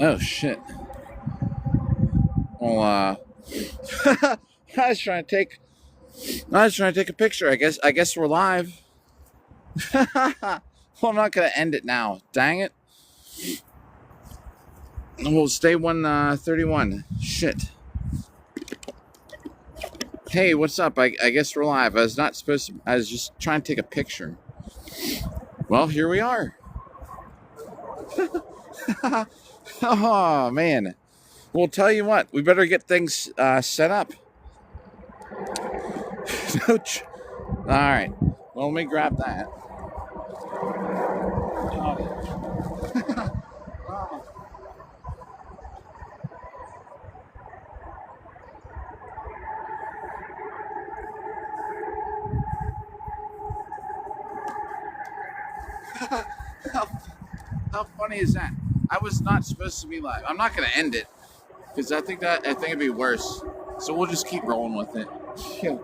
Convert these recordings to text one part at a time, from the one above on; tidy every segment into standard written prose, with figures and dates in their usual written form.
Oh shit. Well, I was trying to take. I was trying to take a picture. I guess we're live. Well, I'm not gonna end it now. Dang it. We'll stay 131. Shit. Hey, what's up? I guess we're live. I was not supposed to. I was just trying to take a picture. Well, here we are. Oh man. Well, tell you what. We better get things set up. All right. Well, let me grab that. How funny is that? I was not supposed to be live. I'm not gonna end it because I think it'd be worse. So we'll just keep rolling with it. Yeah.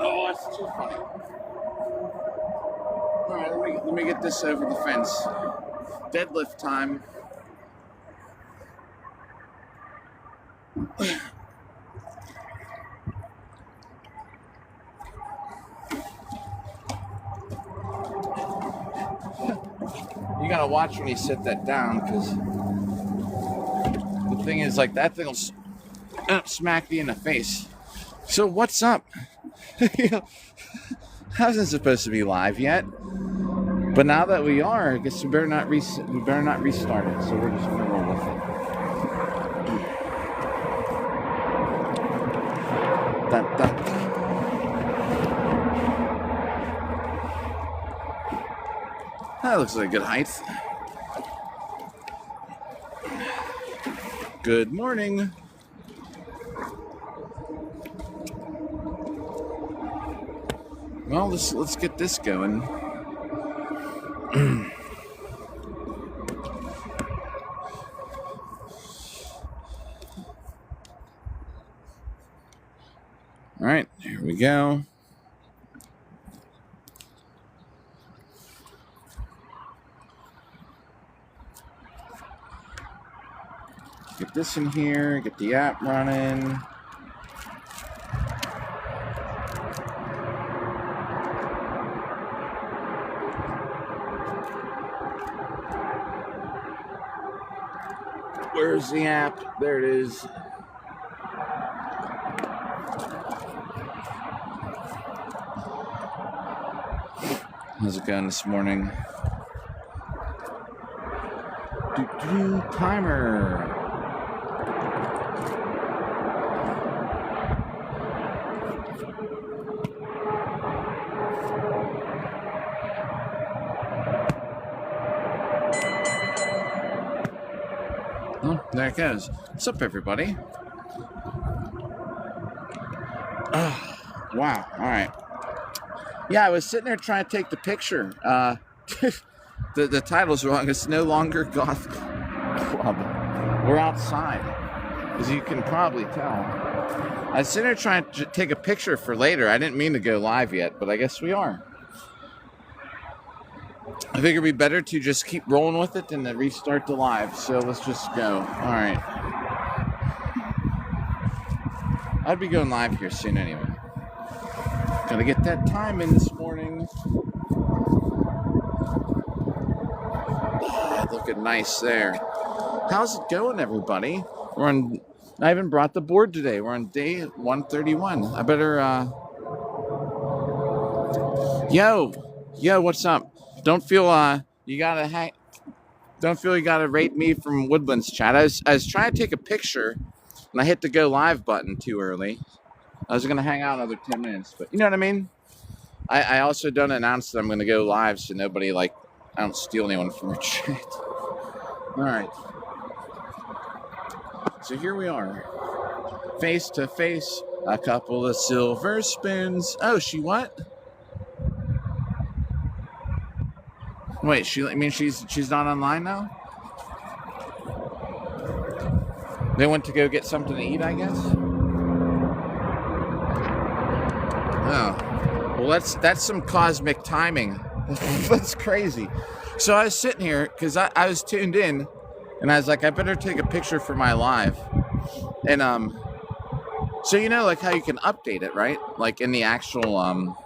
Oh, that's too funny. All right, let me get this over the fence. Deadlift time. You gotta watch when you sit that down, because the thing is, like, that thing will smack you in the face. So what's up? I wasn't supposed to be live yet, but now that we are, I guess we better not restart it. So we're just gonna roll with it. Dun, dun. That looks like a good height. Good morning. Well, let's get this going. All right, here we go. Get this in here, get the app running. Where's the app? There it is. How's it going this morning? Timer. Oh, there it goes. What's up, everybody? Wow. All right. Yeah, I was sitting there trying to take the picture. The title's wrong. It's no longer Goth Club. We're outside, as you can probably tell. I was sitting there trying to take a picture for later. I didn't mean to go live yet, but I guess we are. I figured it'd be better to just keep rolling with it than to restart the live. So let's just go. All right. I'd be going live here soon anyway. Gotta get that time in this morning. Looking nice there. How's it going, everybody? I haven't brought the board today. We're on day 131. I better, Yo, what's up? Don't feel you gotta rate me from Woodlands chat. I was trying to take a picture and I hit the go live button too early. I was gonna hang out another 10 minutes, but you know what I mean? I also don't announce that I'm gonna go live so nobody, like, I don't steal anyone from your chat. Alright. So here we are. Face to face, a couple of silver spoons. Oh, she what? Wait, she's not online now? They went to go get something to eat, I guess? Oh. Well, that's some cosmic timing. That's crazy. So I was sitting here, because I was tuned in, And I was like, I better take a picture for my live. And so you know, like how you can update it, right? Like in the actual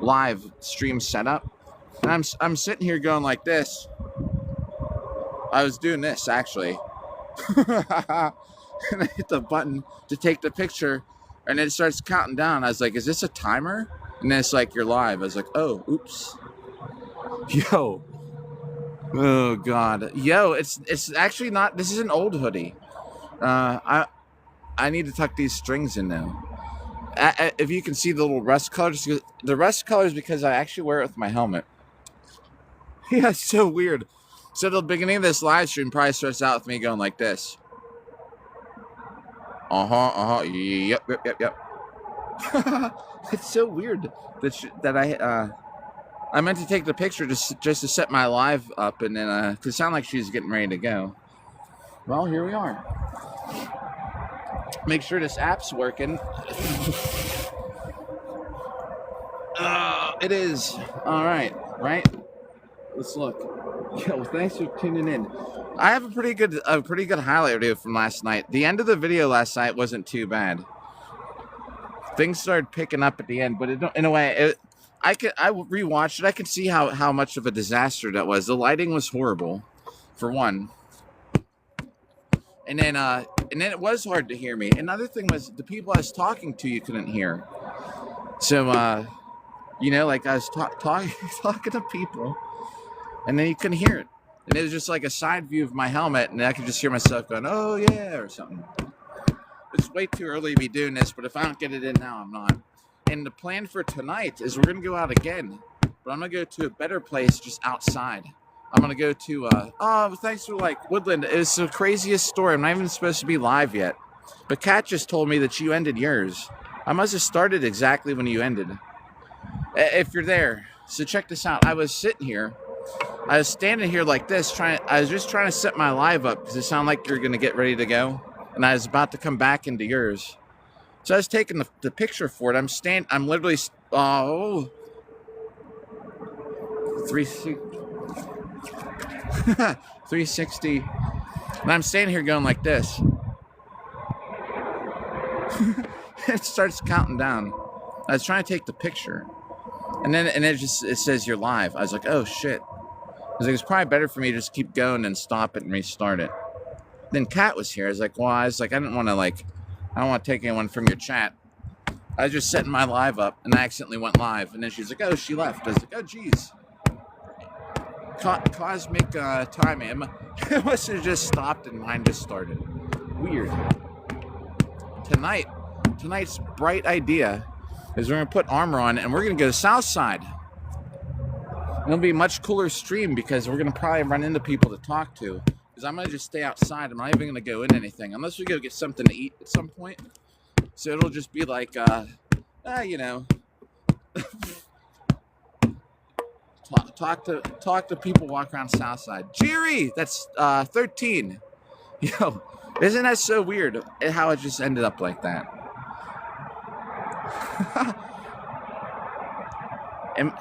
live stream setup. And I'm sitting here going like this. I was doing this actually. And I hit the button to take the picture, and it starts counting down. I was like, is this a timer? And then it's like, you're live. I was like, oh, oops. Yo. Oh God. Yo, it's actually not, this is an old hoodie. I need to tuck these strings in now. If you can see the little rust colors, the rust colors because I actually wear it with my helmet. Yeah, it's so weird. So the beginning of this live stream probably starts out with me going like this. Yep. It's so weird that I meant to take the picture just to set my live up, and then to sound like she's getting ready to go. Well, here we are. Make sure this app's working. It is. All right, right? Let's look. Yo, thanks for tuning in. I have a pretty good highlight video from last night. The end of the video last night wasn't too bad. Things started picking up at the end, but in a way, I rewatched it. I could see how much of a disaster that was. The lighting was horrible, for one, and then it was hard to hear me. Another thing was the people I was talking to you couldn't hear. So you know, like I was talking to people, and then you couldn't hear it. And it was just like a side view of my helmet, and I could just hear myself going, oh yeah, or something. It's way too early to be doing this, but if I don't get it in now, I'm not. And the plan for tonight is we're going to go out again, but I'm going to go to a better place just outside. I'm going to go to, thanks for like Woodland. It's the craziest story. I'm not even supposed to be live yet. But Kat just told me that you ended yours. I must have started exactly when you ended. If you're there. So check this out. I was sitting here. I was standing here like this, I was just trying to set my live up because it sounded like you're going to get ready to go. And I was about to come back into yours. So I was taking the picture for it. I'm literally, 360. And I'm standing here going like this. It starts counting down. I was trying to take the picture. And then it says you're live. I was like, oh shit. I was like, it's probably better for me to just keep going and stop it and restart it. Then Kat was here. I was like, I don't want to take anyone from your chat. I was just setting my live up and I accidentally went live. And then she's like, oh, she left. I was like, oh, geez. Cosmic timing. It must have just stopped and mine just started. Weird. Tonight's bright idea is we're going to put armor on and we're going to go to South Side. It'll be a much cooler stream because we're going to probably run into people to talk to. Because I'm going to just stay outside. I'm not even going to go in anything. Unless we go get something to eat at some point. So it'll just be like, you know. talk to people, walk around Southside. Jerry! That's 13. Yo, isn't that so weird how it just ended up like that? And,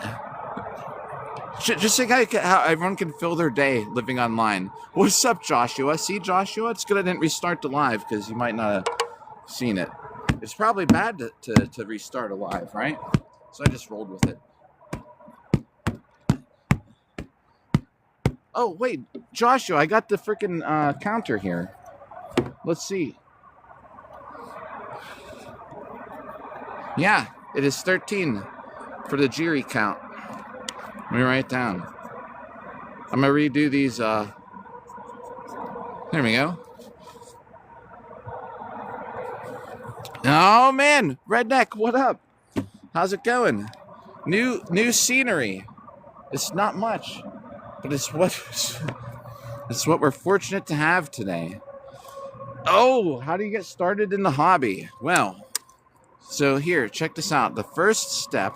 just think how everyone can fill their day living online. What's up, Joshua? See, Joshua? It's good I didn't restart the live because you might not have seen it. It's probably bad to restart a live, right? So I just rolled with it. Oh, wait. Joshua, I got the freaking counter here. Let's see. Yeah, it is 13 for the Jiri count. Let me write it down. I'm going to redo these. There we go. Oh, man. Redneck, what up? How's it going? New scenery. It's not much, but it's what we're fortunate to have today. Oh, how do you get started in the hobby? Well, so here, check this out. The first step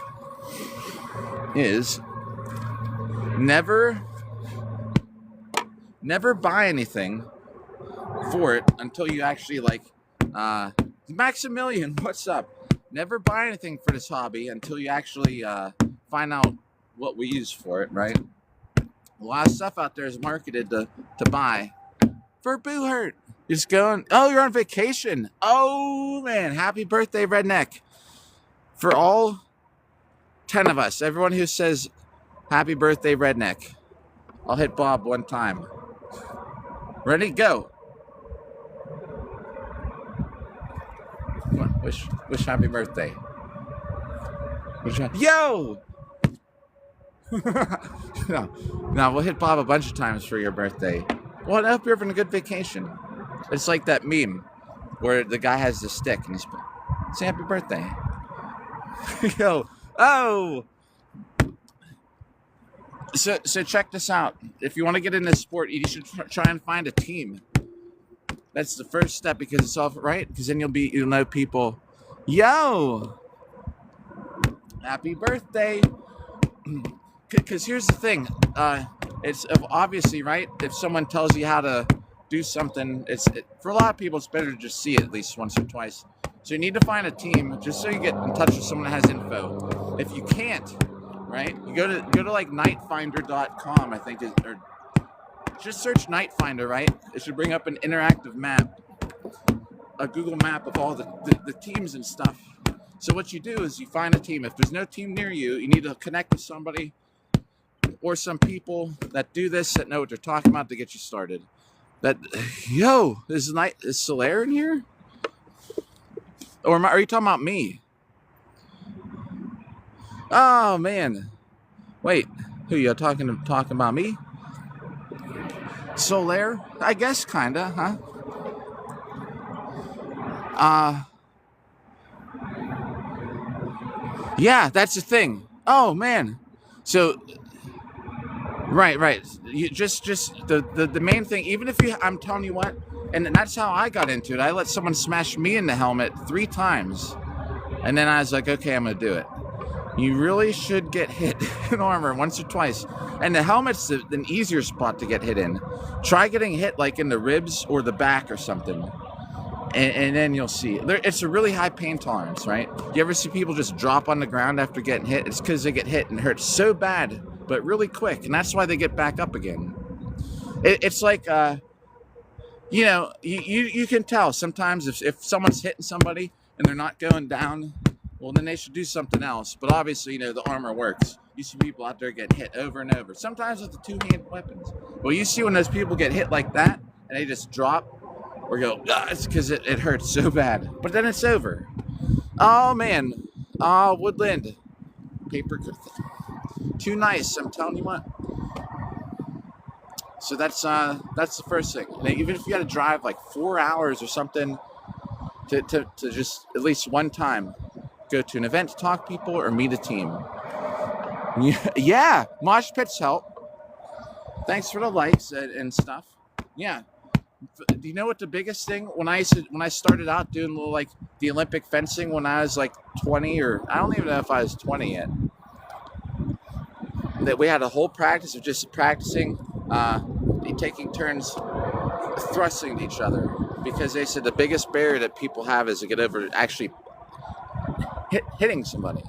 is never buy anything for it until you actually Maximilian, what's up? Never buy anything for this hobby until you actually find out what we use for it, right? A lot of stuff out there is marketed to buy, for Boo Hurt. Just going, oh, you're on vacation. Oh, man. Happy birthday, Redneck. For all 10 of us, everyone who says happy birthday, Redneck, I'll hit Bob one time. Ready? Go. Come on, wish happy birthday. Yo! No, we'll hit Bob a bunch of times for your birthday. Well, I hope you're having a good vacation. It's like that meme where the guy has the stick and he's say happy birthday. Yo, oh! So check this out. If you want to get into sport, you should try and find a team. That's the first step because it's all right. Because then you'll know people. Yo, happy birthday. Because here's the thing. It's obviously right. If someone tells you how to do something, for a lot of people, it's better to just see it at least once or twice. So you need to find a team just so you get in touch with someone that has info. If you can't, right, you go to like nightfinder.com, I think, or just search Nightfinder, right? It should bring up an interactive map, a Google map of all the teams and stuff. So what you do is you find a team. If there's no team near you, you need to connect with somebody or some people that do this, that know what they're talking about to get you started. Yo, is Solaire in here? Or are you talking about me? Oh, man. Wait, who you talking about me? Solaire? I guess kinda, huh? Yeah, that's the thing. Oh, man. So right. You just the main thing, even if I'm telling you what, and that's how I got into it. I let someone smash me in the helmet 3 times. And then I was like, okay, I'm going to do it. You really should get hit in armor once or twice. And the helmet's an easier spot to get hit in. Try getting hit like in the ribs or the back or something. And then you'll see. It's a really high pain tolerance, right? You ever see people just drop on the ground after getting hit? It's because they get hit and it hurts so bad, but really quick. And that's why they get back up again. It's like, you can tell sometimes if someone's hitting somebody and they're not going down, well, then they should do something else. But obviously, the armor works. You see people out there getting hit over and over. Sometimes with the 2-handed weapons. Well, you see when those people get hit like that and they just drop or go, it's because it hurts so bad. But then it's over. Oh, man. Oh, Woodland. Paper. Too nice, I'm telling you what. So that's the first thing. And even if you got to drive like 4 hours or something to just at least one time go to an event to talk to people or meet a team. Yeah, mosh pits help. Thanks for the likes and stuff. Yeah. Do you know what the biggest thing when I started out doing a little like the Olympic fencing when I was like 20 or I don't even know if I was 20 yet. That we had a whole practice of just practicing taking turns thrusting at each other because they said the biggest barrier that people have is to get over actually hitting somebody.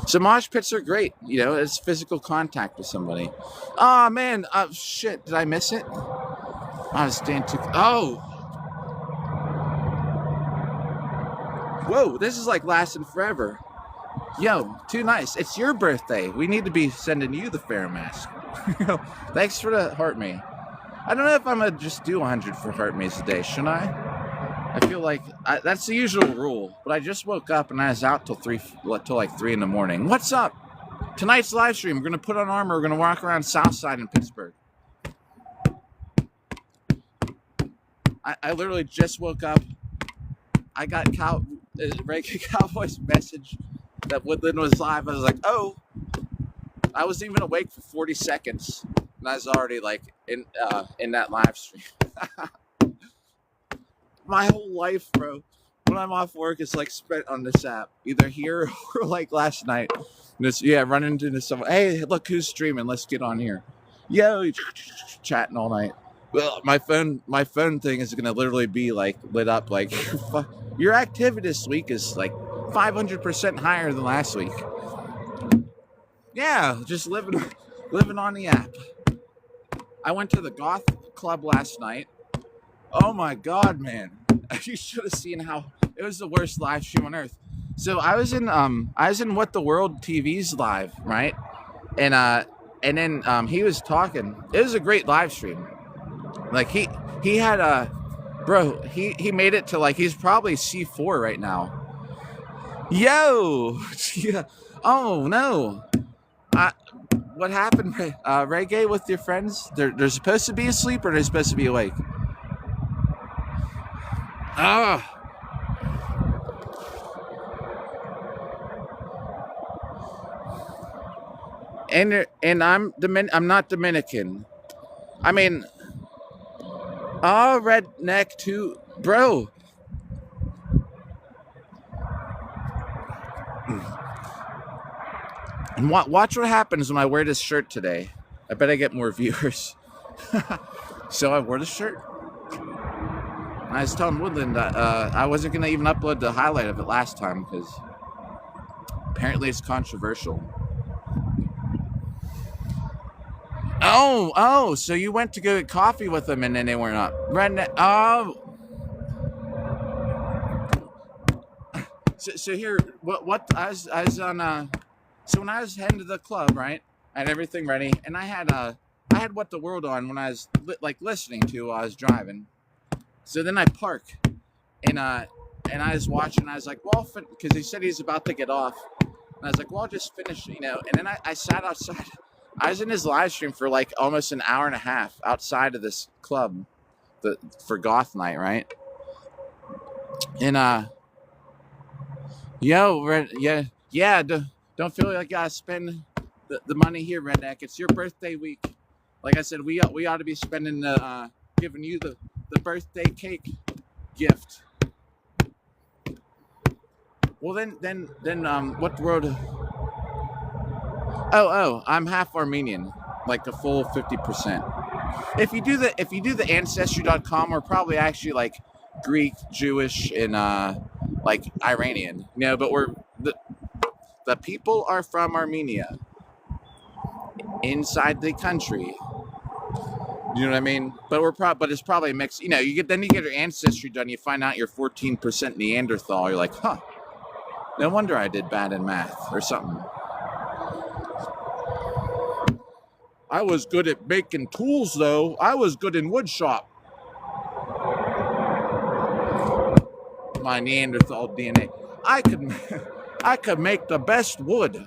So mosh pits are great, it's physical contact with somebody. Oh man, shit, did I miss it? I was staying too. Oh, whoa, this is like lasting forever. Yo, too nice. It's your birthday. We need to be sending you the fair mask. Thanks for the heart me. I don't know if I'm gonna just do 100 for heart maze a day, shouldn't I? I feel like that's the usual rule, but I just woke up and I was out till like 3 in the morning. What's up? Tonight's live stream, we're gonna put on armor. We're gonna walk around Southside in Pittsburgh. I literally just woke up. I got regular Cowboys message that Woodland was live. I was like, oh. I wasn't even awake for 40 seconds. And I was already like in that live stream. My whole life, bro. When I'm off work, it's like spent on this app. Either here or like last night. Running into someone. Hey, look who's streaming. Let's get on here. Yo, chatting all night. Well, my phone thing is gonna literally be like lit up like your activity this week is like 500% higher than last week. Yeah, just living on the app. I went to the goth club last night. Oh my God, man! You should have seen how it was the worst live stream on earth. So I was in What the World TV's live, right? And then he was talking. It was a great live stream. Like he had a bro. He made it to like he's probably C4 right now. Yo, yeah. Oh no. What happened, Reggae, with your friends? They're supposed to be asleep or they're supposed to be awake? Ah. And I'm not Dominican. I mean, redneck too, bro. And watch what happens when I wear this shirt today. I bet I get more viewers. So I wore the shirt. I was telling Woodland that I wasn't going to even upload the highlight of it last time because apparently it's controversial. Oh, so you went to go get coffee with them and then they weren't up. Redneck. Oh. So here, what I was on. So when I was heading to the club, right, I had everything ready, and I had What the World on when I was listening to while I was driving. So then I park, and I was watching. I was like, well, because he said he's about to get off, and I was like, well, I'll just finish, And then I sat outside. I was in his live stream for like almost an hour and a half outside of this club, for goth night, right? And don't feel like I gotta spend the money here, Redneck. It's your birthday week. Like I said, we ought to be spending giving you the birthday cake gift. Well, then, what the world? Oh, I'm half Armenian, like the full 50%. If you do the Ancestry.com, we're probably actually like Greek, Jewish, and like Iranian. But the people are from Armenia, inside the country. You know what I mean? But but it's probably a mix. You get your ancestry done. You find out you're 14% Neanderthal. You're like, huh? No wonder I did bad in math or something. I was good at making tools, though. I was good in wood shop. My Neanderthal DNA. I could make the best wood.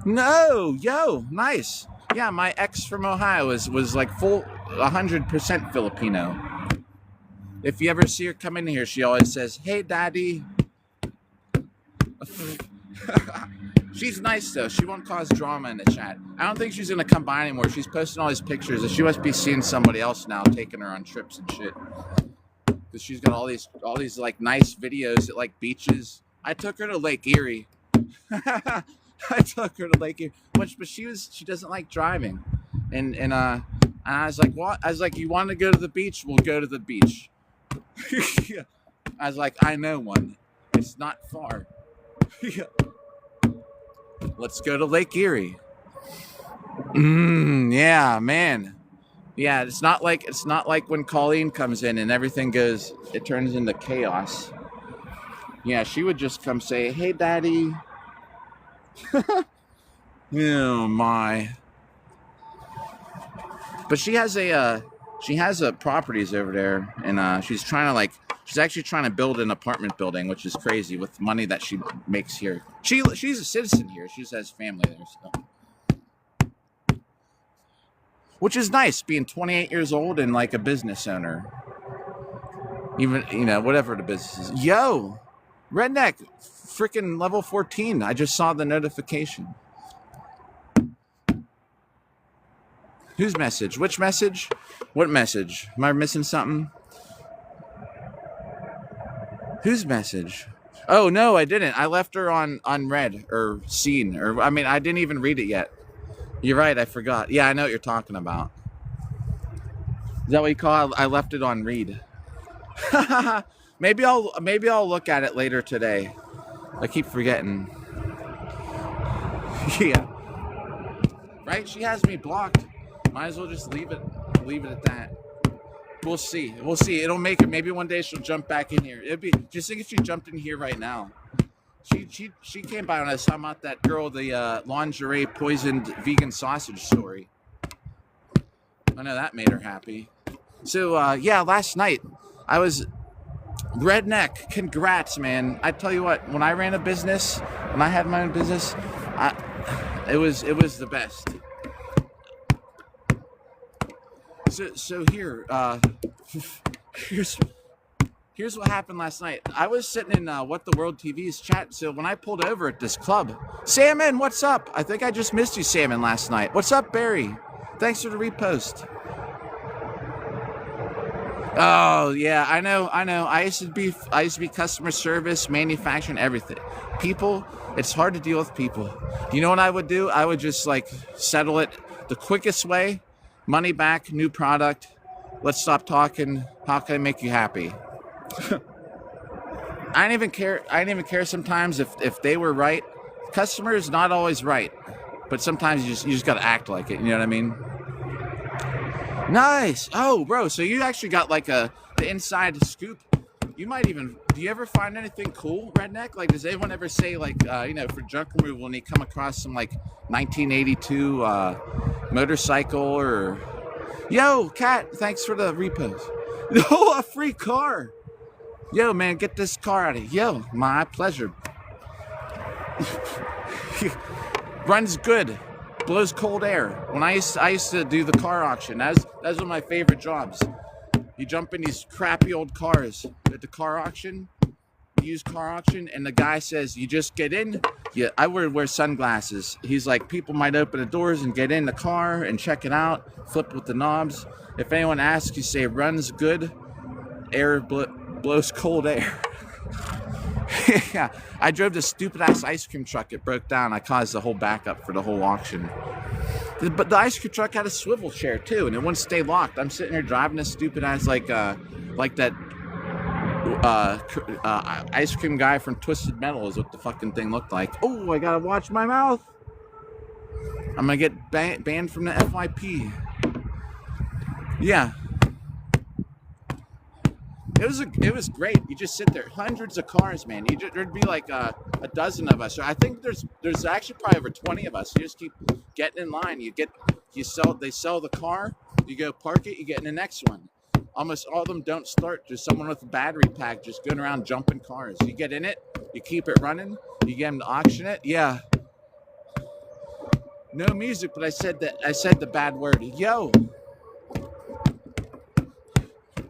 No, yo, nice. Yeah, my ex from Ohio was like full 100% Filipino. If you ever see her come in here, she always says, "Hey, Daddy." She's nice though. She won't cause drama in the chat. I don't think she's gonna come by anymore. She's posting all these pictures. She must be seeing somebody else now, taking her on trips and shit. Because she's got all these like nice videos at like beaches. I took her to Lake Erie. I took her to Lake Erie, but she doesn't like driving, and I was like, what? I was like, you want to go to the beach? We'll go to the beach. I was like, I know one. It's not far. Let's go to Lake Erie. Yeah, man. Yeah, it's not like when Colleen comes in and everything it turns into chaos. Yeah, she would just come say, "Hey, Daddy." Oh my. But she has properties over there, and she's actually trying to build an apartment building, which is crazy with money that she makes here. She's a citizen here. She just has family there, so. Which is nice, being 28 years old and like a business owner. Even, whatever the business is. Yo, Redneck, freaking level 14. I just saw the notification. Whose message? Which message? What message? Am I missing something? Whose message? Oh, no, I didn't. I left her on read or seen. I didn't even read it yet. You're right, I forgot. Yeah, I know what you're talking about. Is that what you call it? I left it on read. Maybe I'll look at it later today. I keep forgetting. Yeah. Right? She has me blocked. Might as well just leave it at that. We'll see. We'll see. It'll make it. Maybe one day she'll jump back in here. It'd be just think if she jumped in here right now. She came by when I was talking about that girl, the lingerie poisoned vegan sausage story. I know that made her happy. So yeah, last night I was redneck. Congrats, man! I tell you what, when I ran a business, when I had my own business, it was the best. So here, here's what happened last night. I was sitting in What the World TV's chat. So when I pulled over at this club, Salmon, what's up? I think I just missed you, Salmon, last night. What's up, Barry? Thanks for the repost. Oh yeah, I know. I used to be customer service, manufacturing, everything. People, it's hard to deal with people. You know what I would do? I would just like settle it the quickest way. Money back, new product. Let's stop talking. How can I make you happy? I didn't even care sometimes if they were right. Customer is not always right, but sometimes you just gotta act like it. You know what I mean? Nice. Oh, bro. So you actually got like the inside scoop. You might even. Do you ever find anything cool, redneck? Like, does anyone ever say like, for junk removal, and they come across some like 1982 motorcycle or? Yo, Cat. Thanks for the repost. No, a free car. Yo, man, get this car out of here. Yo, my pleasure. Runs good. Blows cold air. When I used to do the car auction. That's one of my favorite jobs. You jump in these crappy old cars at the car auction, used car auction, and the guy says, you just get in. Yeah, I would wear sunglasses. He's like, people might open the doors and get in the car and check it out, flip with the knobs. If anyone asks, you say, runs good, air blows cold air. Yeah, I drove this stupid-ass ice cream truck. It broke down. I caused the whole backup for the whole auction. But the ice cream truck had a swivel chair, too, and it wouldn't stay locked. I'm sitting here driving this stupid-ass, like that ice cream guy from Twisted Metal is what the fucking thing looked like. Oh, I gotta watch my mouth. I'm gonna get banned from the FYP. Yeah. It was great. You just sit there, hundreds of cars, man. There'd be like a dozen of us. I think there's actually probably over 20 of us. You just keep getting in line. They sell the car. You go park it. You get in the next one. Almost all of them don't start. There's someone with a battery pack just going around jumping cars. You get in it. You keep it running. You get them to auction it. Yeah. No music, but I said the bad word. Yo.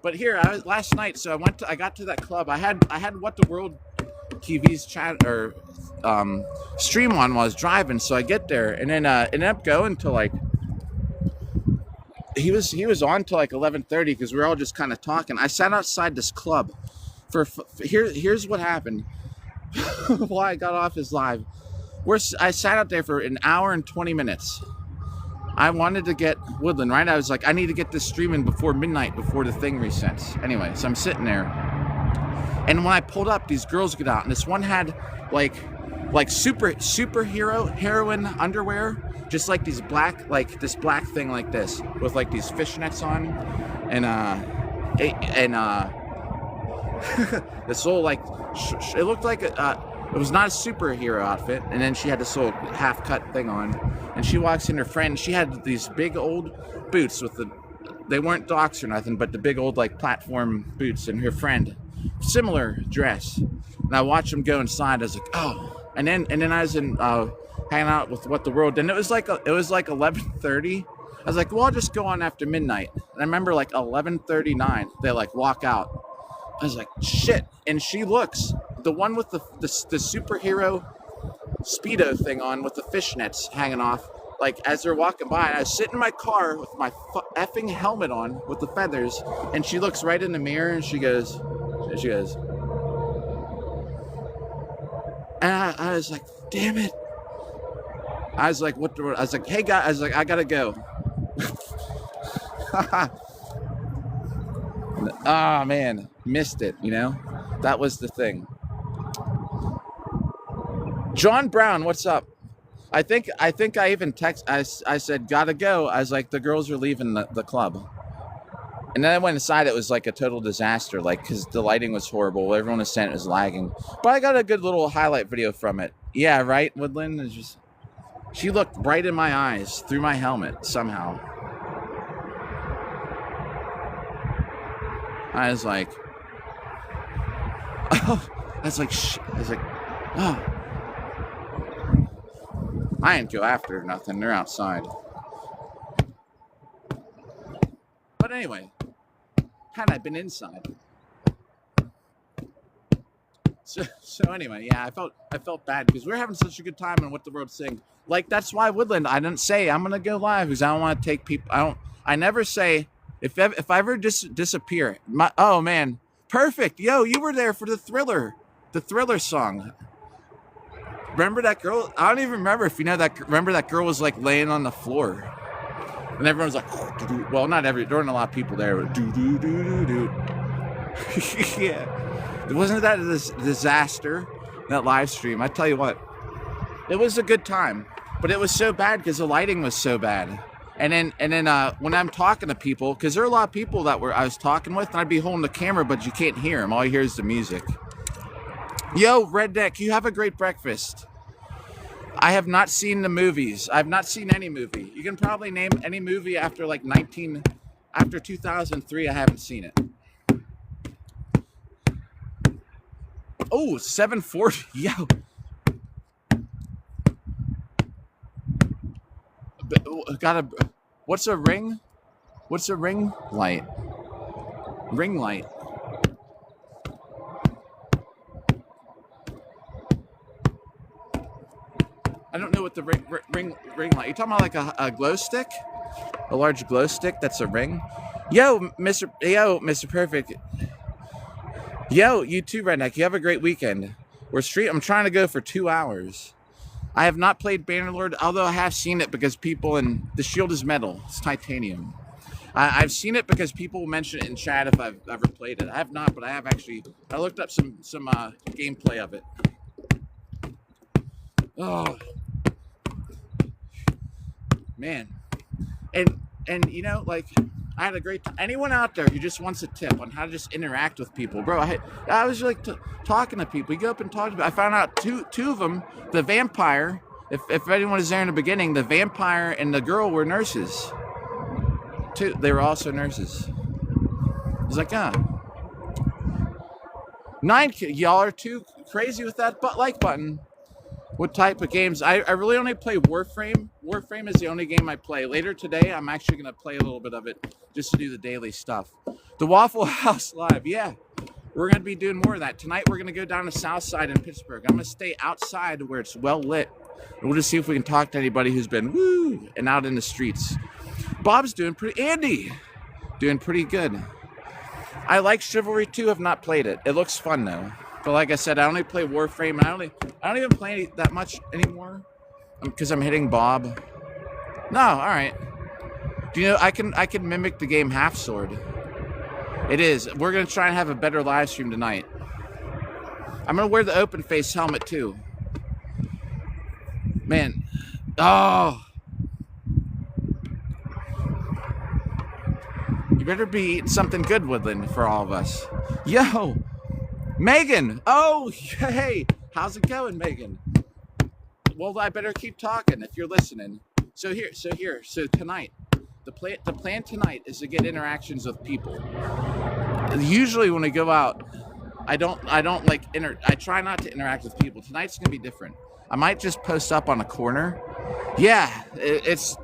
But here, last night. So I got to that club. I had What the World TV's chat or stream on while I was driving. So I get there, and then it ended up going to like. He was on till like 11:30 because we were all just kind of talking. I sat outside this club here's what happened. Why I got off his live. I sat out there for an hour and 20 minutes. I wanted to get Woodland, right? I was like, I need to get this streaming before midnight, before the thing resets. Anyway, so I'm sitting there. And when I pulled up, these girls get out. And this one had like superhero heroine underwear. Just like these this black thing like this. With like these fishnets on. And this whole like, it looked like it was not a superhero outfit, and then she had this little half-cut thing on, and she walks in, her friend, she had these big old boots they weren't Docs or nothing, but the big old like platform boots, and her friend, similar dress, and I watched them go inside. I was like, oh, and then I was in hanging out with What the World, and it was like 11:30. I was like, well, I'll just go on after midnight, and I remember like 11:39, they like walk out. I was like, shit. And she looks, the one with the superhero Speedo thing on with the fishnets hanging off, like as they're walking by. And I was sitting in my car with my effing helmet on with the feathers. And she looks right in the mirror and she goes, and I was like, damn it. I was like, I was like, hey guys, I was like, I gotta go. Ah, man, missed it, you know? That was the thing. John Brown, what's up? I think I even I said gotta go. I was like the girls are leaving the club. And then I went inside. It was like a total disaster, like because the lighting was horrible. Everyone was saying it was lagging, but I got a good little highlight video from it. Yeah, right. Woodland is just. She looked right in my eyes through my helmet somehow. I was like, oh, I was like, oh, I didn't go after nothing. They're outside. But anyway, had I been inside. So anyway, yeah, I felt bad because we were having such a good time and what the world's saying. Like that's why Woodland. I didn't say I'm gonna go live because I don't want to take people. I never say if I ever disappear. Oh man, perfect. Yo, you were there for the Thriller song. Remember that girl? I don't even remember if you know that. Remember that girl was like laying on the floor, and everyone was like, well, not every. There weren't a lot of people there. But do do do do do. Yeah. Wasn't that a disaster, that live stream? I tell you what, it was a good time, but it was so bad because the lighting was so bad. And then when I'm talking to people, because there are a lot of people that I was talking with, and I'd be holding the camera, but you can't hear them. All you hear is the music. Yo, Redneck, you have a great breakfast. I have not seen the movies. I've not seen any movie. You can probably name any movie after after 2003. I haven't seen it. Oh, 740. Yo. What's a ring? What's a ring light? Ring light. I don't know what the ring light. You talking about like a glow stick? A large glow stick that's a ring? Yo, Mr. Perfect. Yo, you too, Redneck. You have a great weekend. I'm trying to go for 2 hours. I have not played Bannerlord, although I have seen it because the shield is metal. It's titanium. I've seen it because people mention it in chat if I've ever played it. I have not, but I have actually. I looked up some gameplay of it. Oh, man. And you know, like, I had a great time. Anyone out there who just wants a tip on how to just interact with people, bro, I was like talking to people. You go up and talk to people. I found out two of them, the vampire, if anyone is there in the beginning, the vampire and the girl were nurses. They were also nurses. I was like, 9, y'all are too crazy with that like button. What type of games? I really only play Warframe. Warframe is the only game I play. Later today, I'm actually going to play a little bit of it just to do the daily stuff. The Waffle House Live, yeah. We're going to be doing more of that. Tonight, we're going to go down to South Side in Pittsburgh. I'm going to stay outside where it's well lit. And we'll just see if we can talk to anybody who's been woo and out in the streets. Bob's doing Andy, doing pretty good. I like Chivalry 2, have not played it. It looks fun, though. But like I said, I only play Warframe, and I don't even play that much anymore because I'm hitting Bob. No, all right. Do you know I can mimic the game Half Sword? It is. We're gonna try and have a better live stream tonight. I'm gonna wear the open face helmet too. Man, oh, you better be eating something good, Woodland, for all of us. Yo. Megan! Oh, hey! How's it going, Megan? Well, I better keep talking if you're listening. So tonight, the plan tonight is to get interactions with people. Usually when we go out, I try not to interact with people. Tonight's gonna be different. I might just post up on a corner. Yeah, it's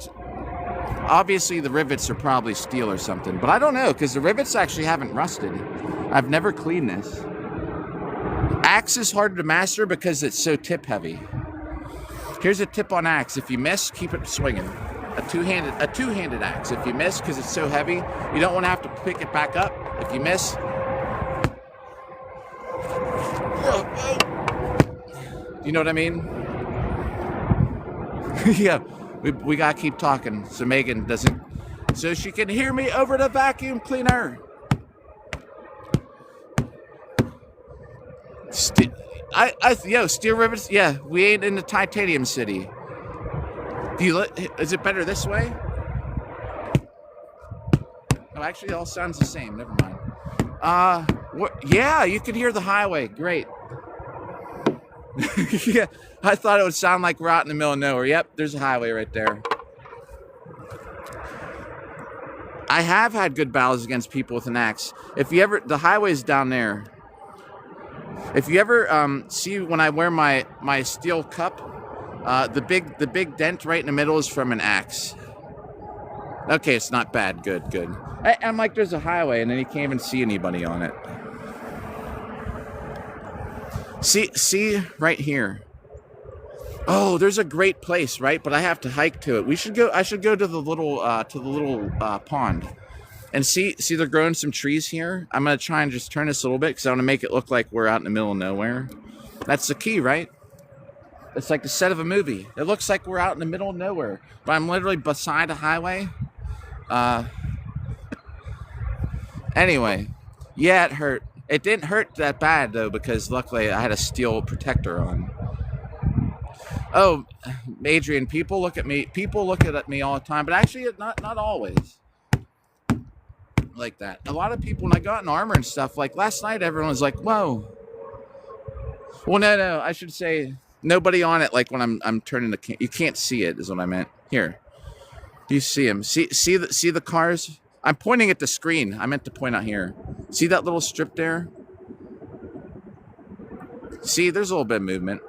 obviously the rivets are probably steel or something, but I don't know because the rivets actually haven't rusted. I've never cleaned this. Axe is harder to master because it's so tip heavy. Here's a tip on axe. If you miss, keep it swinging. A two-handed axe. If you miss because it's so heavy, you don't want to have to pick it back up. If you miss, you know what I mean? Yeah, we gotta keep talking so Megan doesn't, so she can hear me over the vacuum cleaner. Steel rivets. Yeah, we ain't in the titanium city. Is it better this way? No, actually, it all sounds the same. Never mind. Yeah, you could hear the highway. Great. Yeah, I thought it would sound like we're out in the middle of nowhere. Yep, there's a highway right there. I have had good battles against people with an axe. If you ever, the highway's down there. If you ever see when I wear my steel cup, the big dent right in the middle is from an axe. Okay, it's not bad. Good. I'm like, there's a highway, and then you can't even see anybody on it. See right here. Oh, there's a great place, right? But I have to hike to it. I should go to the little pond, and see they're growing some trees here. I'm gonna try and just turn this a little bit because I want to make it look like we're out in the middle of nowhere. That's the key, right? It's like the set of a movie. It looks like we're out in the middle of nowhere, but I'm literally beside a highway. Anyway, yeah, it hurt. It didn't hurt that bad though because luckily I had a steel protector on. Oh, Adrian, people look at me all the time, but actually not always like that. A lot of people, when I got in armor and stuff, like last night, everyone was like, whoa. Well, no, I should say nobody on it. Like when I'm turning the you can't see it is what I meant. Here, do you see him? See the cars? I'm pointing at the screen. I meant to point out here. See that little strip there? See, there's a little bit of movement.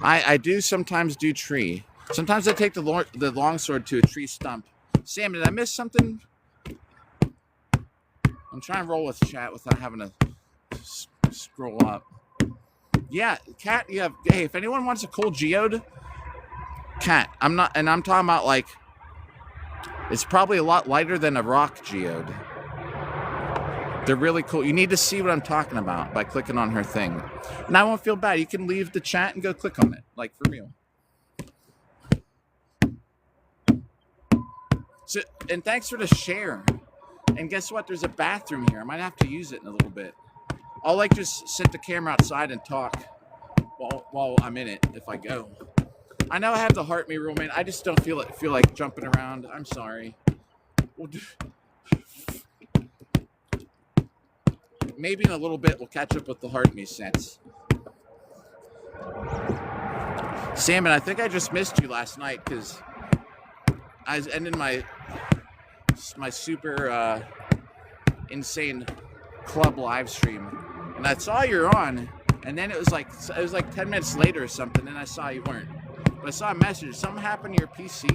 I do sometimes do tree. Sometimes I take the longsword to a tree stump. Sam, did I miss something? I'm trying to roll with chat without having to scroll up. Yeah, Cat, you have. Hey, if anyone wants a cool geode, Cat, I'm talking about like. It's probably a lot lighter than a rock geode. They're really cool. You need to see what I'm talking about by clicking on her thing. And I won't feel bad. You can leave the chat and go click on it. Like, for real. So, and thanks for the share. And guess what? There's a bathroom here. I might have to use it in a little bit. I'll, like, just sit the camera outside and talk while I'm in it if I go. I know I have the heart me rule, man. I just don't feel like jumping around. I'm sorry. Maybe in a little bit we'll catch up with the heart me sets. Salmon, I think I just missed you last night because I was ending my super insane club live stream, and I saw you're on, and then it was like 10 minutes later or something, and I saw you weren't. But I saw a message. Something happened to your PC?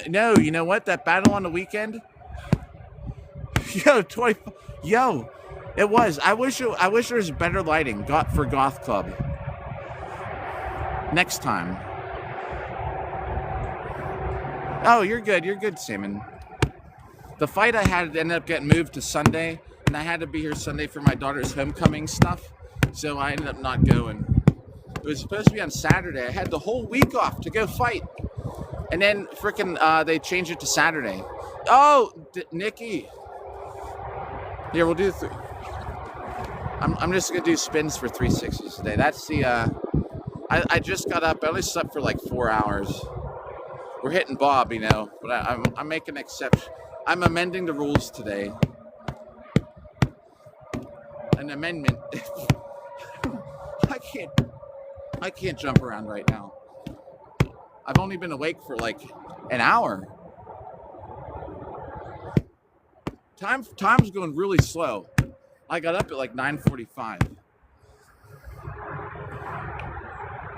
No. You know what? That battle on the weekend. Yo, it was. I wish there was better lighting for Goth Club. Next time. Oh, you're good, Simon. The fight I had ended up getting moved to Sunday, and I had to be here Sunday for my daughter's homecoming stuff, so I ended up not going. It was supposed to be on Saturday. I had the whole week off to go fight, and then frickin' they changed it to Saturday. Oh, Nikki. Here, we'll do 3. I'm just gonna do spins for 360s today. That's the. I just got up. I only slept for like 4 hours. We're hitting Bob, but I'm making an exception. I'm amending the rules today. An amendment. I can't jump around right now. I've only been awake for like an hour. Time's going really slow. I got up at like 9:45.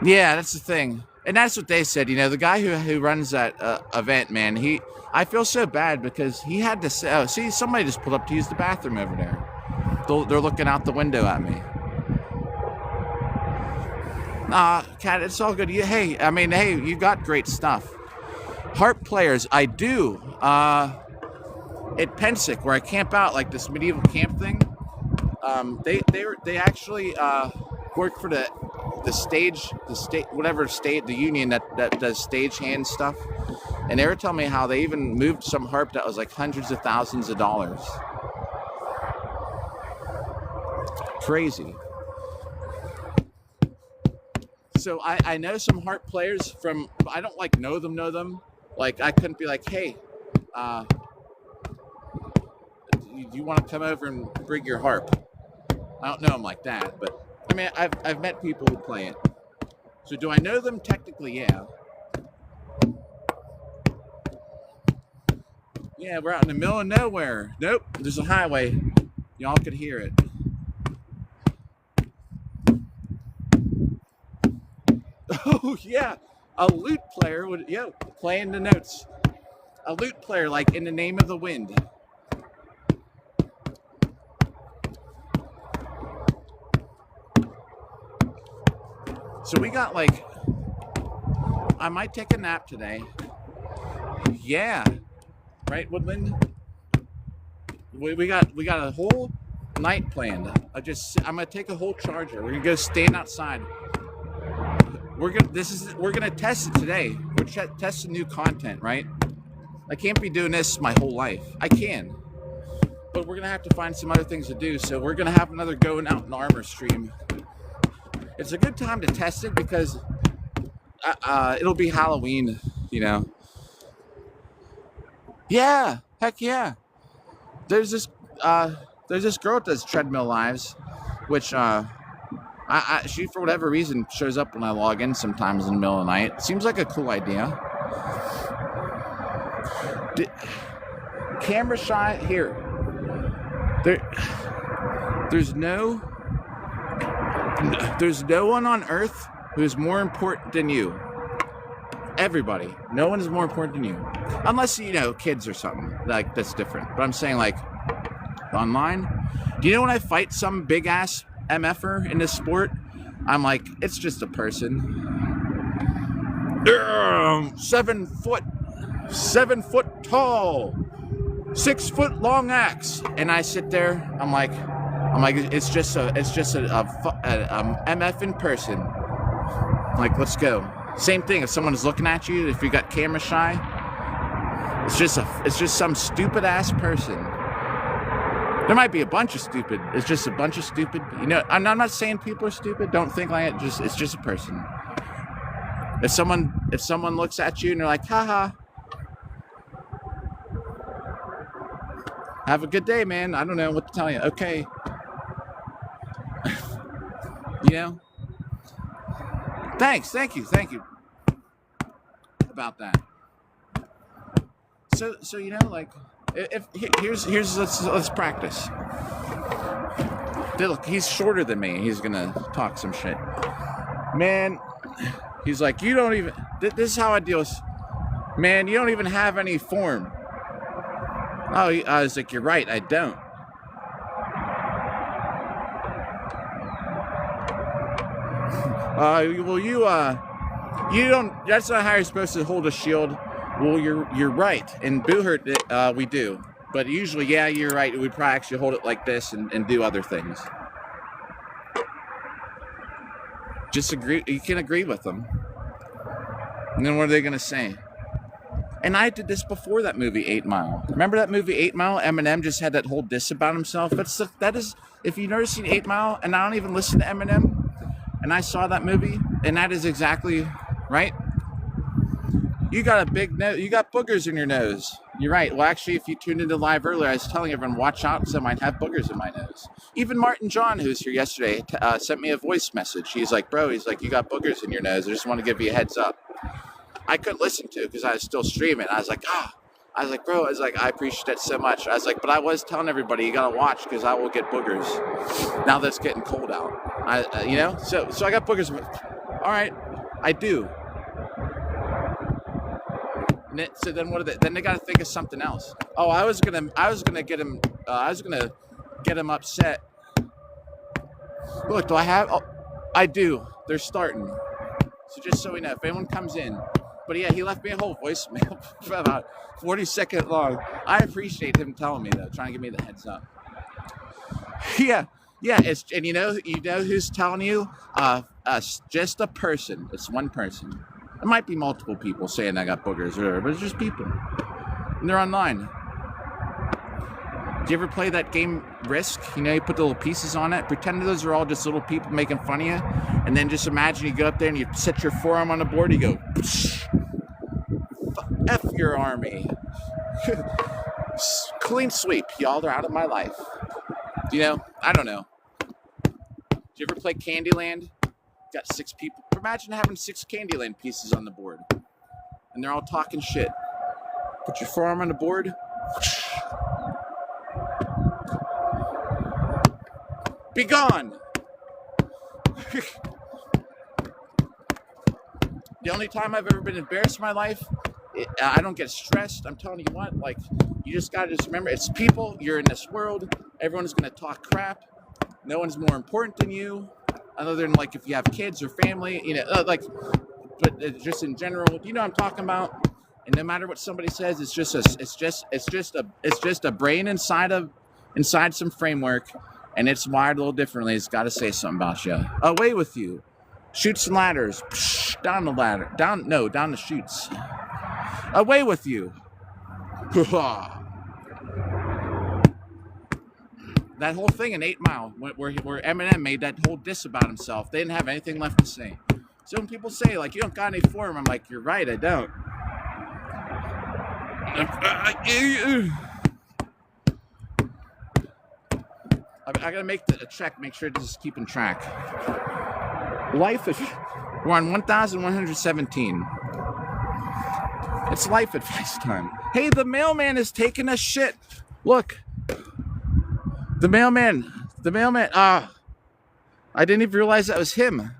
Yeah, that's the thing. And that's what they said. The guy who runs that event, man, I feel so bad because he had to say, oh, see, somebody just pulled up to use the bathroom over there. They're looking out the window at me. Kat, it's all good. Hey, you got great stuff. Harp players, I do. At Pensick, where I camp out, like this medieval camp thing, they actually work for the union that does stagehand stuff, And they were telling me how they even moved some harp that was like hundreds of thousands of dollars. Crazy. So I know some harp players from, I don't like know them. Like I couldn't be like, hey, you want to come over and bring your harp? I don't know them like that, but I mean, I've met people who play it. So do I know them? Technically, yeah. Yeah, we're out in the middle of nowhere. Nope, there's a highway. Y'all could hear it. Oh yeah, a lute player would playing the notes. A lute player, like In the Name of the Wind. So we got like, I might take a nap today. Yeah, right, Woodland. We got a whole night planned. I'm gonna take a whole charger. We're gonna go stand outside. We're gonna test it today. We're testing new content, right? I can't be doing this my whole life. I can, but we're gonna have to find some other things to do. So we're gonna have another Going Out in Armor stream. It's a good time to test it because it'll be Halloween, you know. Yeah, heck yeah. There's this girl that does treadmill lives, which she for whatever reason shows up when I log in sometimes in the middle of the night. Seems like a cool idea. Camera shot here. There's no one on earth who is more important than you. Everybody. No one is more important than you. Unless, kids or something. Like, that's different. But I'm saying, like, online. Do you know when I fight some big-ass MFer in this sport, I'm like, it's just a person. 7 foot tall, 6 foot long axe. And I sit there, I'm like, it's just a MF in person. Like, let's go. Same thing. If someone's looking at you, if you got camera shy, it's just some stupid ass person. There might be a bunch of stupid. It's just a bunch of stupid. I'm not saying people are stupid. Don't think like it. It's just a person. If someone looks at you and they're like, haha, have a good day, man. I don't know what to tell you. Okay. Thanks. Thank you about that. So like, if here's let's practice. Look, he's shorter than me. He's gonna talk some shit, man. He's like, you don't even. This is how I deal with. Man, you don't even have any form. Oh, I was like, you're right. I don't. Well, you don't. That's not how you're supposed to hold a shield. Well, you're right. In Boohurt, we do. But usually, yeah, you're right. We'd probably actually hold it like this and do other things. Just agree. You can agree with them. And then what are they going to say? And I did this before that movie 8 Mile. Remember that movie 8 Mile? Eminem just had that whole diss about himself. That is, if you've never seen 8 Mile, and I don't even listen to Eminem, and I saw that movie, and that is exactly right. You got a big nose. You got boogers in your nose. You're right. Well, actually, if you tuned into live earlier, I was telling everyone, watch out because I might have boogers in my nose. Even Martin John, who's here yesterday, sent me a voice message. He's like, bro, you got boogers in your nose. I just want to give you a heads up. I couldn't listen to it because I was still streaming. I was like, bro, I appreciate that so much. I was like, but I was telling everybody, you got to watch because I will get boogers now that it's getting cold out. So I got boogers. All right, I do. So then what? Then they got to think of something else. Oh, I was gonna get him. I was gonna get him upset. Look, do I have? Oh, I do. They're starting. So just so we know, if anyone comes in. But yeah, he left me a whole voicemail for about 40 seconds long. I appreciate him telling me though, trying to give me the heads up. Yeah. It's and you know who's telling you? Just a person. It's one person. It might be multiple people saying I got boogers or whatever, but it's just people. And they're online. Do you ever play that game Risk? You know, you put the little pieces on it. Pretend those are all just little people making fun of you. And then just imagine you go up there and you set your forearm on the board. You go, F your army. Clean sweep. Y'all are out of my life. You know, I don't know. Do you ever play Candyland? Got 6 people. Imagine having 6 Candyland pieces on the board. And they're all talking shit. Put your forearm on the board. Be gone! The only time I've ever been embarrassed in my life, I don't get stressed. I'm telling you what, like, you just gotta just remember, it's people, you're in this world, everyone's gonna talk crap, no one's more important than you, other than, like, if you have kids or family, you know, like, but just in general, you know what I'm talking about? And no matter what somebody says, it's just a brain inside some framework. And it's wired a little differently. It's got to say something about you. Away with you. Chutes and ladders. Psh, down the ladder. Down the chutes. Away with you. That whole thing in 8 Mile, where Eminem made that whole diss about himself, they didn't have anything left to say. So when people say, like, you don't got any form, I'm like, you're right, I don't. I gotta make a check, make sure this is keeping track. Life is, we're on 1,117. It's life advice time. Hey, the mailman is taking a shit. Look, the mailman. I didn't even realize that was him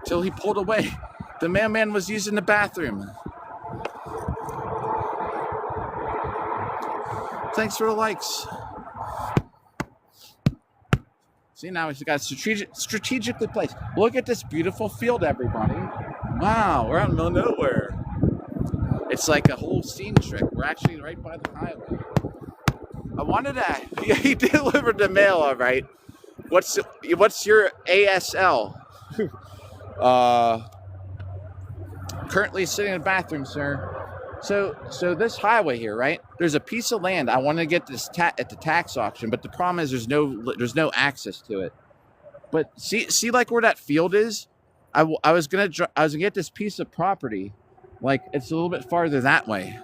till he pulled away. The mailman was using the bathroom. Thanks for the likes. See, now we've got strategically placed. Look at this beautiful field, everybody. Wow, we're out in the middle of nowhere. It's like a whole scene trick. We're actually right by the highway. I wanted to... Yeah, he delivered the mail, all right. What's your ASL? Currently sitting in the bathroom, sir. So this highway here, right? There's a piece of land I want to get this at the tax auction, but the problem is there's no access to it. But see like where that field is? I was gonna get this piece of property, like it's a little bit farther that way.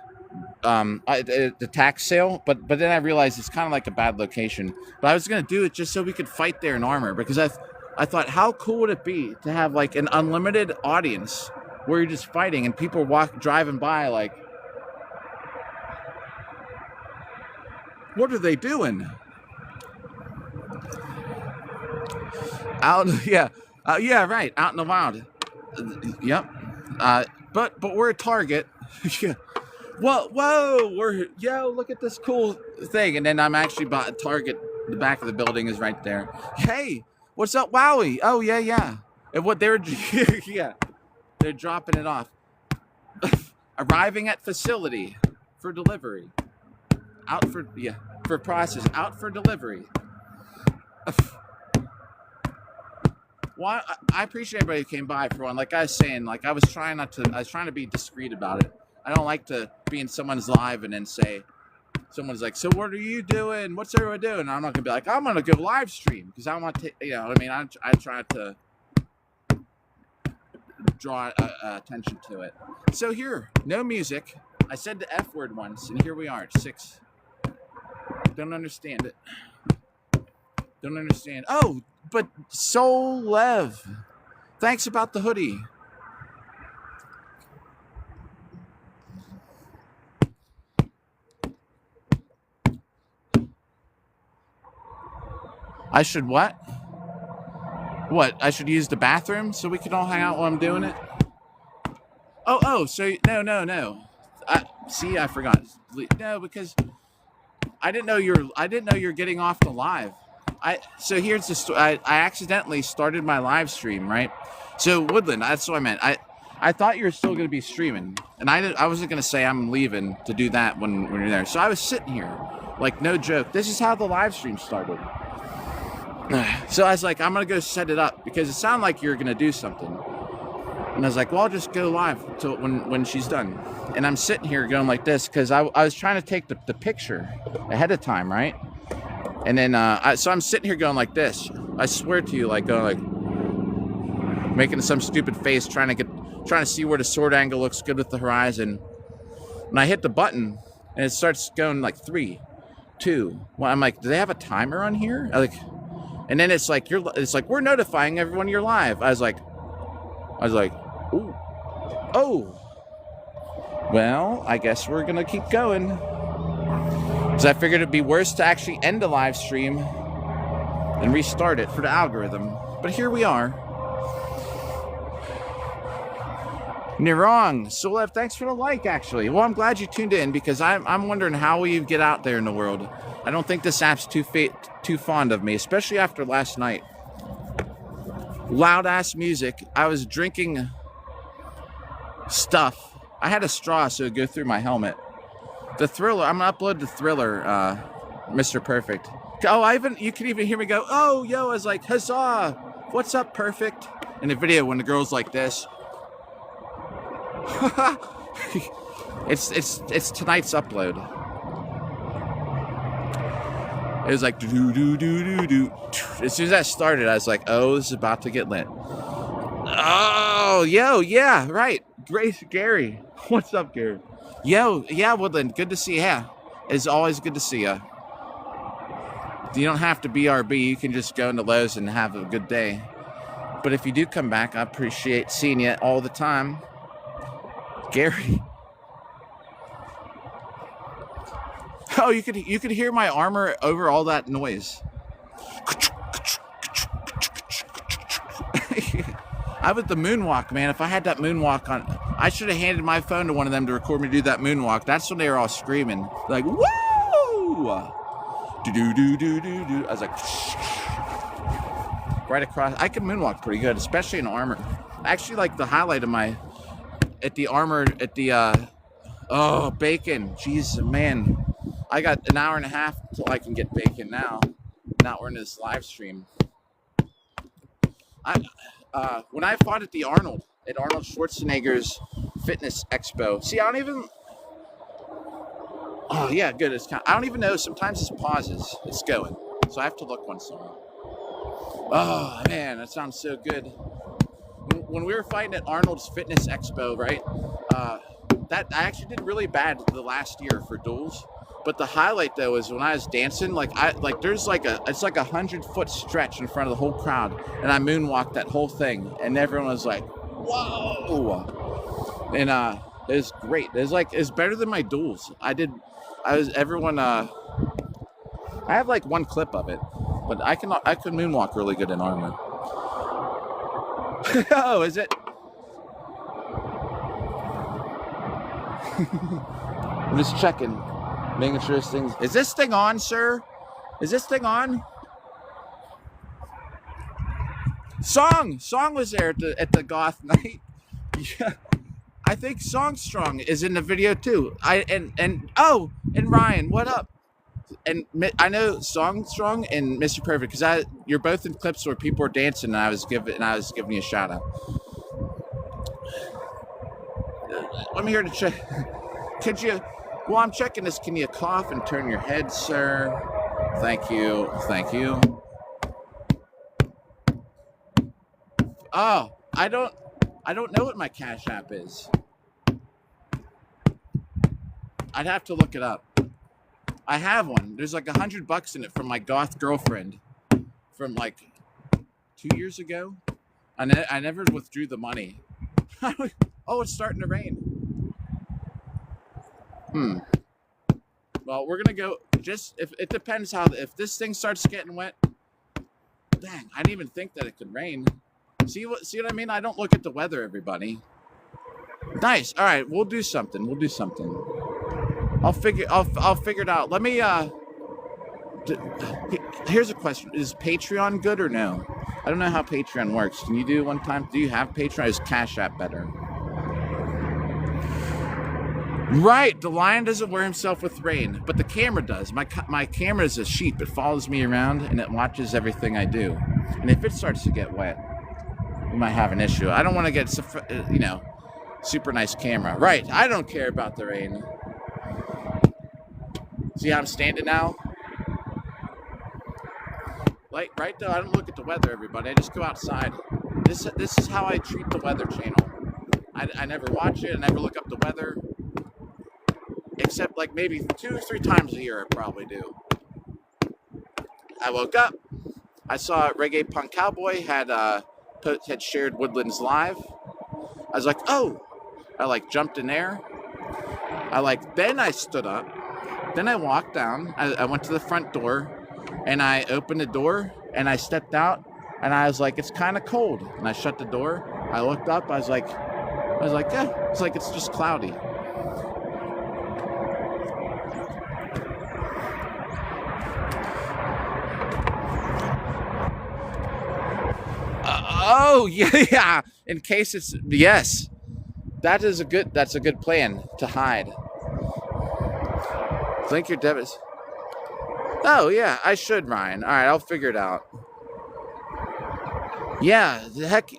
The tax sale, but then I realized it's kind of like a bad location. But I was gonna do it just so we could fight there in armor, because I thought, how cool would it be to have like an unlimited audience where you're just fighting and people driving by like, what are they doing? Out, yeah, right, out in the wild. Yep. But we're a target. Yeah. Whoa, look at this cool thing. And then I'm actually by a target. The back of the building is right there. Hey, what's up, Wowie? Oh, yeah. And what they're, yeah, they're dropping it off. Arriving at facility for delivery. For process, out for delivery. Well, I appreciate everybody who came by for one. Like I was saying, like I was trying to be discreet about it. I don't like to be in someone's live and then say, someone's like, so what are you doing? What's everyone doing? And I'm not gonna be like, I'm gonna go live stream because I want to, you know what I mean? I try to draw attention to it. So here, no music. I said the F word once, and here we are, 6. Don't understand it. Don't understand. Oh, but Soul Lev, thanks about the hoodie. I should what? What? I should use the bathroom so we can all hang out while I'm doing it? Oh, so no. See, I forgot. No, because I didn't know you're getting off the live. So here's the story. I accidentally started my live stream, right? So Woodland, that's what I meant. I thought you were still going to be streaming, and I wasn't going to say I'm leaving to do that when you're there. So I was sitting here, like no joke. This is how the live stream started. So I was like, I'm going to go set it up because it sounded like you're going to do something. And I was like, well, I'll just go live till when she's done. And I'm sitting here going like this because I was trying to take the picture ahead of time, right? And then so I'm sitting here going like this. I swear to you, like going like making some stupid face, trying to see where the sword angle looks good with the horizon. And I hit the button, and it starts going like 3, 2, 1. I'm like, do they have a timer on here? And then it's like we're notifying everyone you're live. I was like, ooh, oh. Well, I guess we're gonna keep going. Because I figured it'd be worse to actually end the live stream and restart it for the algorithm. But here we are. And you're wrong. Solev, thanks for the like, actually. Well, I'm glad you tuned in because I'm wondering how we get out there in the world. I don't think this app's too fond of me, especially after last night. Loud-ass music. I was drinking stuff. I had a straw so it would go through my helmet. The Thriller, I'm gonna upload the Thriller, Mr. Perfect. Oh, you can even hear me go, oh, yo, I was like, huzzah, what's up, Perfect? In the video when the girl's like this. It's tonight's upload. It was like, do. As soon as that started, I was like, oh, this is about to get lit. Oh, yo, yeah, right. Grace, Gary. What's up, Gary? Yo, yeah, Woodland, good to see you. Yeah, it's always good to see you. You don't have to BRB. You can just go into Lowe's and have a good day. But if you do come back, I appreciate seeing you all the time. Gary. Oh, you could hear my armor over all that noise. I was the moonwalk, man. If I had that moonwalk on, I should have handed my phone to one of them to record me do that moonwalk. That's when they were all screaming, like, woo! Do. I was like, right across. I can moonwalk pretty good, especially in armor. Actually, like the highlight of oh, bacon. Jeez, man. I got an hour and a half till I can get bacon now. Now we're in this live stream. When I fought at Arnold Schwarzenegger's Fitness Expo. See, I don't even. Oh yeah, good. I don't even know. Sometimes it pauses. It's going, so I have to look once in a while. Oh man, that sounds so good. When we were fighting at Arnold's Fitness Expo, right? That I actually did really bad the last year for duels. But the highlight though is when I was dancing, there's like it's like 100-foot stretch in front of the whole crowd, and I moonwalked that whole thing, and everyone was like, "Whoa!" And it was great. It's better than my duels. I have like one clip of it, but I can moonwalk really good in armor. Oh, is it? I'm just checking. Making sure this thing's... Is this thing on, sir? Is this thing on? Song was there at the goth night. Yeah. I think Songstrong is in the video too. And Ryan, what up? And I know Songstrong and Mr. Perfect because you're both in clips where people are dancing and I was giving you a shout out. I'm here to check. Could you? While I'm checking this, can you cough and turn your head, sir? Thank you. Oh, I don't know what my Cash App is. I'd have to look it up. I have one. There's like $100 in it from my goth girlfriend from like 2 years ago. I never withdrew the money. Oh, it's starting to rain. Well, we're gonna go. Just if it depends if this thing starts getting wet. Dang, I didn't even think that it could rain. See what I mean? I don't look at the weather, everybody. Nice. All right, we'll do something. I'll figure it out. Let me. Here's a question: is Patreon good or no? I don't know how Patreon works. Can you do it one time? Do you have Patreon? Is Cash App better? Right, the lion doesn't wear himself with rain, but the camera does. My camera is a sheep. It follows me around and it watches everything I do. And if it starts to get wet, we might have an issue. I don't want to get, super nice camera. Right, I don't care about the rain. See how I'm standing now? Like, right though, I don't look at the weather, everybody. I just go outside. This is how I treat the Weather Channel. I never watch it. I never look up the weather. Except like maybe 2 or 3 times a year I probably do. I woke up. I saw Reggae Punk Cowboy had shared Woodlands Live. I was like, oh. I like jumped in there. Then I stood up. Then I walked down. I went to the front door and I opened the door and I stepped out and I was like, it's kind of cold. And I shut the door. I looked up. I was like, yeah. It's like, it's just cloudy. Oh, yeah. In case it's, yes. That's a good plan to hide. Link your debits. Oh, yeah, I should, Ryan. All right, I'll figure it out. Yeah, heck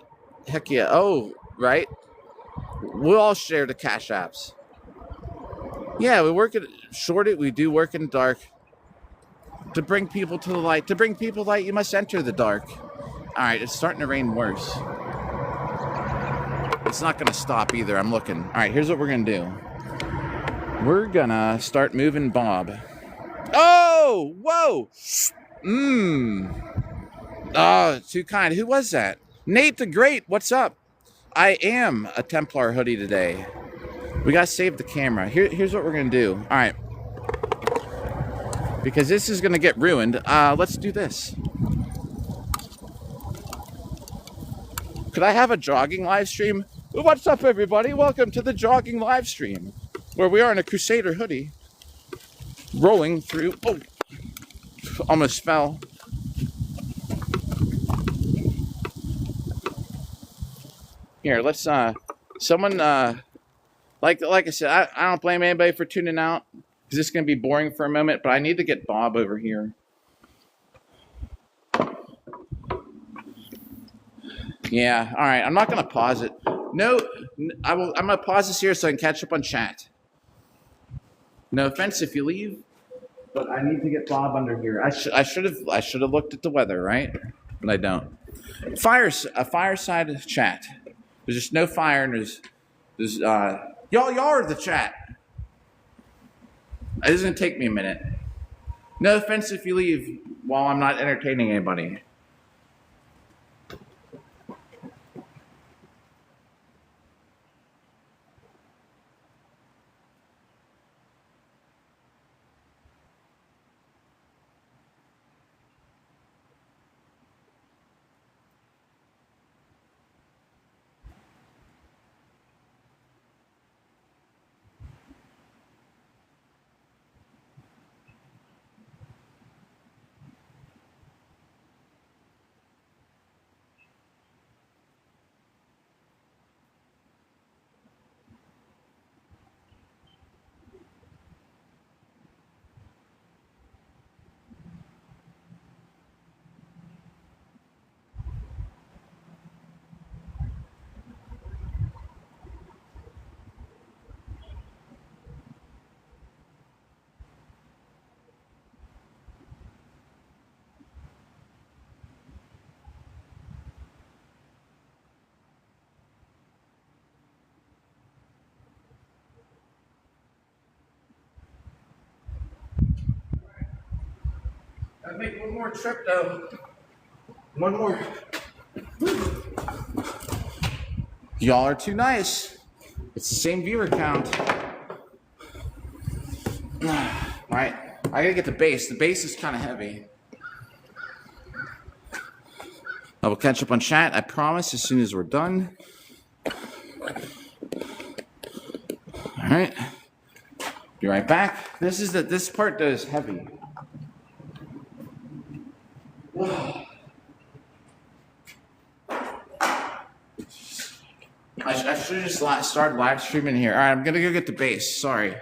yeah. Oh, right. We'll all share the Cash Apps. Yeah, we work at Shorty. We do work in the dark. To bring people to the light. To bring people light, you must enter the dark. All right, it's starting to rain worse. It's not going to stop either. I'm looking. All right, here's what we're going to do. We're going to start moving Bob. Oh, whoa. Oh, too kind. Who was that? Nate the Great, what's up? I am a Templar hoodie today. We got to save the camera. Here's what we're going to do. All right. Because this is going to get ruined. Let's do this. Could I have a jogging live stream? What's up, everybody? Welcome to the jogging live stream, where we are in a Crusader hoodie, rolling through. Oh, almost fell. Here, let's. Someone. Like I said, I don't blame anybody for tuning out because it's going to be boring for a moment. But I need to get Bob over here. Yeah, all right. I'm not going to pause it. No, I'm going to pause this here so I can catch up on chat. No offense if you leave, but I need to get Bob under here. I should have looked at the weather, right? But I don't. A fireside chat. There's just no fire, and there's y'all are the chat. This is going to take me a minute. No offense if you leave while I'm not entertaining anybody. Gotta make one more trip though. One more. Y'all are too nice. It's the same viewer count. Alright, I gotta get the bass. The bass is kind of heavy. I will catch up on chat, I promise, as soon as we're done. Alright. Be right back. This part though is heavy. I should have just started live streaming here. All right, I'm going to go get the bass. Sorry.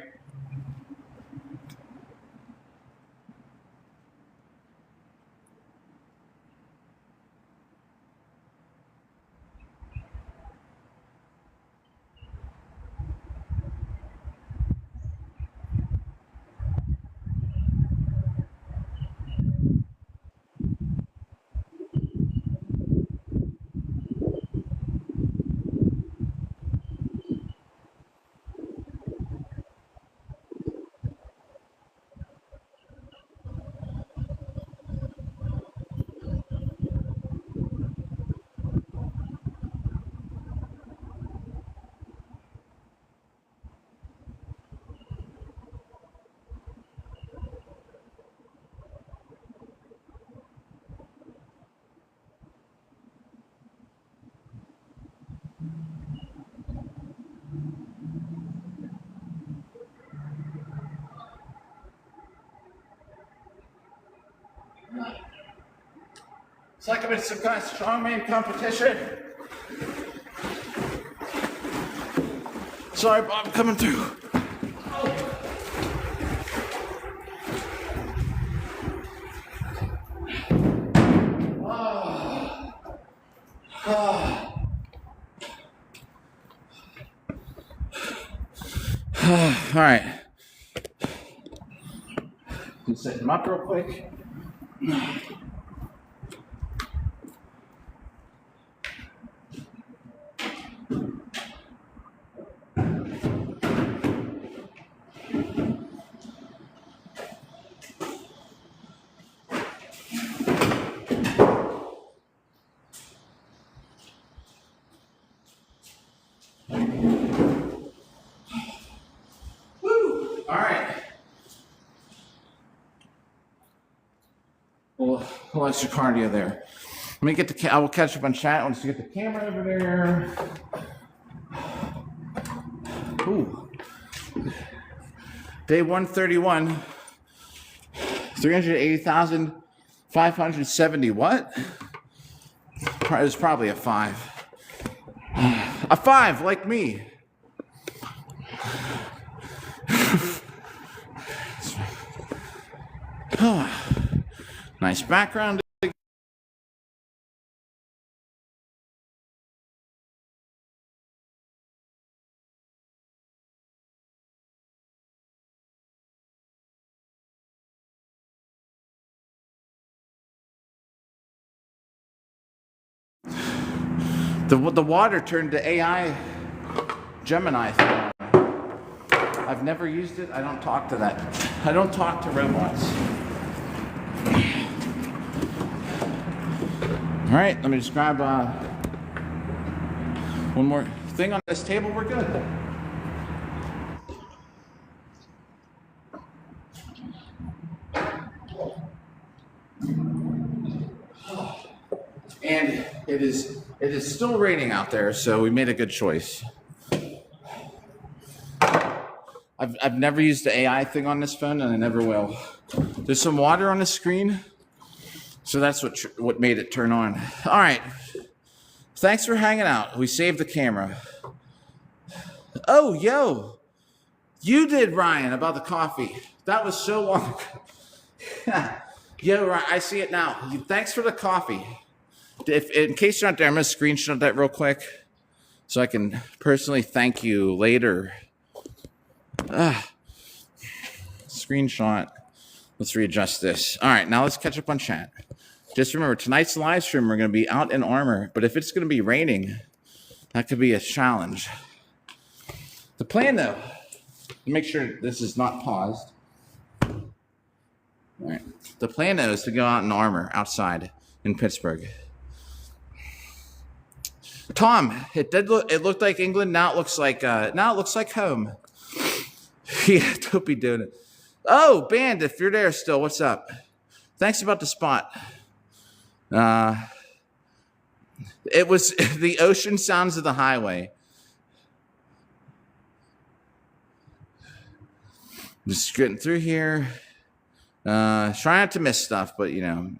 It's like I'm in some kind of strongman competition. Sorry, Bob, coming through. All right. Let's set them up real quick. Woo! All right. Well, extra cardio there. Let me get the. I will catch up on chat. Once you get the camera over there. Ooh. Day 131. 380,570. What? It's probably a 5. A 5, like me. Nice background. The water turned to AI Gemini thing. I've never used it. I don't talk to that. I don't talk to robots. All right, let me just grab one more thing on this table. We're good. And it is still raining out there, so we made a good choice. I've never used the AI thing on this phone, and I never will. There's some water on the screen, so that's what made it turn on. All right. Thanks for hanging out. We saved the camera. Oh, yo. You did, Ryan, about the coffee. That was so long ago. Yo, Ryan, I see it now. Thanks for the coffee. In case you're not there, I'm going to screenshot that real quick so I can personally thank you later. Screenshot. Let's readjust this. All right, now let's catch up on chat. Just remember, tonight's live stream, we're going to be out in armor, but if it's going to be raining, that could be a challenge. The plan, though, make sure this is not paused. All right. The plan, though, is to go out in armor outside in Pittsburgh. Tom, it looked like England. Now it looks like home. Yeah, don't be doing it. Oh, Band, if you're there still, what's up? Thanks about the spot. It was the ocean sounds of the highway. Just getting through here. Trying not to miss stuff, but you know.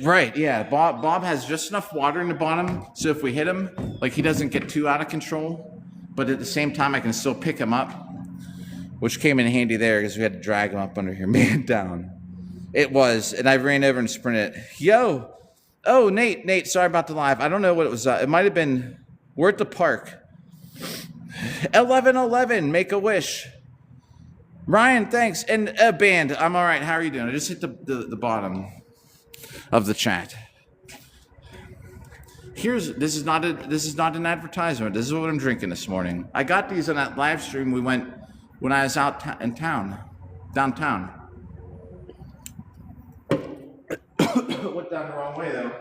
Right, yeah. Bob has just enough water in the bottom, so if we hit him, like he doesn't get too out of control, but at the same time I can still pick him up, which came in handy there because we had to drag him up under here, man down. It was, and I ran over and sprinted. Yo, oh Nate, sorry about the live. I don't know what it was. It might have been. We're at the park. 1111, make a wish. Ryan, thanks, and Band, I'm all right. How are you doing? I just hit the bottom of the chat. This is not an advertisement. This is what I'm drinking this morning. I got these on that live stream we went when I was out in town, downtown. Went down the wrong way though.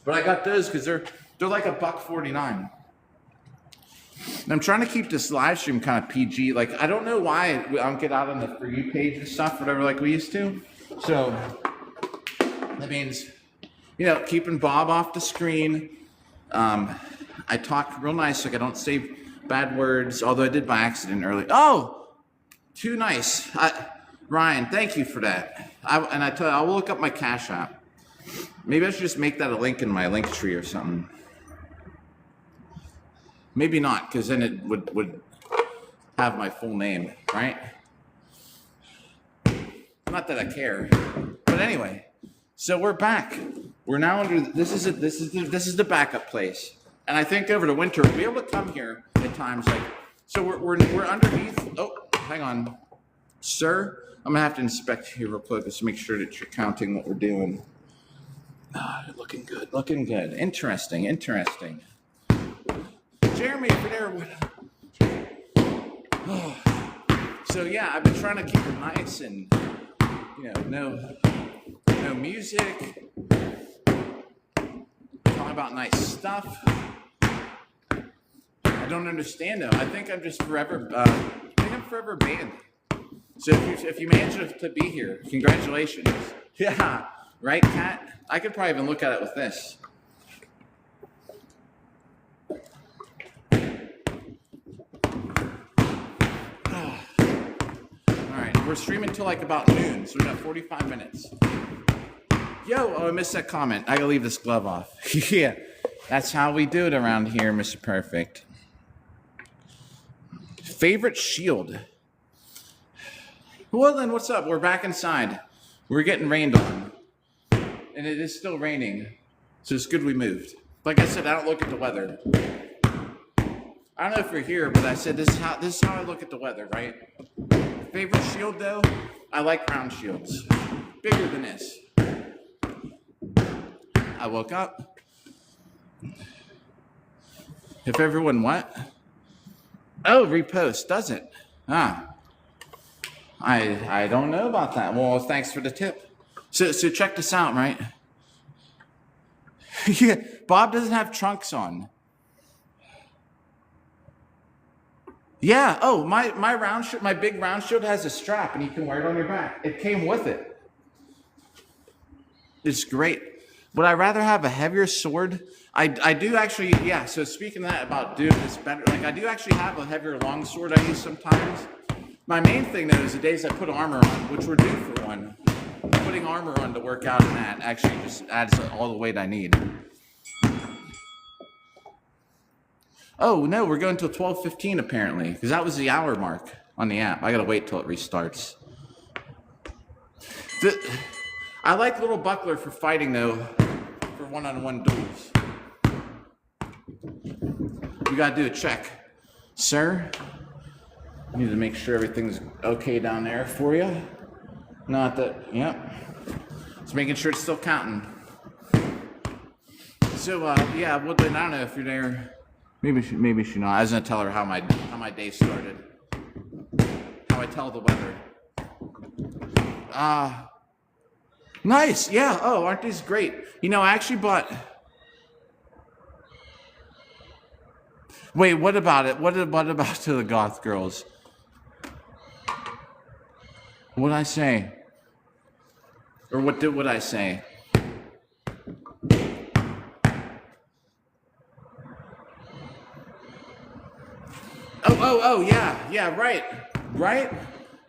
But I got those because they're like $1.49. And I'm trying to keep this live stream kind of PG. Like I don't know why I don't get out on the For You page and stuff, whatever, like we used to. So that means, you know, keeping Bob off the screen. I talk real nice, like I don't say bad words, although I did by accident earlier. Oh, too nice. Ryan, thank you for that. And I tell you, I'll look up my Cash App. Maybe I should just make that a link in my link tree or something. Maybe not, because then it would have my full name, right? Not that I care, but anyway. So we're back. We're now under. This is the backup place, and I think over the winter we'll be able to come here at times. Like, so we're underneath. Oh, hang on, sir. I'm gonna have to inspect you real quick just to make sure that you're counting what we're doing. Looking good. Looking good. Interesting. Interesting. Jeremy, if you're there. So yeah, I've been trying to keep it nice and no music. Talking about nice stuff. I don't understand though. I think I'm just forever. I think I'm forever banned. So if you manage to be here, congratulations. Yeah, right, Kat? I could probably even look at it with this. We're streaming till like about noon, so we got 45 minutes. Yo, oh, I missed that comment. I gotta leave this glove off. Yeah, that's how we do it around here, Mr. Perfect. Favorite shield? Well then, what's up? We're back inside. We're getting rained on. And it is still raining, so it's good we moved. Like I said, I don't look at the weather. I don't know if you're here, but I said this is how I look at the weather, right? Favorite shield though? I like round shields. Bigger than this. I woke up. If everyone what? Oh, repost, does it? I don't know about that. Well, thanks for the tip. So check this out, right? Yeah, Bob doesn't have trunks on. Yeah. Oh, my round shield, my big round shield has a strap, and you can wear it on your back. It came with it. It's great. Would I rather have a heavier sword? I do actually. Yeah. So speaking of that, about doing this better, like I do actually have a heavier long sword I use sometimes. My main thing though is the days I put armor on, which we're due for one. Putting armor on to work out in that actually just adds all the weight I need. Oh, no, we're going till 12:15 apparently, because that was the hour mark on the app. I gotta wait till it restarts. I like little buckler for fighting, though, for one-on-one duels. We gotta do a check. Sir, I need to make sure everything's okay down there for you. Not that, yep. Just making sure it's still counting. So, yeah, Woodland, I don't know if you're there. Maybe she not. I was gonna tell her how my day started. How I tell the weather. Nice. Yeah. Oh, aren't these great? You know, I actually bought. Wait, what about it? What about to the goth girls? What'd I say? Or what I say? Oh, yeah, right,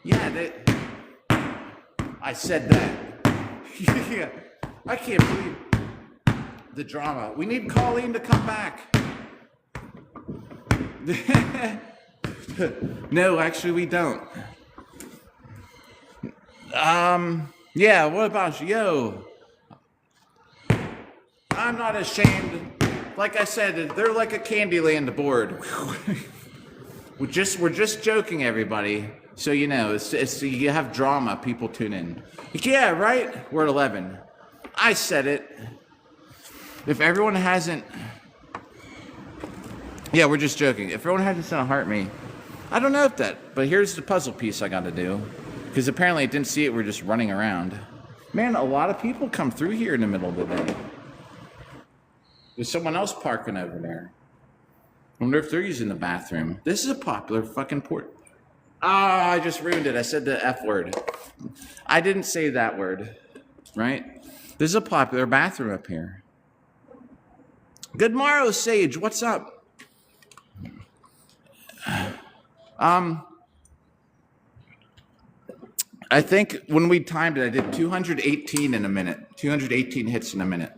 yeah, I said that. Yeah, I can't believe the drama. We need Colleen to come back. No, actually, we don't. Yeah, what about you? Yo, I'm not ashamed. Like I said, they're like a Candyland board. We're just joking, everybody. So you know, it's you have drama. People tune in. Yeah, right. We're at 11. I said it. If everyone hasn't, yeah, we're just joking. If everyone hasn't sent a heart me, I don't know if that. But here's the puzzle piece I got to do, because apparently I didn't see it. We're just running around. Man, a lot of people come through here in the middle of the day. There's someone else parking over there. I wonder if they're using the bathroom. This is a popular fucking port. I just ruined it. I said the F word. I didn't say that word, right? This is a popular bathroom up here. Good morrow, Sage. What's up? I think when we timed it, I did 218 in a minute. 218 hits in a minute.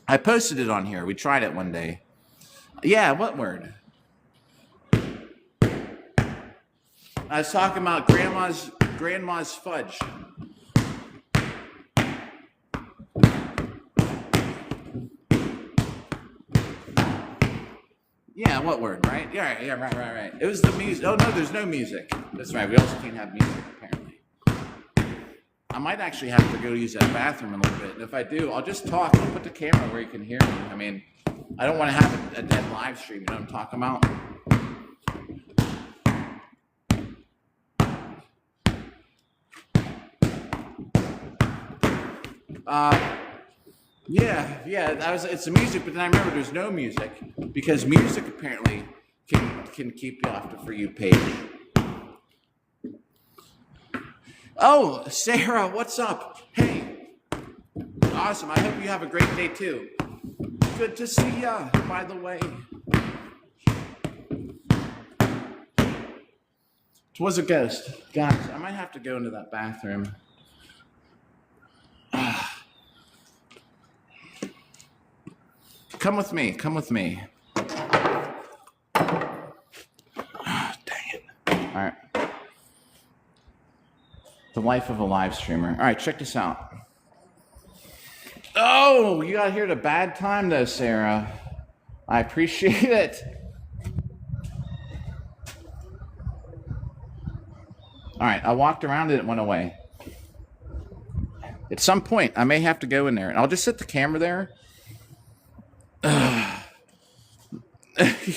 I posted it on here. We tried it one day. Yeah, what word? I was talking about grandma's fudge. Yeah, what word, right? Yeah, right. It was the music. Oh, no, there's no music. That's right. We also can't have music, apparently. I might actually have to go use that bathroom a little bit. And if I do, I'll just talk. I'll put the camera where you can hear me. I mean, I don't want to have a dead live stream. You know what I'm talking about? Yeah. It's the music, but then I remember there's no music because music apparently can keep you off the For You page. Oh, Sarah, what's up? Hey, awesome. I hope you have a great day too. Good to see ya, by the way. It was a ghost. Guys, I might have to go into that bathroom. Come with me. Dang it. All right. The life of a live streamer. All right, check this out. Oh, you got here at a bad time though, Sarah. I appreciate it. All right, I walked around and it went away. At some point, I may have to go in there, and I'll just set the camera there.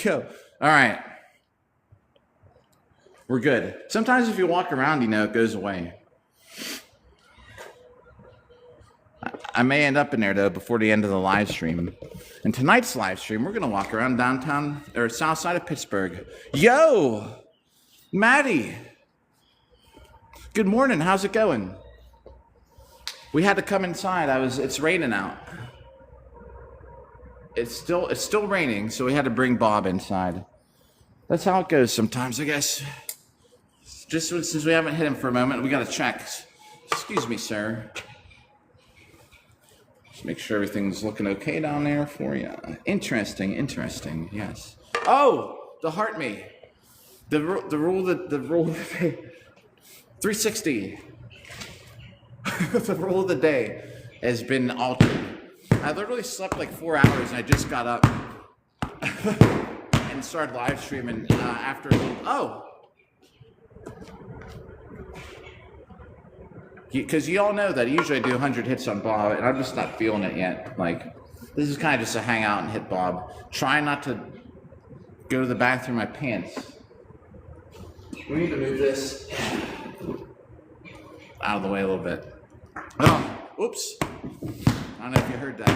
Yo, all right. We're good. Sometimes if you walk around, it goes away. I may end up in there, though, before the end of the live stream. And tonight's live stream, we're going to walk around downtown, or south side of Pittsburgh. Yo! Maddie! Good morning. How's it going? We had to come inside. It's raining out. It's still raining, so we had to bring Bob inside. That's how it goes sometimes, I guess. Just since we haven't hit him for a moment, we got to check. Excuse me, sir. Just make sure everything's looking okay down there for you. Interesting, yes. Oh, the heart me. The rule 360. The rule of the day has been altered. I literally slept like 4 hours and I just got up and started live streaming after. Oh, because you all know that usually I do 100 hits on Bob and I'm just not feeling it yet. Like, this is kind of just a hang out and hit Bob. Try not to go to the bathroom in my pants. We need to move this out of the way a little bit. Oh, oops. I don't know if you heard that.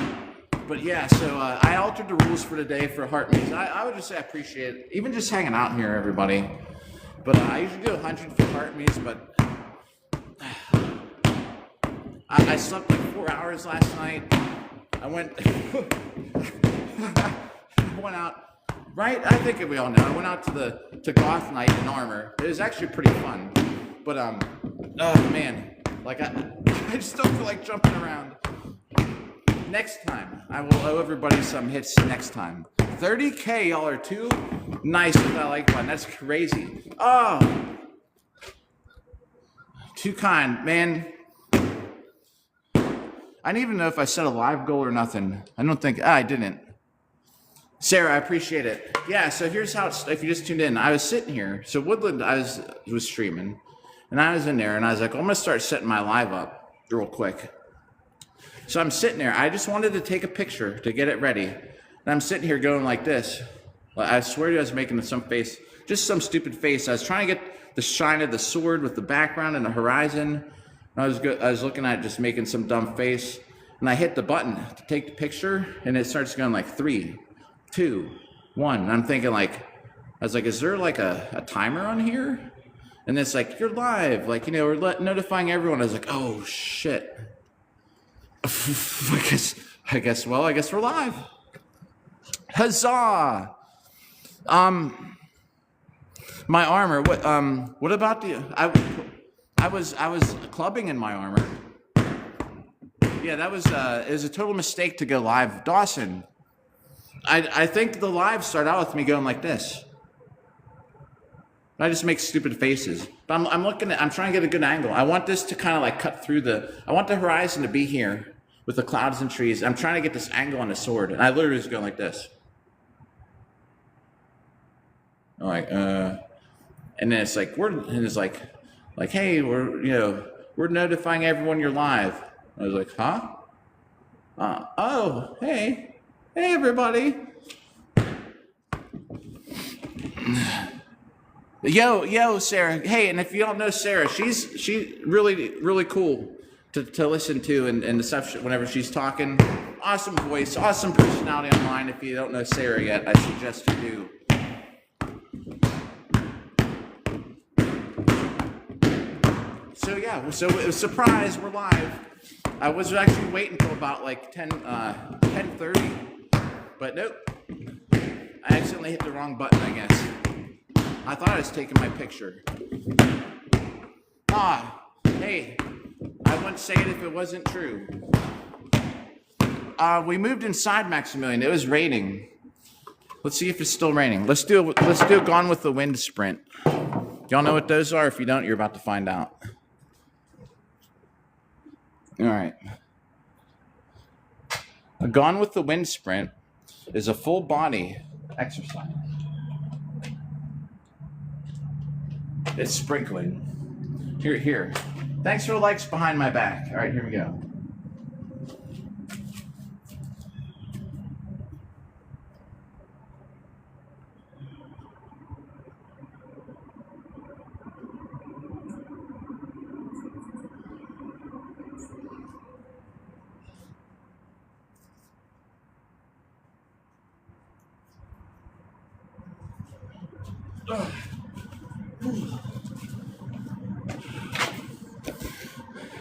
But yeah, so I altered the rules for today for heart meets. I would just say I appreciate it. Even just hanging out here, everybody. But I usually do 100 for heart meets, but I slept like 4 hours last night. I went out, right? I think we all know. I went out to Goth Night in Armor. It was actually pretty fun. But oh man. Like, I just don't feel like jumping around. Next time, I will owe everybody some hits next time. 30K, y'all are too nice with that like button. That's crazy. Oh. Too kind, man. I didn't even know if I set a live goal or nothing. I don't think, I didn't. Sarah, I appreciate it. Yeah, so here's how it's, if you just tuned in, I was sitting here. So Woodland, I was streaming. And I was in there, and I was like, well, I'm going to start setting my live up real quick. So I'm sitting there. I just wanted to take a picture to get it ready. And I'm sitting here going like this. I swear to you, I was making some face, just some stupid face. I was trying to get the shine of the sword with the background and the horizon. And I was looking at it, just making some dumb face. And I hit the button to take the picture, and it starts going like 3, 2, 1. And I'm thinking like, I was like, is there like a timer on here? And it's like, you're live. Like, we're notifying everyone. I was like, oh, shit. I guess we're live. Huzzah. My armor. What about the... I I was clubbing in my armor. Yeah, that was it was a total mistake to go live. Dawson, I think the live started out with me going like this. I just make stupid faces. But I'm trying to get a good angle. I want this to kind of like cut through I want the horizon to be here with the clouds and trees. I'm trying to get this angle on the sword. And I literally just go like this. I'm like, and then it's like, hey, we're notifying everyone you're live. I was like, huh? Oh, hey, everybody. Yo, Sarah. Hey, and if you don't know Sarah, she's really, really cool to listen to and the stuff whenever she's talking. Awesome voice, awesome personality online. If you don't know Sarah yet, I suggest you do. So yeah, so it was surprise, we're live. I was actually waiting until about like 10:30, but nope. I accidentally hit the wrong button, I guess. I thought I was taking my picture. Hey, I wouldn't say it if it wasn't true. We moved inside Maximilian. It was raining. Let's see if it's still raining. Let's do Gone with the Wind sprint. Y'all know what those are? If you don't, you're about to find out. All right. A Gone with the Wind sprint is a full body exercise. It's sprinkling. Here. Thanks for the likes behind my back. All right, here we go.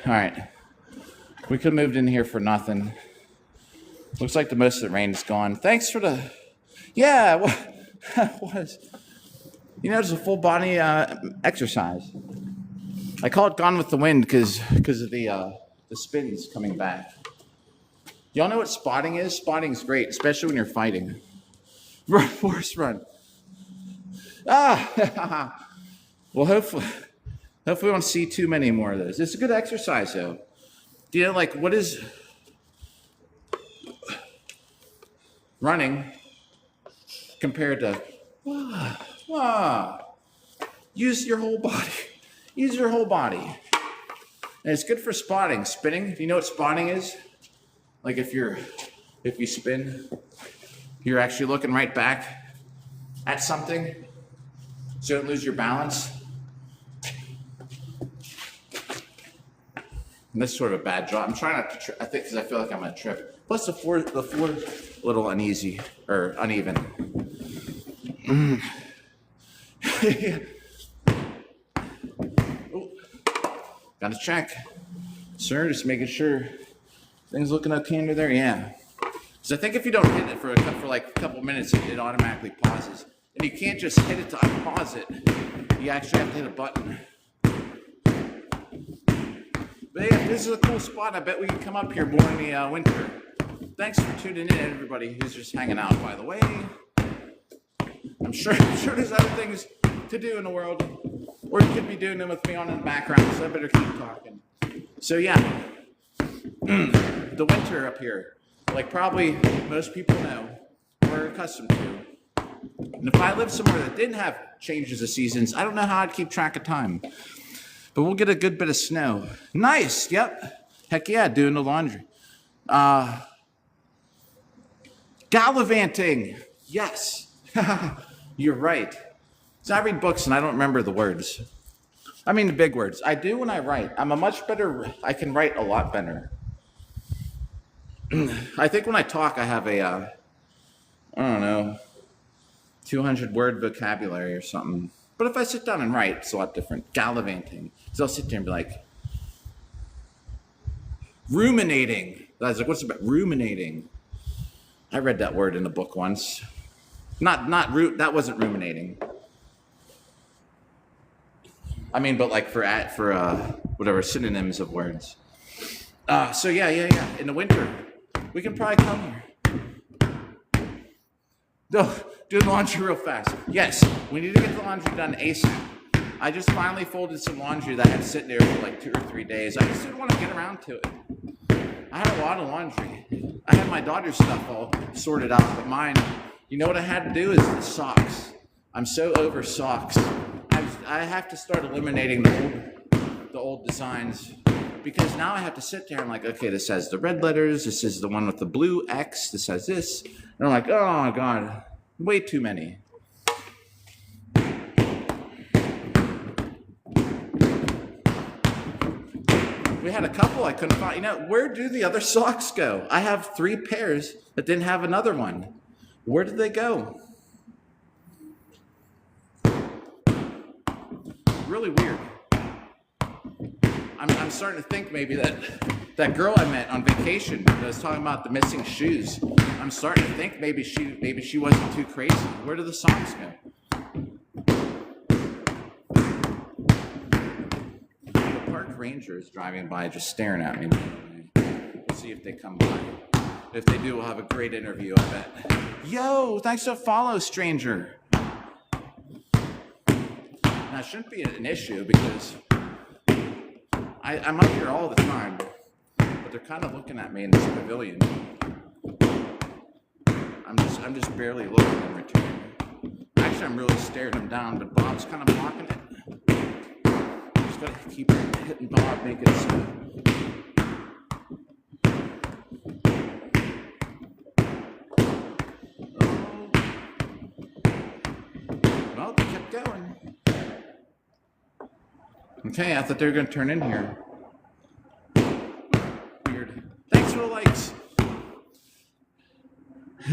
All right, we could have moved in here for nothing. Looks like the most of the rain is gone. Thanks for the, yeah, it was. It's a full body exercise. I call it Gone with the Wind because of the spins coming back. Y'all know what spotting is? Spotting's great, especially when you're fighting. Run, Forrest, run. Well, hopefully we won't see too many more of those. It's a good exercise, though. Do you know, like, what is running compared to use your whole body. Use your whole body. And it's good for spotting. Spinning, if you know what spotting is, like if you spin, you're actually looking right back at something so you don't lose your balance. And this is sort of a bad draw. I'm trying not to I think because I feel like I'm gonna trip. Plus the floor a little uneasy or uneven. Oh, gotta check. Sir, just making sure things looking okay under there. Yeah. Because I think if you don't hit it for like a couple minutes, it automatically pauses. And you can't just hit it to unpause it. You actually have to hit a button. But yeah, this is a cool spot. I bet we can come up here more in the winter. Thanks for tuning in, everybody who's just hanging out, by the way. I'm sure there's other things to do in the world. Or you could be doing them with me on in the background, so I better keep talking. So yeah, the winter up here, like probably most people know, we're accustomed to. And if I lived somewhere that didn't have changes of seasons, I don't know how I'd keep track of time. But we'll get a good bit of snow. Nice, yep. Heck yeah, doing the laundry. Gallivanting, yes. You're right. So I read books and I don't remember the words. I mean the big words. I do when I write. I can write a lot better. I think when I talk, I have I don't know, 200 word vocabulary or something. But if I sit down and write, it's a lot different. Gallivanting. So I'll sit there and be like, ruminating. I was like, what's about ruminating? I read that word in a book once. That wasn't ruminating. I mean, but like for whatever synonyms of words. So yeah. In the winter, we can probably come here. No, do the laundry real fast. Yes, we need to get the laundry done ASAP. I just finally folded some laundry that had sitting there for like 2 or 3 days. I just didn't want to get around to it. I had a lot of laundry. I had my daughter's stuff all sorted out, but mine, you know what I had to do is the socks. I'm so over socks. I have to start eliminating the old designs, because now I have to sit there and like, okay, this has the red letters, this is the one with the blue X, this has this. And I'm like, oh my God, way too many. We had a couple I couldn't find. You know, where do the other socks go? I have 3 pairs that didn't have another one. Where did they go? Really weird. I'm starting to think maybe that girl I met on vacation that was talking about the missing shoes. I'm starting to think maybe she wasn't too crazy. Where do the socks go? The park ranger is driving by, just staring at me. We'll see if they come by. If they do, we'll have a great interview, I bet. Yo, thanks for the follow, stranger. Now, it shouldn't be an issue because I'm up here all the time, but they're kind of looking at me in this pavilion. I'm just barely looking in return. Actually, I'm really staring them down, but Bob's kind of blocking it. Just gotta keep hitting Bob, make it so. Well, they kept going. Okay, I thought they were going to turn in here. Weird. Thanks for the likes.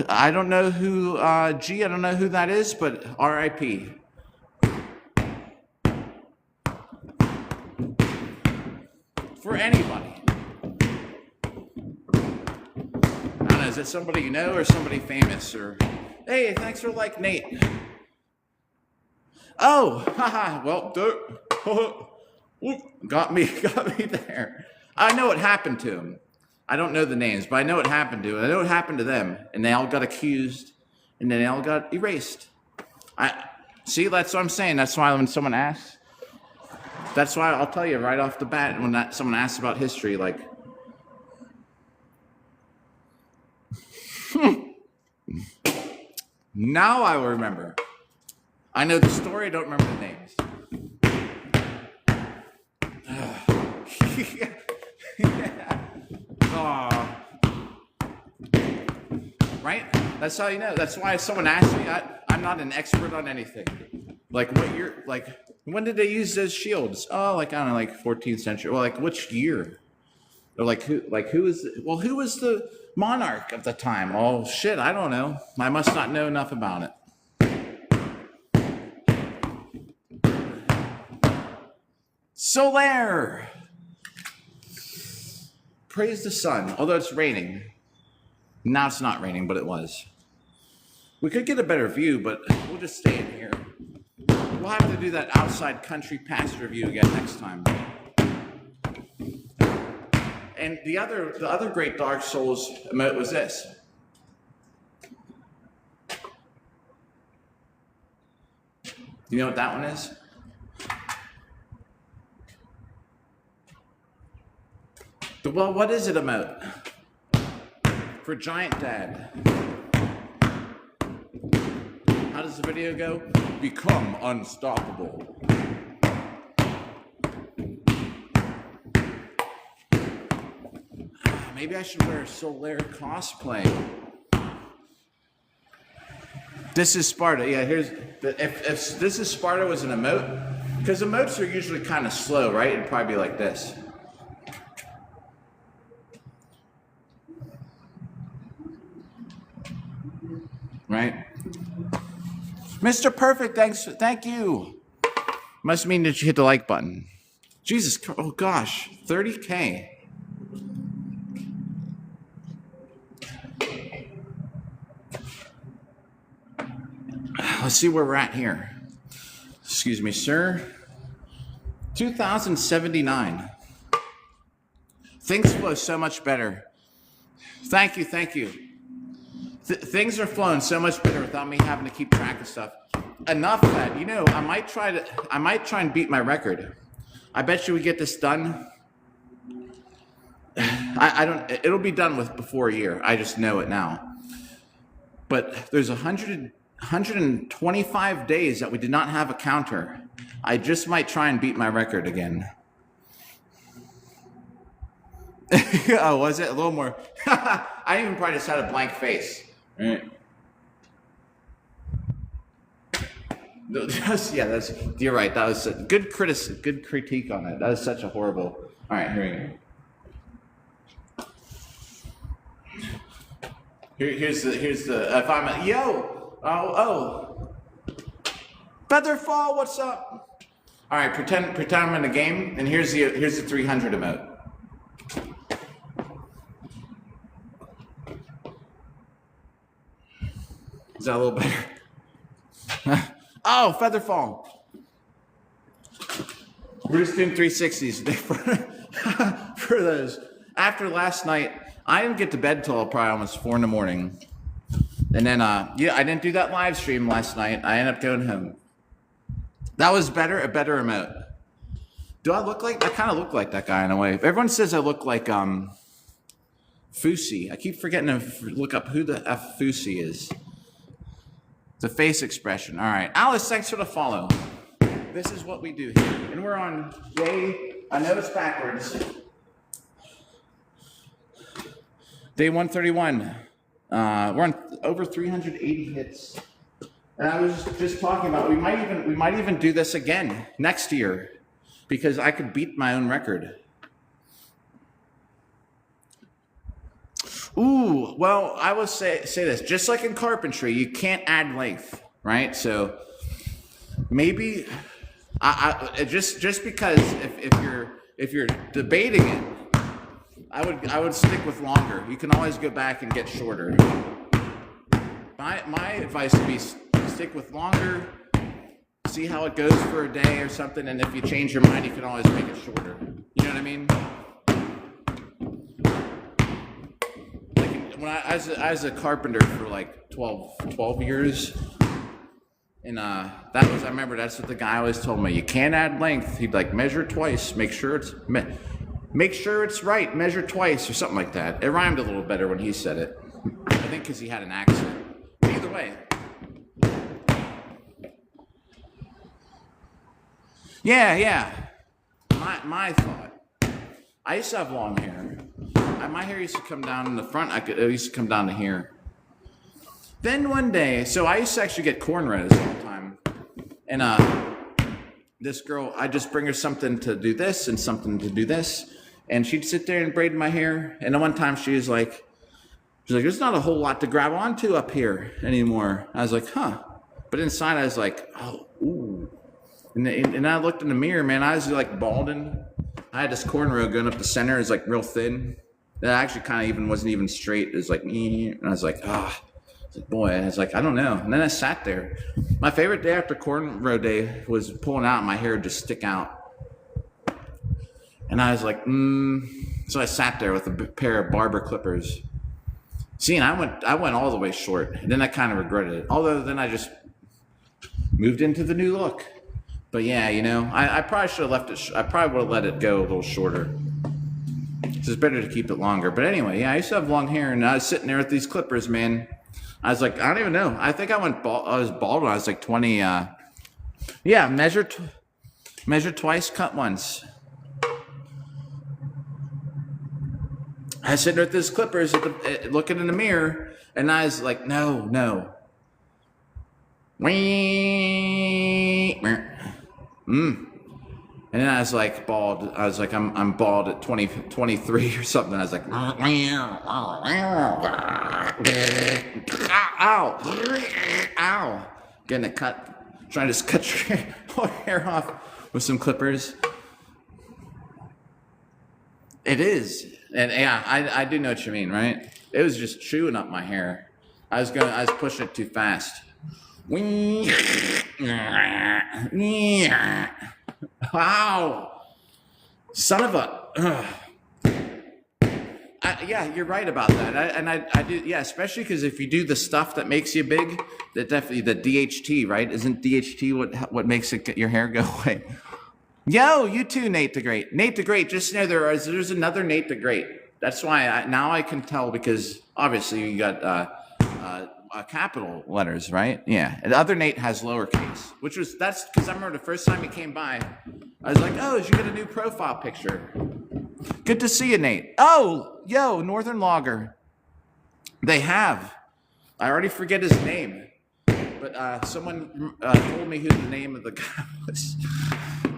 I don't know who, I don't know who that is, but RIP. For anybody. I don't know, is it somebody you know or somebody famous? Or, hey, thanks for like Nate. Oh, haha, well, got me there. I know what happened to him. I don't know the names, but I know what happened to him. I know what happened to them, and they all got accused, and then they all got erased. See, that's what I'm saying. That's why when someone asks, that's why I'll tell you right off the bat when someone asks about history, like, now I will remember. I know the story, I don't remember the names. Yeah. Oh. Right? That's how you know. That's why if someone asks me, I'm not an expert on anything. Like what year, like when did they use those shields? Oh, like I don't know, like 14th century. Well, like which year? Or who was the monarch of the time? Oh shit, I don't know. I must not know enough about it. Solaire! Praise the sun, although it's raining. Now it's not raining, but it was. We could get a better view, but we'll just stay in here. We'll have to do that outside country pasture view again next time. And the other great Dark Souls emote was this. You know what that one is? Well, what is it emote? For Giant Dad. How does the video go? Become unstoppable. Maybe I should wear a Solaire cosplay. This is Sparta. Yeah, if this is Sparta was an emote, because emotes are usually kind of slow, right? It'd probably be like this. Right? Mr. Perfect, thank you. Must mean that you hit the like button. Jesus, oh gosh, 30K. Let's see where we're at here. Excuse me, sir. 2,079. Things flow so much better. Thank you, thank you. Things are flowing so much better without me having to keep track of stuff. Enough that, I might try and beat my record. I bet you we get this done. I don't. It'll be done before a year. I just know it now. But there's 125 days that we did not have a counter. I just might try and beat my record again. Oh, was it a little more? I even probably just had a blank face. Right. Yeah, you're right. That was a good critique on it. That was such a horrible. All right, here we go. Here's the if I'm a, yo Featherfall, what's up? All right, pretend I'm in a game, and here's the 300 emote. Is that a little better? Oh, Featherfall. We're just doing 360s for those. After last night, I didn't get to bed till probably almost 4 in the morning. And then, I didn't do that live stream last night. I ended up going home. That was a better emote. Do I kind of look like that guy in a way. Everyone says I look like, Fousey. I keep forgetting to look up who the F Fousey is. The face expression. All right. Alice, thanks for the follow. This is what we do here. And we're on day, I know it's backwards. Day 131. We're on over 380 hits. And I was just talking about we might even do this again next year because I could beat my own record. Ooh, well, I will say this. Just like in carpentry, you can't add length, right? So maybe I just because if you're debating it, I would stick with longer. You can always go back and get shorter. My advice would be stick with longer, see how it goes for a day or something, and if you change your mind, you can always make it shorter. You know what I mean? When I was a carpenter for like 12 years, and I remember that's what the guy always told me. You can't add length. He'd like measure twice, make sure it's right, measure twice or something like that. It rhymed a little better when he said it. I think because he had an accent. But either way. Yeah. My thought. I used to have long hair. My hair used to come down in the front. It used to come down to here. Then one day, so I used to actually get cornrows all the time. And this girl, I just bring her something to do this and something to do this. And she'd sit there and braid my hair. And then one time she was like, there's not a whole lot to grab onto up here anymore. I was like, huh. But inside I was like, oh, ooh. And I looked in the mirror, man. I was like balding. I had this cornrow going up the center. It was like real thin. That actually kind of even wasn't even straight. It was like, and I was like, boy, I was like, I don't know. And then I sat there. My favorite day after cornrow day was pulling out and my hair would just stick out. And I was like, So I sat there with a pair of barber clippers. See, and I went all the way short. And then I kind of regretted it. Although then I just moved into the new look. But yeah, I probably should have left it. I probably would have let it go a little shorter. It's better to keep it longer. But anyway, yeah, I used to have long hair, and I was sitting there with these clippers, man. I was like, I don't even know. I think I was bald when I was like 20. Yeah, measure twice, cut once. I was sitting there with these clippers, looking in the mirror, and I was like, no. And then I was like bald. I was like, I'm bald at 23 or something. I was like, ow, getting a cut, trying to just cut your hair off with some clippers. It is, and yeah, I do know what you mean, right? It was just chewing up my hair. I was pushing it too fast. Wow. Son of a. Yeah, you're right about that. I do. Yeah, especially because if you do the stuff that makes you big, that definitely the DHT, right? Isn't DHT what makes your hair go away? Yo, you too, Nate the Great. Nate the Great. Just know there's another Nate the Great. That's why now I can tell because obviously you got capital letters, right? Yeah. And the other Nate has lowercase, that's because I remember the first time he came by, I was like, oh, did you get a new profile picture? Good to see you, Nate. Oh, yo, Northern Logger. They have. I already forget his name, but someone told me who the name of the guy was,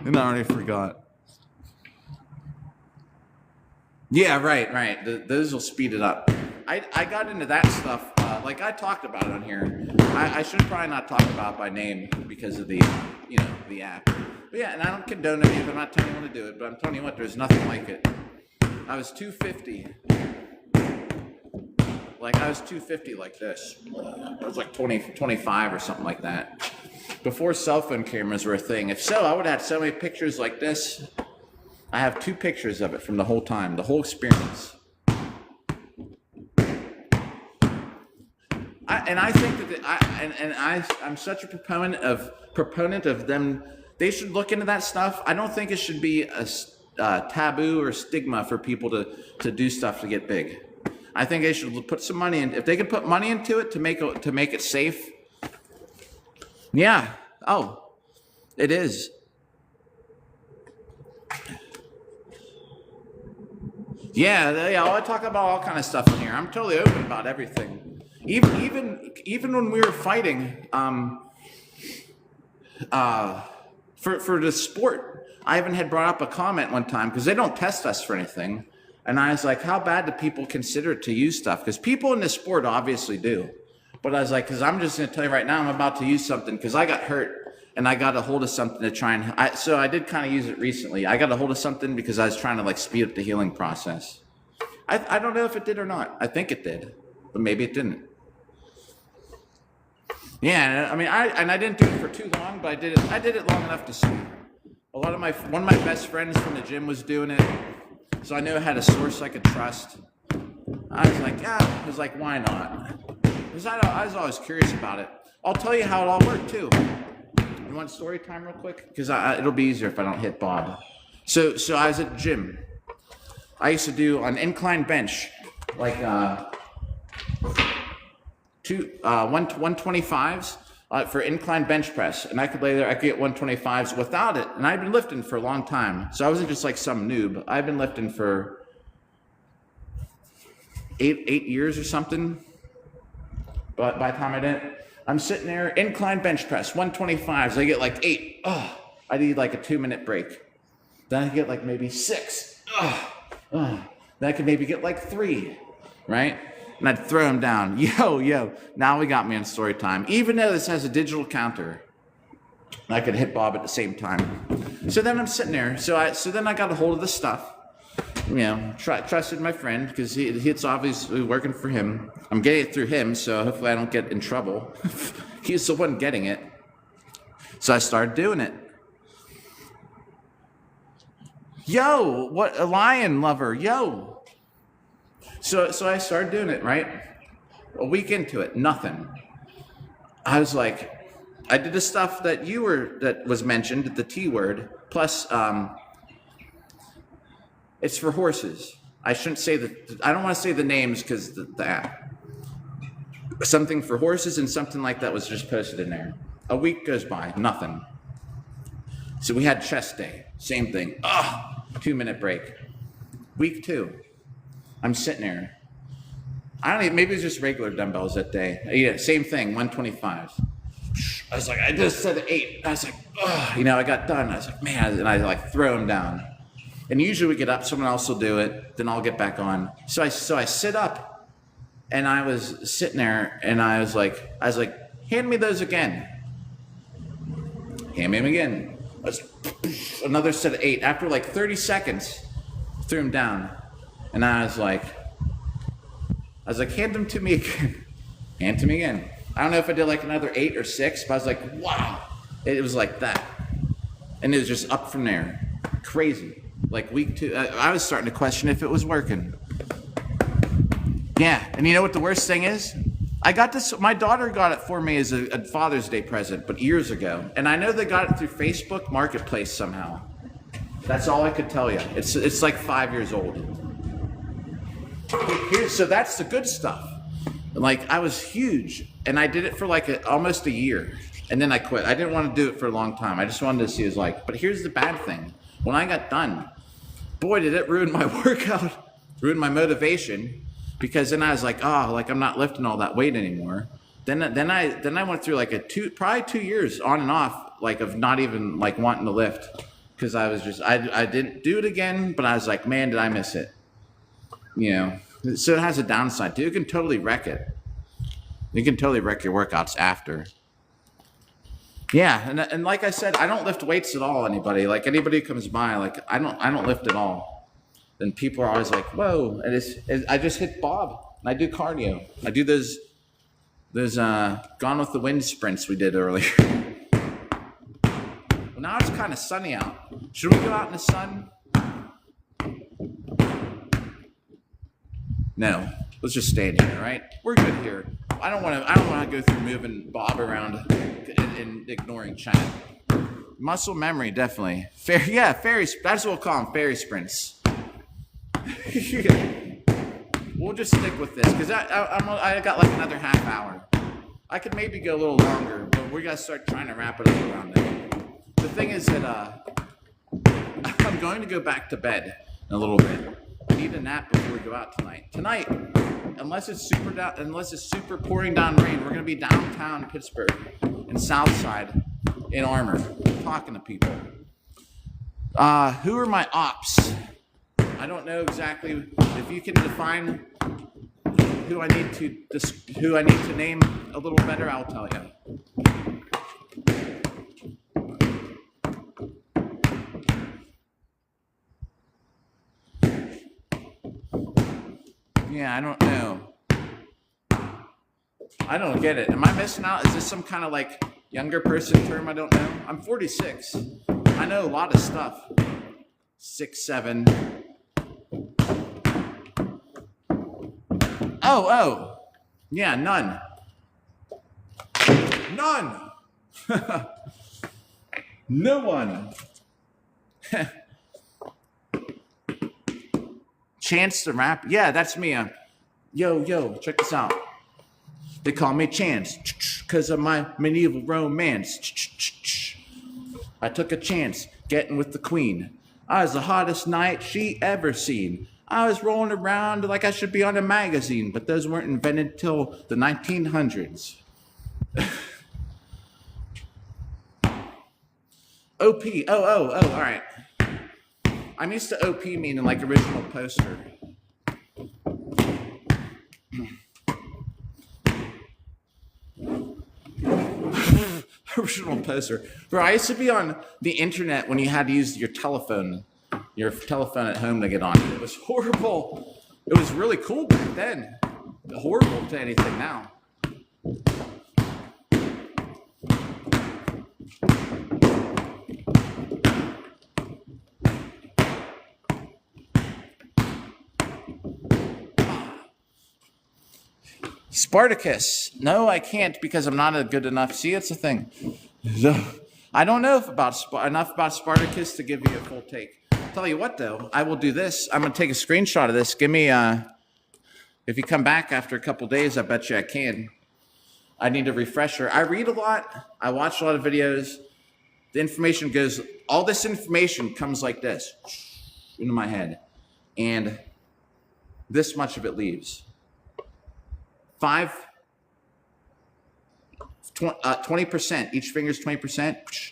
and I already forgot. Yeah, right. Those will speed it up. I got into that stuff. Like I talked about it on here. I should probably not talk about it by name because of the, the app. But yeah, and I don't condone any of it. I'm not telling anyone to do it, but I'm telling you what, there's nothing like it. I was 250. I was 250 like this. I was like 25 or something like that. Before cell phone cameras were a thing. If so, I would have had so many pictures like this. I have 2 pictures of it from the whole time, the whole experience. I think that I'm such a proponent of them. They should look into that stuff. I don't think it should be a taboo or stigma for people to do stuff to get big. I think they should put some money in. If they can put money into it to make it safe. Yeah. Oh, it is. Yeah. I talk about all kind of stuff in here. I'm totally open about everything. Even when we were fighting, for the sport, Ivan had brought up a comment one time because they don't test us for anything, and I was like, "How bad do people consider it to use stuff?" Because people in this sport obviously do, but I was like, "Because I'm just going to tell you right now, I'm about to use something because I got hurt and I got a hold of something to try and." So I did kind of use it recently. I got a hold of something because I was trying to speed up the healing process. I don't know if it did or not. I think it did, but maybe it didn't. Yeah, I mean, I didn't do it for too long, but I did it long enough to see. One of my best friends from the gym was doing it, so I knew I had a source I could trust. I was like, why not? Because I was always curious about it. I'll tell you how it all worked too. You want story time real quick? Because it'll be easier if I don't hit Bob. So I was at the gym. I used to do an incline bench, 125s for incline bench press, and I could lay there. I could get 125s without it, and I'd been lifting for a long time, so I wasn't just like some noob. I've been lifting for eight years or something. But by the time I did it, I'm sitting there, incline bench press, 125s. I get 8. Oh, I need a 2-minute break. Then I get maybe 6. Then I could maybe get 3, right? And I'd throw them down. Yo, now we got me on story time. Even though this has a digital counter, I could hit Bob at the same time. So then I'm sitting there. So then I got a hold of the stuff. Trusted my friend because it's obviously working for him. I'm getting it through him, so hopefully I don't get in trouble. He's the one getting it. So I started doing it. Yo, what a lion lover, yo. So I started doing it, right? A week into it, nothing. I was like, I did the stuff that was mentioned, the T word, plus it's for horses. I shouldn't say I don't want to say the names because the app. Something for horses and something like that was just posted in there. A week goes by, nothing. So we had chest day, same thing. 2-minute break. Week 2. I'm sitting there. Maybe it was just regular dumbbells that day. Yeah, same thing, 125s. I was like, I just said 8. I was like, I got done. I was like, man, and I throw them down. And usually we get up, someone else will do it, then I'll get back on. So I sit up, and I was sitting there, and I was like, hand me those again. Hand me them again. Another set of 8. After 30 seconds, threw them down. And I was like, hand them to me again. Hand to me again. I don't know if I did another 8 or 6, but I was like, wow. It was like that. and it was just up from there. Crazy. Like week 2, I was starting to question if it was working. Yeah, and you know what the worst thing is? I got this. My daughter got it for me as a Father's Day present, but years ago, and I know they got it through Facebook Marketplace somehow. That's all I could tell you. It's like 5 years old. So that's the good stuff. Like I was huge, and I did it for like almost a year, and then I quit. I didn't want to do it for a long time. I just wanted to see what it was like. But here's the bad thing: when I got done, boy, did it ruin my workout, ruin my motivation. Because then I was like, oh, like I'm not lifting all that weight anymore. Then I went through like probably 2 years on and off, like of not even like wanting to lift, because I was just I didn't do it again. But I was like, man, did I miss it? You know. So it has a downside too. It can totally wreck it. You can totally wreck your workouts after. Yeah, and like I said, I don't lift weights at all. Anybody who comes by, like I don't lift at all. And people are always like, whoa, and I just hit Bob, and I do cardio. I do those Gone with the Wind sprints we did earlier. Well, now it's kind of sunny out. Should we go out in the sun? No, let's just stay in here, right? We're good here. I don't want to go through moving Bob around and ignoring chat. Muscle memory, definitely. Fairy. That's what we'll call them, fairy sprints. We'll just stick with this because I got like another half hour. I could maybe go a little longer, but we gotta start trying to wrap it up around it. The thing is that I'm going to go back to bed in a little bit. I need a nap before we go out tonight. Tonight, unless it's super pouring down rain, we're gonna be downtown Pittsburgh and South Side in Armor, talking to people. Who are my ops? I don't know exactly. If you can define who I need to name a little better, I'll tell you. Yeah, I don't know. I don't get it. Am I missing out? Is this some kind of like younger person term I don't know? I'm 46. I know a lot of stuff. 6, 7. Oh. Yeah, none. None. No one. Chance the Rap? Yeah, that's me. Yo, check this out. They call me Chance because of my medieval romance. I took a chance getting with the queen. I was the hottest knight she ever seen. I was rolling around like I should be on a magazine, but those weren't invented till the 1900s. OP. Oh, all right. I'm used to OP meaning like original poster. Original poster. Bro, I used to be on the internet when you had to use your telephone at home to get on. It was horrible. It was really cool back then. Horrible to anything now. Spartacus. No, I can't because I'm not a good enough. See, it's a thing. I don't know enough about Spartacus to give you a full take. I'll tell you what, though. I will do this. I'm going to take a screenshot of this. Give me, if you come back after a couple days, I bet you I can. I need a refresher. I read a lot. I watch a lot of videos. The information goes, all this information comes like this into my head. And this much of it leaves. 20%, each finger's 20%.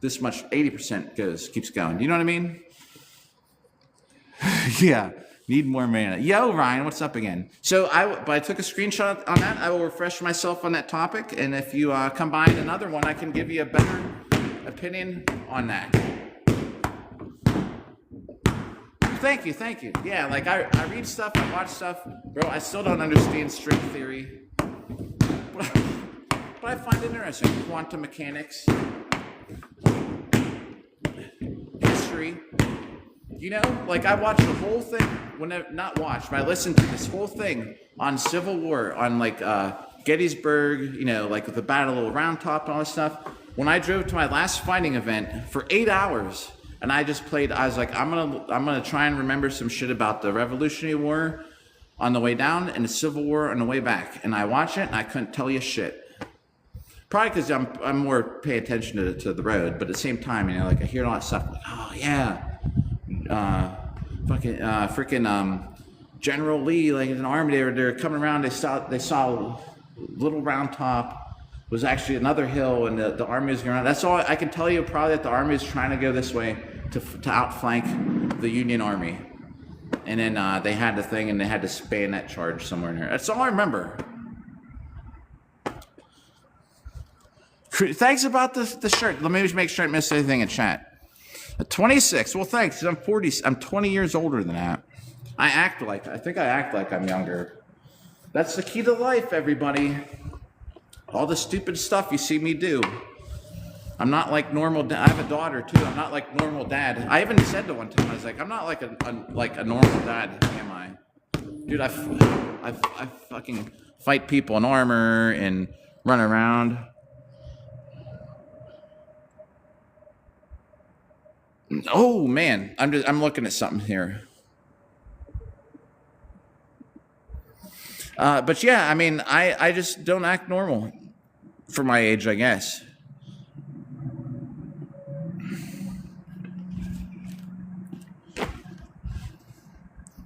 This much, 80% keeps going. You know what I mean? Yeah, need more mana. Yo, Ryan, what's up again? So I took a screenshot on that. I will refresh myself on that topic. And if you combine another one, I can give you a better opinion on that. Thank you. Yeah, like I read stuff, I watch stuff. Bro, I still don't understand string theory. But I find it interesting. Quantum mechanics. history. You know, like I watched the whole thing, not watched, but I listened to this whole thing on Civil War, on like Gettysburg, you know, like with the Battle of Round Top and all this stuff. When I drove to my last fighting event for 8 hours, and I just played, I was like, I'm gonna try and remember some shit about the Revolutionary War on the way down and the Civil War on the way back. And I watched it and I couldn't tell you shit. Probably because I'm more pay attention to the road, but at the same time, you know, like I hear all that stuff, like, oh yeah. Freaking General Lee, like in an army, they're coming around. They saw Little Round Top was actually another hill, and the army was going around. That's all I can tell you. Probably that the army is trying to go this way to outflank the Union army, and then they had the thing, and they had to bayonet charge somewhere in here. That's all I remember. Thanks about the shirt. Let me just make sure I didn't miss anything in chat. 26. Well, thanks. I'm 40. I'm 20 years older than that. I think I act like I'm younger. That's the key to life, everybody. All the stupid stuff you see me do. I'm not like normal. I have a daughter too. I'm not like normal dad. I even said to one time, I was like, I'm not like a normal dad, am I? Dude, I fucking fight people in armor and run around. Oh man, I'm looking at something here. But yeah, I mean, I just don't act normal for my age, I guess.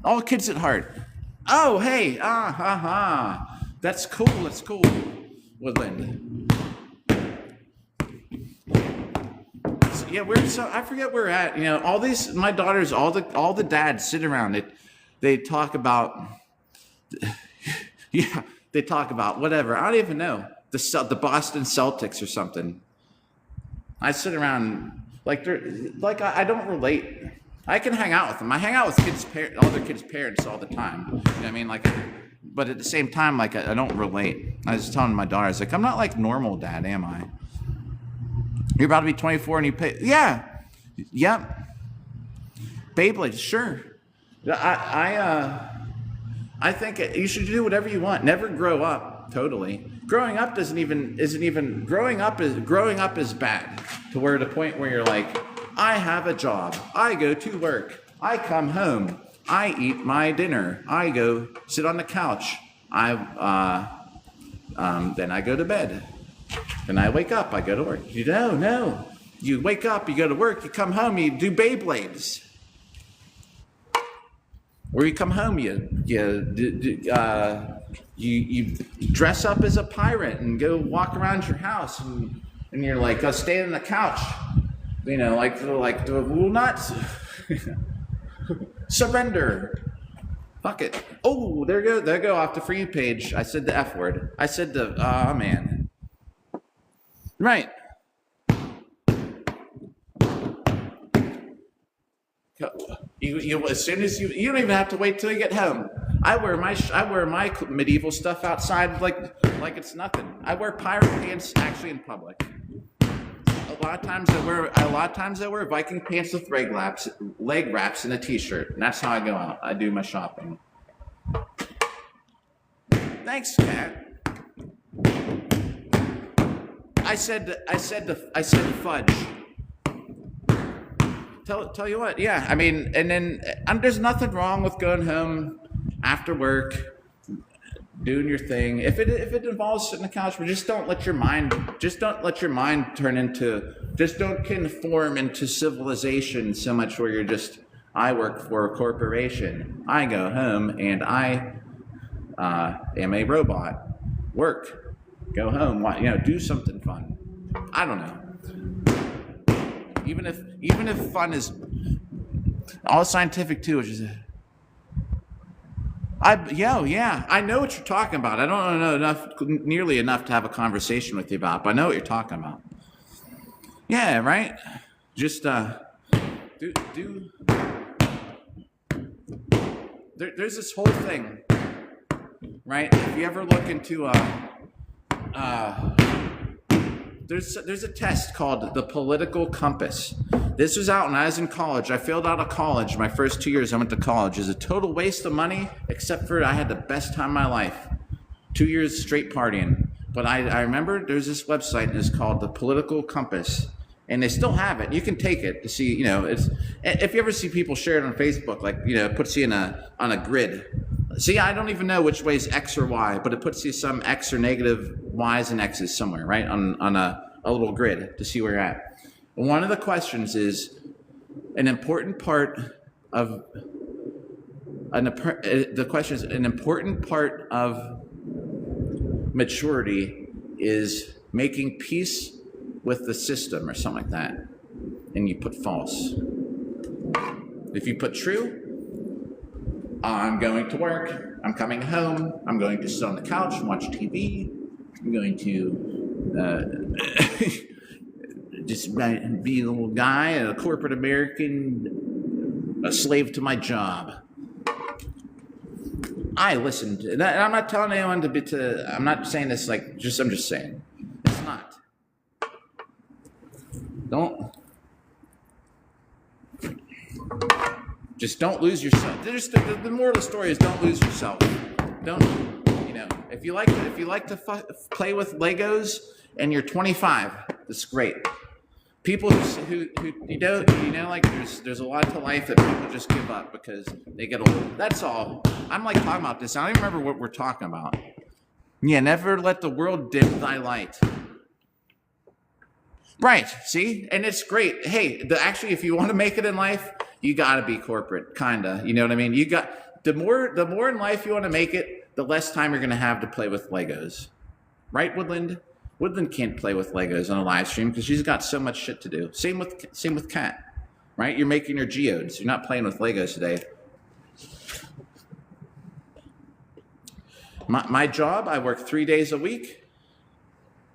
All kids at heart. Oh, hey, that's cool. That's cool, Woodland. Yeah, I forget where we're at. You know, all these, my daughters, all the dads sit around. They talk about, yeah, they talk about whatever. I don't even know, the Boston Celtics or something. I sit around I don't relate. I can hang out with them. I hang out with all their kids' parents all the time. You know what I mean? Like, but at the same time, like I don't relate. I was telling my daughters, like, I'm not like normal dad, am I? You're about to be 24 and you pay. Yeah. Yep. Beyblade, sure. I think you should do whatever you want. Never grow up. Totally. Growing up isn't even growing up is bad to where the point where you're like, I have a job. I go to work. I come home. I eat my dinner. I go sit on the couch. Then I go to bed. Then I wake up, I go to work. No. You wake up, you go to work, you come home, you do Beyblades. Or you come home, you dress up as a pirate and go walk around your house, and you're like, stay on the couch. You know, will not surrender. Fuck it. Oh, there go off the free page. I said the F word. I said man. Right. You as soon as you don't even have to wait till you get home. I wear my medieval stuff outside like it's nothing. I wear pirate pants actually in public. A lot of times I wear Viking pants with leg wraps, and a t-shirt, and that's how I go out. I do my shopping. Thanks, Kat. I said fudge. Tell you what, yeah. I mean, and then there's nothing wrong with going home after work, doing your thing. If it involves sitting on the couch, but just don't let your mind don't conform into civilization so much where you're just, I work for a corporation. I go home and I am a robot. Work. Go home, do something fun. I don't know. Even if fun is all scientific too, which is I know what you're talking about. I don't know nearly enough to have a conversation with you about, but I know what you're talking about. Yeah, right. Just do. There's this whole thing, right? If you ever look into there's a test called the political compass. This was out when I was in college. I failed out of college. My first 2 years I went to college. It was a total waste of money, except for I had the best time of my life. 2 years straight partying. But I remember there's this website, and it's called the Political Compass. And they still have it. You can take it to see, it's, if you ever see people share it on Facebook, like, it puts you on a grid. See, I don't even know which way is X or Y, but it puts you some X or negative Y's and X's somewhere, right? On a little grid to see where you're at. And one of the questions is an important part of maturity is making peace with the system or something like that. And you put false. If you put true, I'm going to work, I'm coming home, I'm going to sit on the couch and watch TV, I'm going to just be a little guy, a corporate American, a slave to my job. I listened, and I'm not telling anyone I'm not saying this I'm just saying. It's not. Don't lose yourself. The moral of the story is don't lose yourself. If you like to play with Legos and you're 25, that's great. People who there's a lot to life that people just give up because they get old. That's all. I'm talking about this. I don't even remember what we're talking about. Yeah, never let the world dim thy light. Right, see? And it's great. Hey, actually, if you want to make it in life, you got to be corporate, kind of. You know what I mean? The more in life you want to make it, the less time you're going to have to play with Legos. Right, Woodland? Woodland can't play with Legos on a live stream because she's got so much shit to do. Same with Kat, right? You're making your geodes. You're not playing with Legos today. My job, I work 3 days a week.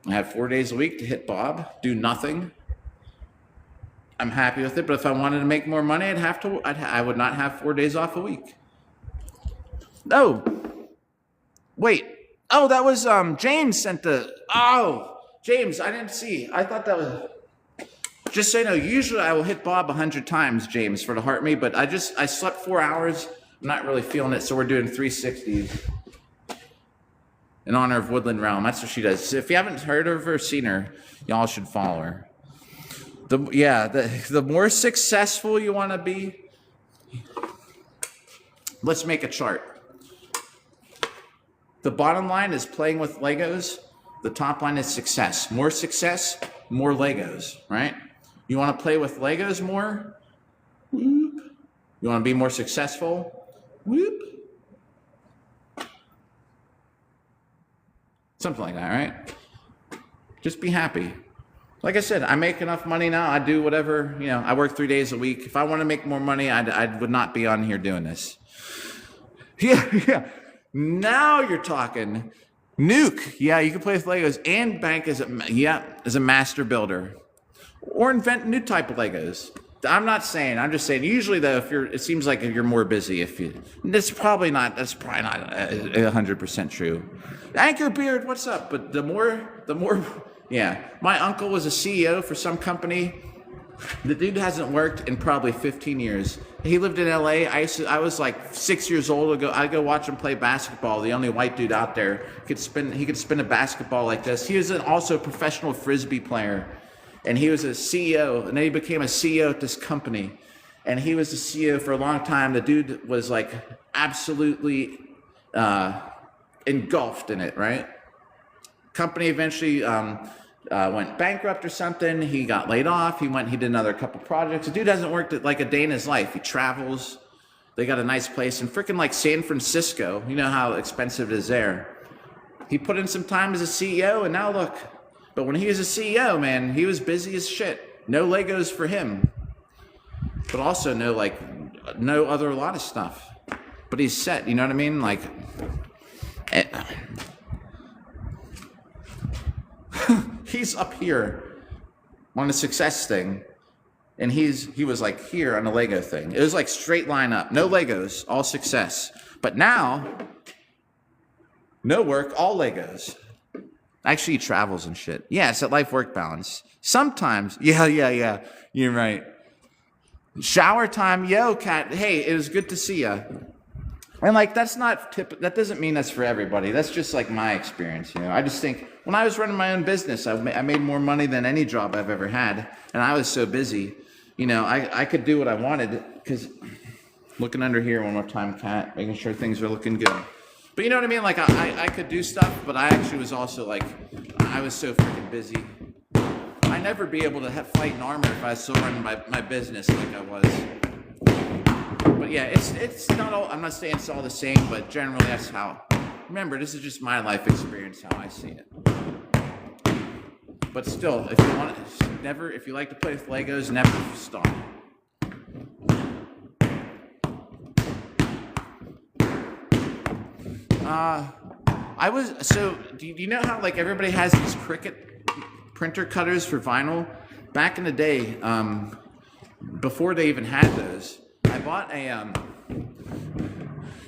I have 4 days a week to hit Bob, do nothing. I'm happy with it, but if I wanted to make more money, I would not have 4 days off a week. Oh, wait. Oh, that was James sent James, I didn't see. I thought that was. Just so you know, usually I will hit Bob 100 times, James, for the heart me, but I slept 4 hours. I'm not really feeling it, so we're doing 360s. In honor of Woodland Realm. That's what she does. So if you haven't heard of her or seen her, y'all should follow her. The more successful you want to be, let's make a chart. The bottom line is playing with Legos. The top line is success. More Legos, right? You want to play with Legos more? Whoop. You want to be more successful? Whoop. Something like that, right? Just be happy. Like I said, I make enough money now. I do whatever, I work 3 days a week. If I want to make more money, I would not be on here doing this. Yeah. Now you're talking. Nuke. Yeah, you can play with Legos and bank as a master builder. Or invent new type of Legos. I'm just saying, usually though, it seems like you're more busy that's probably not 100% true. Anchor Beard, what's up? But the more, yeah. My uncle was a CEO for some company. The dude hasn't worked in probably 15 years. He lived in LA. I was like 6 years old. I'd go watch him play basketball. The only white dude out there he could spin a basketball like this. He was also a professional Frisbee player. And he was a CEO, and then he became a CEO at this company. And he was the CEO for a long time. The dude was like absolutely engulfed in it, right? Company eventually went bankrupt or something. He got laid off. He did another couple projects. The dude hasn't worked like a day in his life. He travels. They got a nice place in freaking like San Francisco. You know how expensive it is there. He put in some time as a CEO, and now look. But when he was a CEO, man, he was busy as shit. No Legos for him. But also no other lot of stuff. But he's set, you know what I mean? He's up here on a success thing. And he was like here on a Lego thing. It was like straight line up. No Legos, all success. But now, no work, all Legos. Actually, he travels and shit. Yeah, it's that life-work balance. Sometimes, yeah. You're right. Shower time, yo, cat. Hey, it was good to see ya. And like that's not that doesn't mean that's for everybody. That's just like my experience, you know. I just think when I was running my own business, I made more money than any job I've ever had, and I was so busy, you know. I could do what I wanted because looking under here one more time, cat, making sure things are looking good. But you know what I mean? Like I could do stuff, but I actually was also like I was so freaking busy. I'd never be able to fight in armor if I was still running my business like I was. But yeah, it's not all. I'm not saying it's all the same, but generally that's how. Remember, this is just my life experience, how I see it. But still, if you want, if you like to play with Legos, never stop. Do you know how like everybody has these Cricut printer cutters for vinyl? Back in the day, before they even had those, I bought a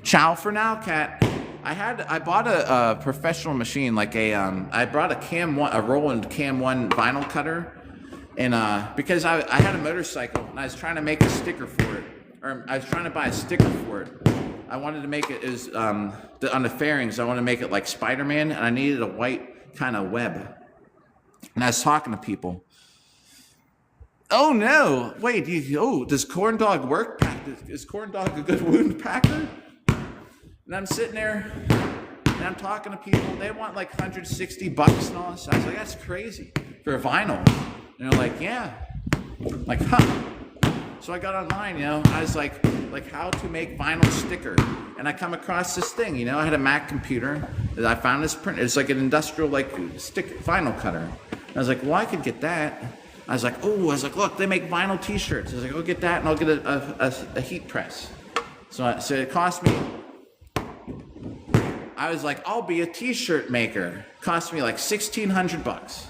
chow for now, cat. I bought a professional machine, like I brought a Roland Cam 1 vinyl cutter, and because I had a motorcycle and I was trying to make a sticker for it, or I was trying to buy a sticker for it. I wanted to make it on the fairings. I wanted to make it like Spider-Man, and I needed a white kind of web. And I was talking to people. Oh no! Wait, does Corn Dog work? Is Corn Dog a good wound packer? And I'm sitting there, and I'm talking to people. They want like $160 and all this. I was like, that's crazy for a vinyl. And they're like, yeah. I'm like, huh. So I got online, you know. I was like how to make vinyl sticker, and I come across this thing, you know. I had a Mac computer that I found this print. It's like an industrial vinyl cutter. I was like, well, I could get that. I was like, look, they make vinyl T-shirts. I was like, I'll get that, and I'll get a heat press. So it cost me. I was like, I'll be a T-shirt maker. Cost me like $1,600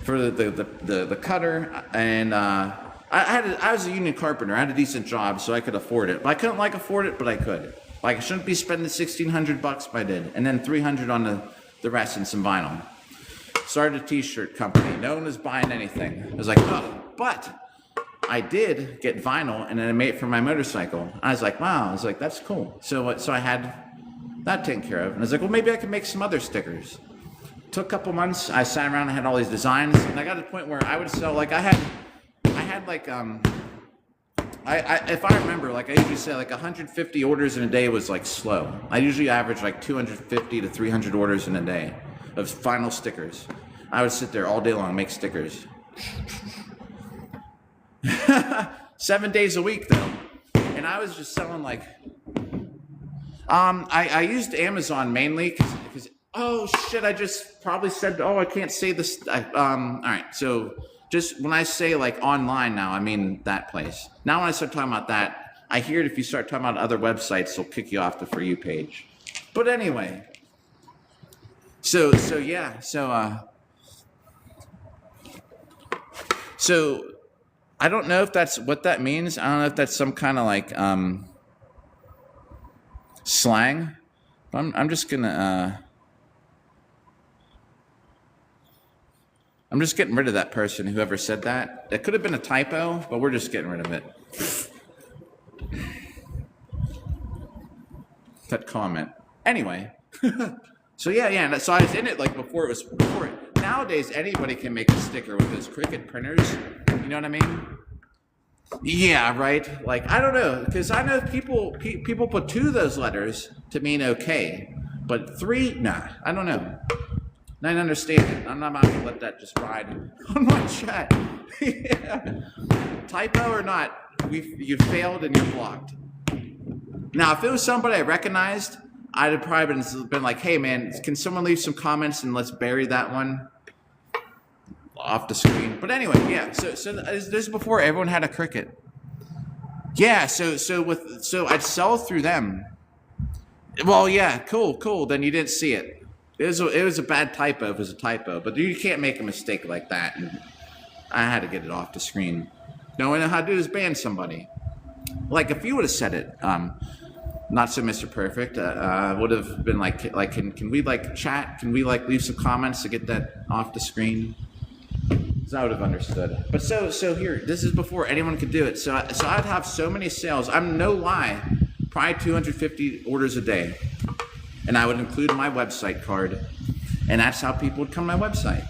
for the cutter, and I was a union carpenter. I had a decent job, so I could afford it. But I couldn't afford it, but I could. Like I shouldn't be spending $1,600, but I did, and then $300 on the rest and some vinyl. Started a T-shirt company. No one was buying anything. I was like, oh, but I did get vinyl, and then I made it for my motorcycle. I was like, wow. I was like, that's cool. So I had that taken care of, and I was like, well, maybe I can make some other stickers. Took a couple months. I sat around and had all these designs, and I got to the point where I would sell like I had like if I remember, like I usually say like 150 orders in a day was like slow. I usually average like 250 to 300 orders in a day of vinyl stickers. I would sit there all day long, make stickers. 7 days a week though. And I was just selling like, I used Amazon mainly because oh shit, I just probably said, I can't say this. All right. So just when I say like online now, I mean that place. Now when I start talking about that, I hear it if you start talking about other websites, they'll kick you off the For You page. But anyway, so I don't know if that's what that means. I don't know if that's some kind of like slang. I'm just gonna I'm just getting rid of that person, whoever said that. It could have been a typo, but we're just getting rid of it. That comment. Anyway. So yeah. So I was in it like before it. Nowadays, anybody can make a sticker with those Cricut printers. You know what I mean? Yeah, right. Like I don't know, because I know people put 2 of those letters to mean okay, but 3, nah. I don't know. I don't understand it. I'm not about to let that just ride on my chat. Yeah. Typo or not, you failed and you're blocked. Now, if it was somebody I recognized, I'd have probably been like, hey man, can someone leave some comments and let's bury that one off the screen. But anyway, yeah. So this is before everyone had a Cricut. Yeah. So I'd sell through them. Well, yeah. Cool. Then you didn't see it. It was a bad typo. If it was a typo, but you can't make a mistake like that. And I had to get it off the screen. No, I know how to do is ban somebody. Like if you would have said it, Not so Mr. Perfect. Would have been like, can we like chat? Can we like leave some comments to get that off the screen? So I would have understood. But so here, this is before anyone could do it. So I'd have so many sales. I'm no lie, probably 250 orders a day, and I would include my website card, and that's how people would come to my website.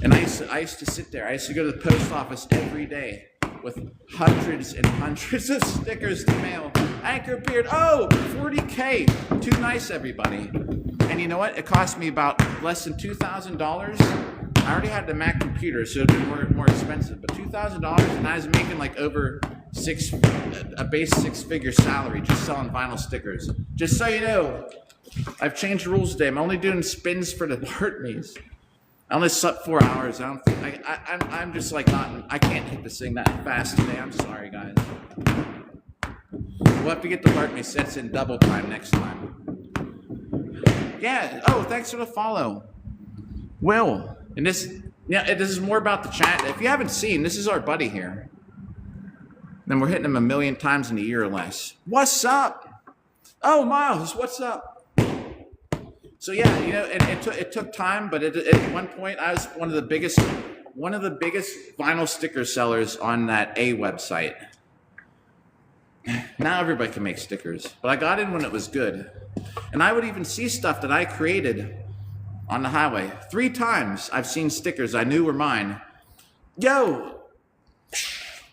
And I used to sit there. I used to go to the post office every day with hundreds and hundreds of stickers to mail. Anchor Beard, oh, 40K. Too nice, everybody. And you know what? It cost me about less than $2,000. I already had the Mac computer, so it'd be more expensive. But $2,000, and I was making like over a base six-figure salary just selling vinyl stickers. Just so you know, I've changed the rules today. I'm only doing spins for the Hartleys. I only slept 4 hours. I'm just like not. I can't hit this thing that fast today. I'm sorry, guys. We'll have to get the Hartley sets in double time next time. Yeah. Oh, thanks for the follow, Will. And this is more about the chat. If you haven't seen, this is our buddy here. Then we're hitting him 1 million times in a year or less. What's up? Oh, Miles, what's up? So yeah, you know, it took time, but at one point I was one of the biggest vinyl sticker sellers on that website. Now everybody can make stickers, but I got in when it was good, and I would even see stuff that I created on the highway. 3 times I've seen stickers I knew were mine. Yo,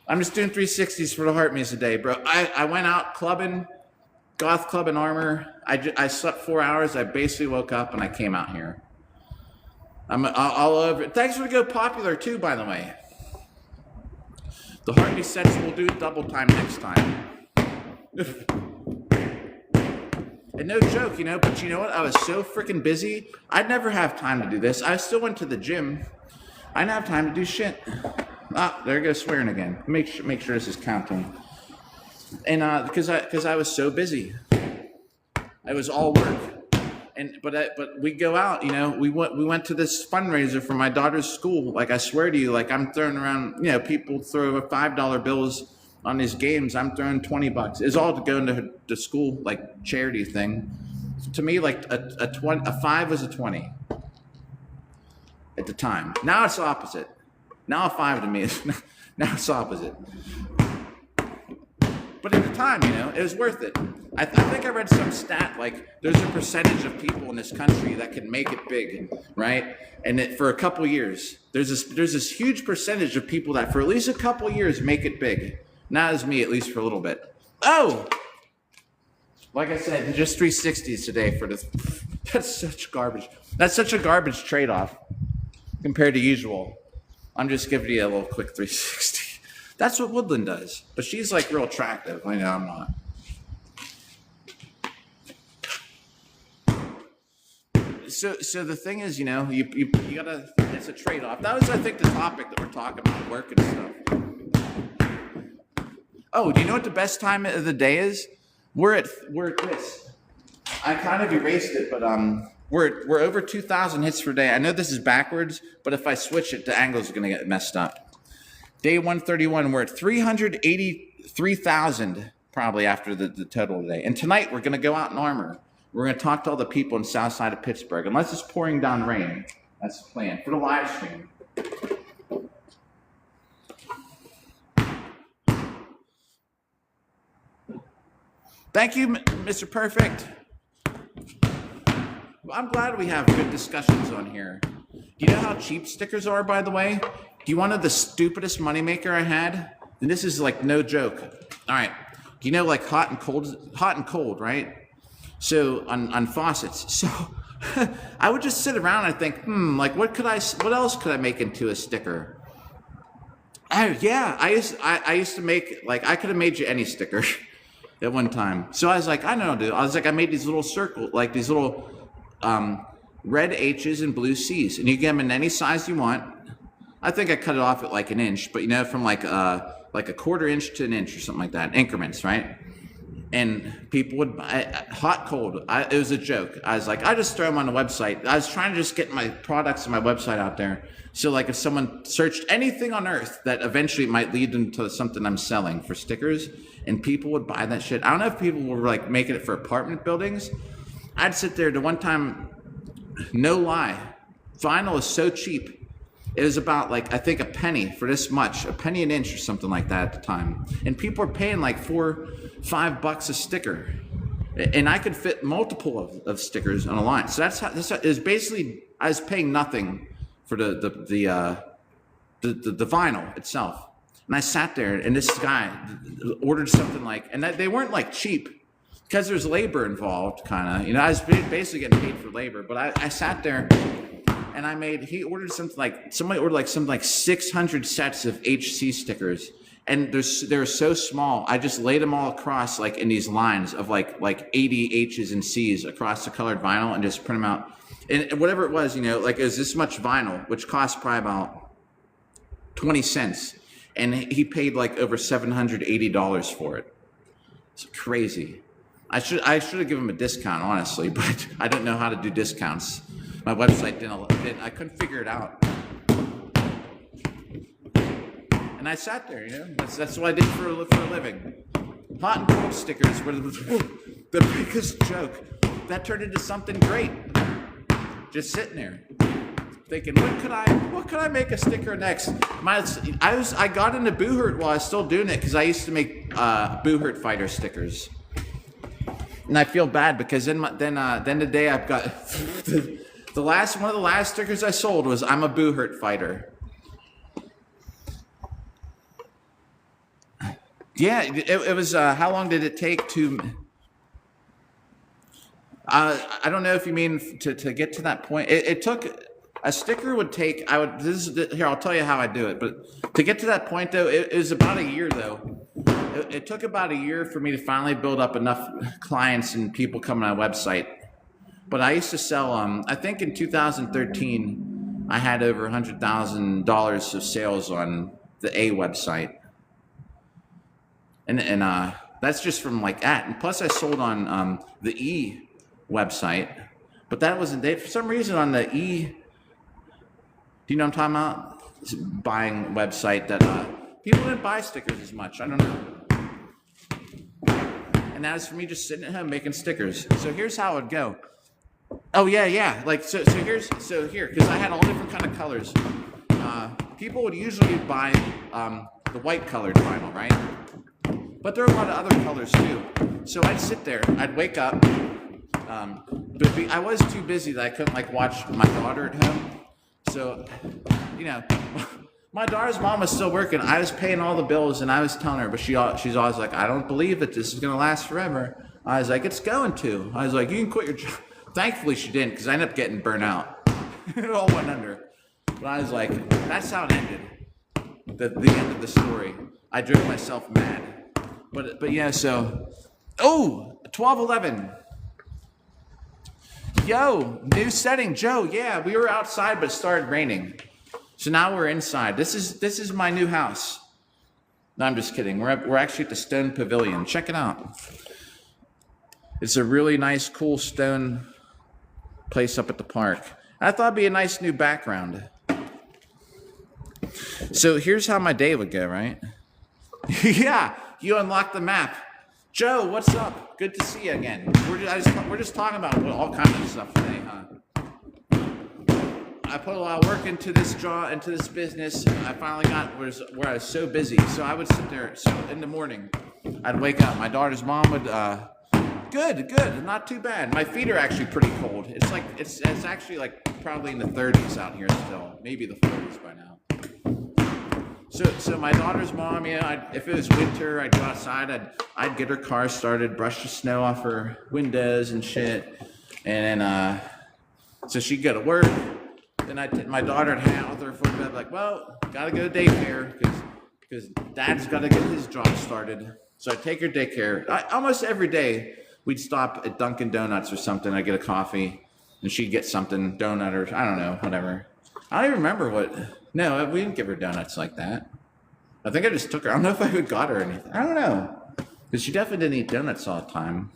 I'm just doing 360s for the Hartleys today, bro. I went out clubbing. Goth Club in Armor. I slept 4 hours. I basically woke up and I came out here. I'm all over it. Thanks for Go Popular too, by the way. The Hartley sets will do double time next time. And no joke, you know, but you know what? I was so freaking busy. I'd never have time to do this. I still went to the gym. I didn't have time to do shit. Ah, there goes swearing again. Make sure this is counting. And because I was so busy, it was all work. And but we go out, you know. We went to this fundraiser for my daughter's school. Like I swear to you, like I'm throwing around, you know, people throw $5 bills on these games. I'm throwing $20. It's all to go into the school like charity thing. To me, like a 5 was a 20 at the time. Now it's opposite. Now a 5 to me is now it's opposite. But at the time, you know, it was worth it. I think I read some stat, like there's a percentage of people in this country that can make it big, right? And for a couple years, there's this huge percentage of people that for at least a couple years make it big. Not as me, at least for a little bit. Oh! Like I said, just 360s today for this. That's such garbage. That's such a garbage trade-off compared to usual. I'm just giving you a little quick 360. That's what Woodland does. But she's like real attractive. I know I'm not. So the thing is, you know, you gotta, it's a trade-off. That was, I think, the topic that we're talking about, work and stuff. Oh, do you know what the best time of the day is? We're at this. I kind of erased it, but we're over 2,000 hits per day. I know this is backwards, but if I switch it, the angles are gonna get messed up. Day 131, we're at 383,000 probably after the total today. And tonight we're gonna go out in Armor. We're going to talk to all the people in the south side of Pittsburgh, unless it's pouring down rain. That's the plan for the live stream. Thank you, Mr. Perfect. Well, I'm glad we have good discussions on here. Do you know how cheap stickers are, by the way? Do you want to know the stupidest moneymaker I had? And this is like no joke. All right. Do you know like hot and cold, right? So on faucets, so I would just sit around and think, like what else could I make into a sticker? I used to make, like, I could have made you any sticker at one time. So I was like, I don't know, dude. I was like, I made these little circles, like these little red H's and blue C's, and you get them in any size you want. I think I cut it off at like an inch, but you know, from like a quarter inch to an inch or something like that, increments, right? and people would buy hot, cold. It was a joke. I was like, I just throw them on the website. I was trying to just get my products and my website out there. So like if someone searched anything on earth that eventually might lead them to something I'm selling for stickers, and people would buy that shit. I don't know if people were like making it for apartment buildings. I'd sit there. The one time, no lie, vinyl is so cheap. It was about like, I think a penny for this much, a penny an inch or something like that at the time. And people were paying like $4-5 a sticker. And I could fit multiple of stickers on a line. So that's how it was basically, I was paying nothing for the vinyl itself. And I sat there and this guy ordered something like, and they weren't like cheap because there's labor involved kind of, I was basically getting paid for labor, but I sat there and he ordered somebody ordered like something like 600 sets of HC stickers. And they're so small. I just laid them all across like in these lines of like 80 H's and C's across the colored vinyl and just print them out. And whatever it was, like it was this much vinyl, which cost probably about 20 cents. And he paid like over $780 for it. It's crazy. I should have given him a discount, honestly, but I don't know how to do discounts. My website I couldn't figure it out. And I sat there, that's what I did for a living. Hot and cold stickers were the biggest joke. That turned into something great. Just sitting there, thinking, what could I make a sticker next? I got into Boohurt while I was still doing it because I used to make Boohurt fighter stickers. And I feel bad because then the day I've got one of the last stickers I sold was I'm a Boohurt fighter. Yeah, it was. How long did it take to? I don't know if you mean to get to that point. It took a sticker would take. Here. I'll tell you how I do it. But to get to that point, though, it was about a year. Though it took about a year for me to finally build up enough clients and people coming on my website. But I used to sell. I think in 2013, I had over $100,000 of sales on the A website. And that's just from like that. And plus I sold on the E website, but that wasn't, for some reason on the E, do you know what I'm talking about? It's a buying website that people didn't buy stickers as much. I don't know. And that was for me just sitting at home making stickers. So here's how it would go. Oh yeah. Like, so here, because I had all different kind of colors. People would usually buy the white colored vinyl, right? But there are a lot of other colors too. So I'd sit there, I'd wake up, but I was too busy that I couldn't like watch my daughter at home. So, my daughter's mom was still working. I was paying all the bills and I was telling her, but she's always like, I don't believe that this is going to last forever. I was like, it's going to. I was like, you can quit your job. Thankfully she didn't, because I ended up getting burnt out. It all went under. But I was like, that's how it ended. The end of the story. I drove myself mad. But yeah, so, 12:11. Yo, new setting, Joe. Yeah, we were outside, but it started raining. So now we're inside. This is my new house. No, I'm just kidding. We're actually at the Stone Pavilion. Check it out. It's a really nice, cool stone place up at the park. I thought it'd be a nice new background. So here's how my day would go, right? Yeah. You unlock the map. Joe, what's up? Good to see you again. We're just talking about all kinds of stuff today, huh? I put a lot of work into this business. I finally got where I was so busy. So I would sit there. So in the morning, I'd wake up. My daughter's mom would. Good, not too bad. My feet are actually pretty cold. It's like it's actually like probably in the 30s out here still, maybe the 40s by now. So my daughter's mom, if it was winter, I'd go outside, I'd get her car started, brush the snow off her windows and shit, and then so she'd go to work. Then my daughter would hang out with her for a bit, like, well, gotta go to daycare because Dad's gotta get his job started. So I'd take her to daycare. Almost every day we'd stop at Dunkin' Donuts or something. I'd get a coffee, and she'd get something, donut or I don't know, whatever. I don't even remember what. No, we didn't give her donuts like that. I think I just took her. I don't know if I got her anything. I don't know. Because she definitely didn't eat donuts all the time.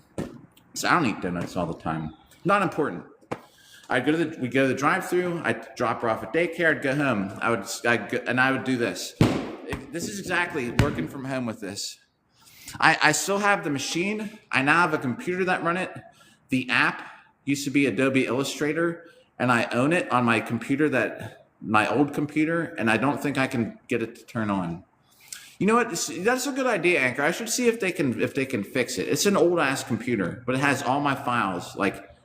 So I don't eat donuts all the time. Not important. We'd go to the drive-through. I'd drop her off at daycare. I'd go home. I would do this. This is exactly working from home with this. I still have the machine. I now have a computer that run it. The app used to be Adobe Illustrator, and I own it on my computer, my old computer, and I don't think I can get it to turn on. You know what? That's a good idea, Anchor. I should see if they can fix it. It's an old ass computer, but it has all my files, like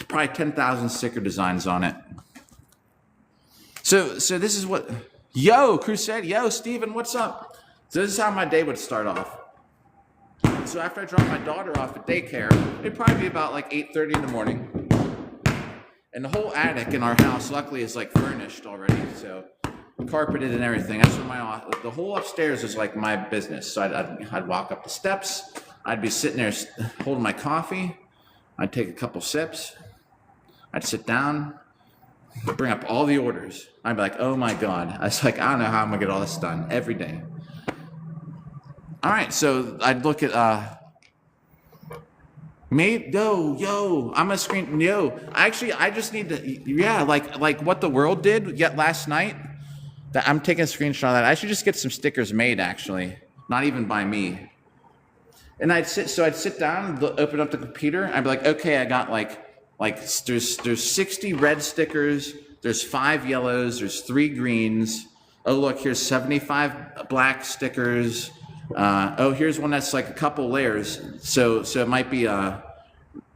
probably 10,000 sticker designs on it. So this is what. Yo, Crusade. Yo, Steven, what's up? So this is how my day would start off. So after I drop my daughter off at daycare, it'd probably be about like 8:30 in the morning. And the whole attic in our house, luckily, is like furnished already, so carpeted and everything. That's where the whole upstairs is like my business. So I'd walk up the steps. I'd be sitting there holding my coffee. I'd take a couple sips. I'd sit down, bring up all the orders. I'd be like, oh my God. I was like, I don't know how I'm gonna get all this done every day. All right, so I'd look at I'm a screen. I just need to, like what the world did yet last night. That I'm taking a screenshot of that. I should just get some stickers made, actually, not even by me. And I'd sit down, open up the computer. I'd be like, okay, I got like there's 60 red stickers. There's 5 yellows. There's 3 greens. Oh look, here's 75 black stickers. Here's one that's like a couple layers. So it might be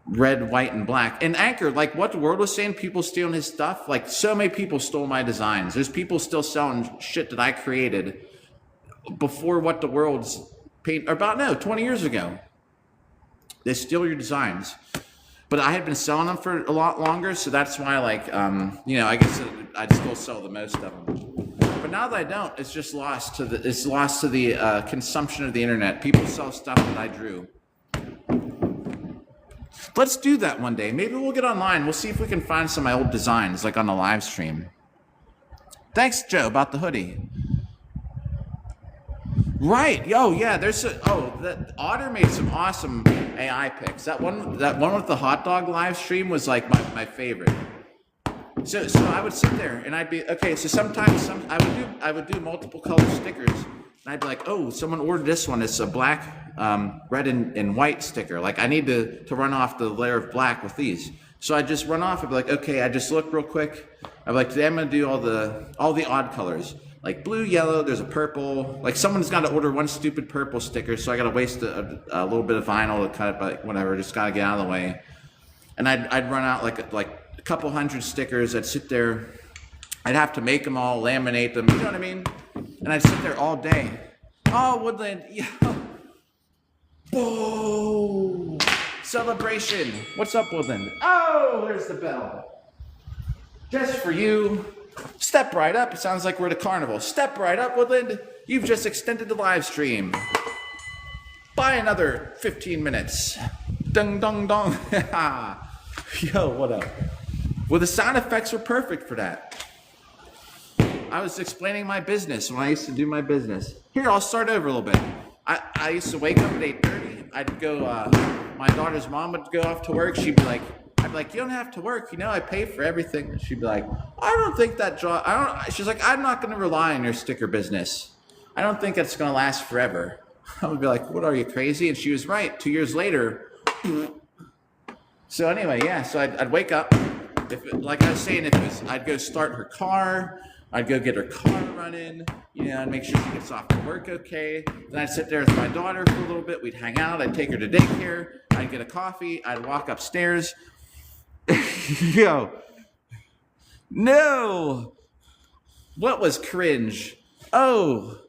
red, white, and black. And Anchor, like what the world was saying, people stealing his stuff. Like so many people stole my designs. There's people still selling shit that I created before what the world's paid, or about 20 years ago. They steal your designs. But I had been selling them for a lot longer, so that's why, I guess I'd still sell the most of them. But now that I don't, it's just lost to the consumption of the internet. People sell stuff that I drew. Let's do that one day. Maybe we'll get online. We'll see if we can find some of my old designs, like on the live stream. Thanks, Joe, about the hoodie. Right. That Otter made some awesome AI pics. That one with the hot dog live stream was like my favorite. So I would sit there and I'd be okay. So sometimes I would do multiple color stickers, and I'd be like, oh, someone ordered this one. It's a black, red, and white sticker. Like I need to run off the layer of black with these. So I just run off. I'd be like, okay, I just look real quick. I'd be like, today I'm gonna do all the odd colors. Like blue, yellow, there's a purple. Like someone's got to order one stupid purple sticker, so I got to waste a little bit of vinyl to cut it, but whatever, just got to get out of the way. And I'd run out like a couple hundred stickers. I'd sit there. I'd have to make them all, laminate them, you know what I mean? And I'd sit there all day. Oh, Woodland, yeah. Whoa, celebration. What's up, Woodland? Oh, there's the bell. Just for you. Step right up. It sounds like we're at a carnival. Step right up, Woodland. You've just extended the live stream by another 15 minutes. Ding, dong, dong. Yo, what up? Well, the sound effects were perfect for that. I was explaining my business when I used to do my business. Here, I'll start over a little bit. I used to wake up at 8:30. I'd go, my daughter's mom would go off to work. I'd be like, you don't have to work, I pay for everything. She'd be like, I don't think that job, she's like, I'm not going to rely on your sticker business. I don't think it's going to last forever. I would be like, what, are you crazy? And she was right. 2 years later. So anyway, yeah, so I'd wake up. Like I was saying, I'd go start her car. I'd go get her car running, I'd make sure she gets off to work okay. Then I'd sit there with my daughter for a little bit. We'd hang out. I'd take her to daycare. I'd get a coffee. I'd walk upstairs. Yo, no, what was cringe? Oh,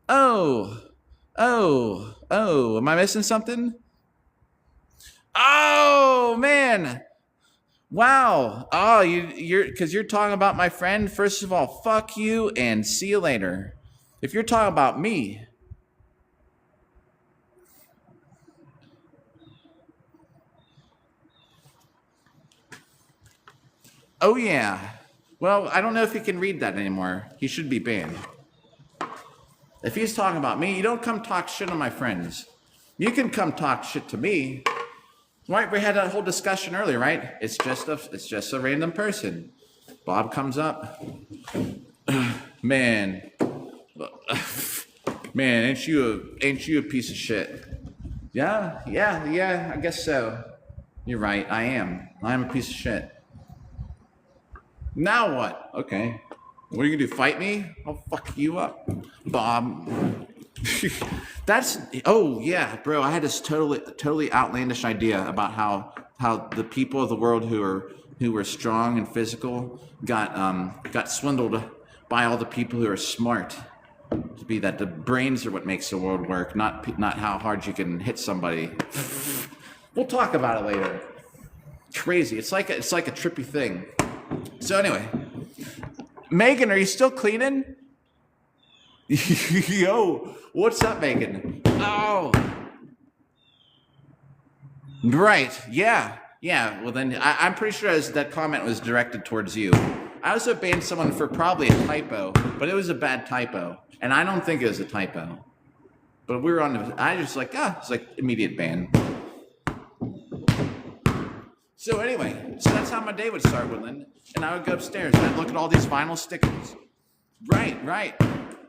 am I missing something? Oh, man. Wow. Oh, because you're talking about my friend. First of all, fuck you and see you later. If you're talking about me. Oh, yeah. Well, I don't know if he can read that anymore. He should be banned. If he's talking about me, you don't come talk shit on my friends. You can come talk shit to me. Right, we had that whole discussion earlier, right? It's just a random person. Bob comes up. Man, man, ain't you a piece of shit? Yeah, I guess so. You're right, I am. I'm a piece of shit. Now what? Okay. What are you gonna do? Fight me? I'll fuck you up, Bob. Oh yeah, bro. I had this totally outlandish idea about how the people of the world who were strong and physical got swindled by all the people who are smart. To be that the brains are what makes the world work, not how hard you can hit somebody. We'll talk about it later. Crazy. It's like a trippy thing. So anyway, Megan, are you still cleaning? Yo, what's up, Megan? Oh, right. Yeah. Well, then I'm pretty sure that comment was directed towards you. I also banned someone for probably a typo, but it was a bad typo, and I don't think it was a typo. But we were I just it's like immediate ban. So anyway, that's how my day would start, Woodland. And I would go upstairs and I'd look at all these vinyl stickers. Right.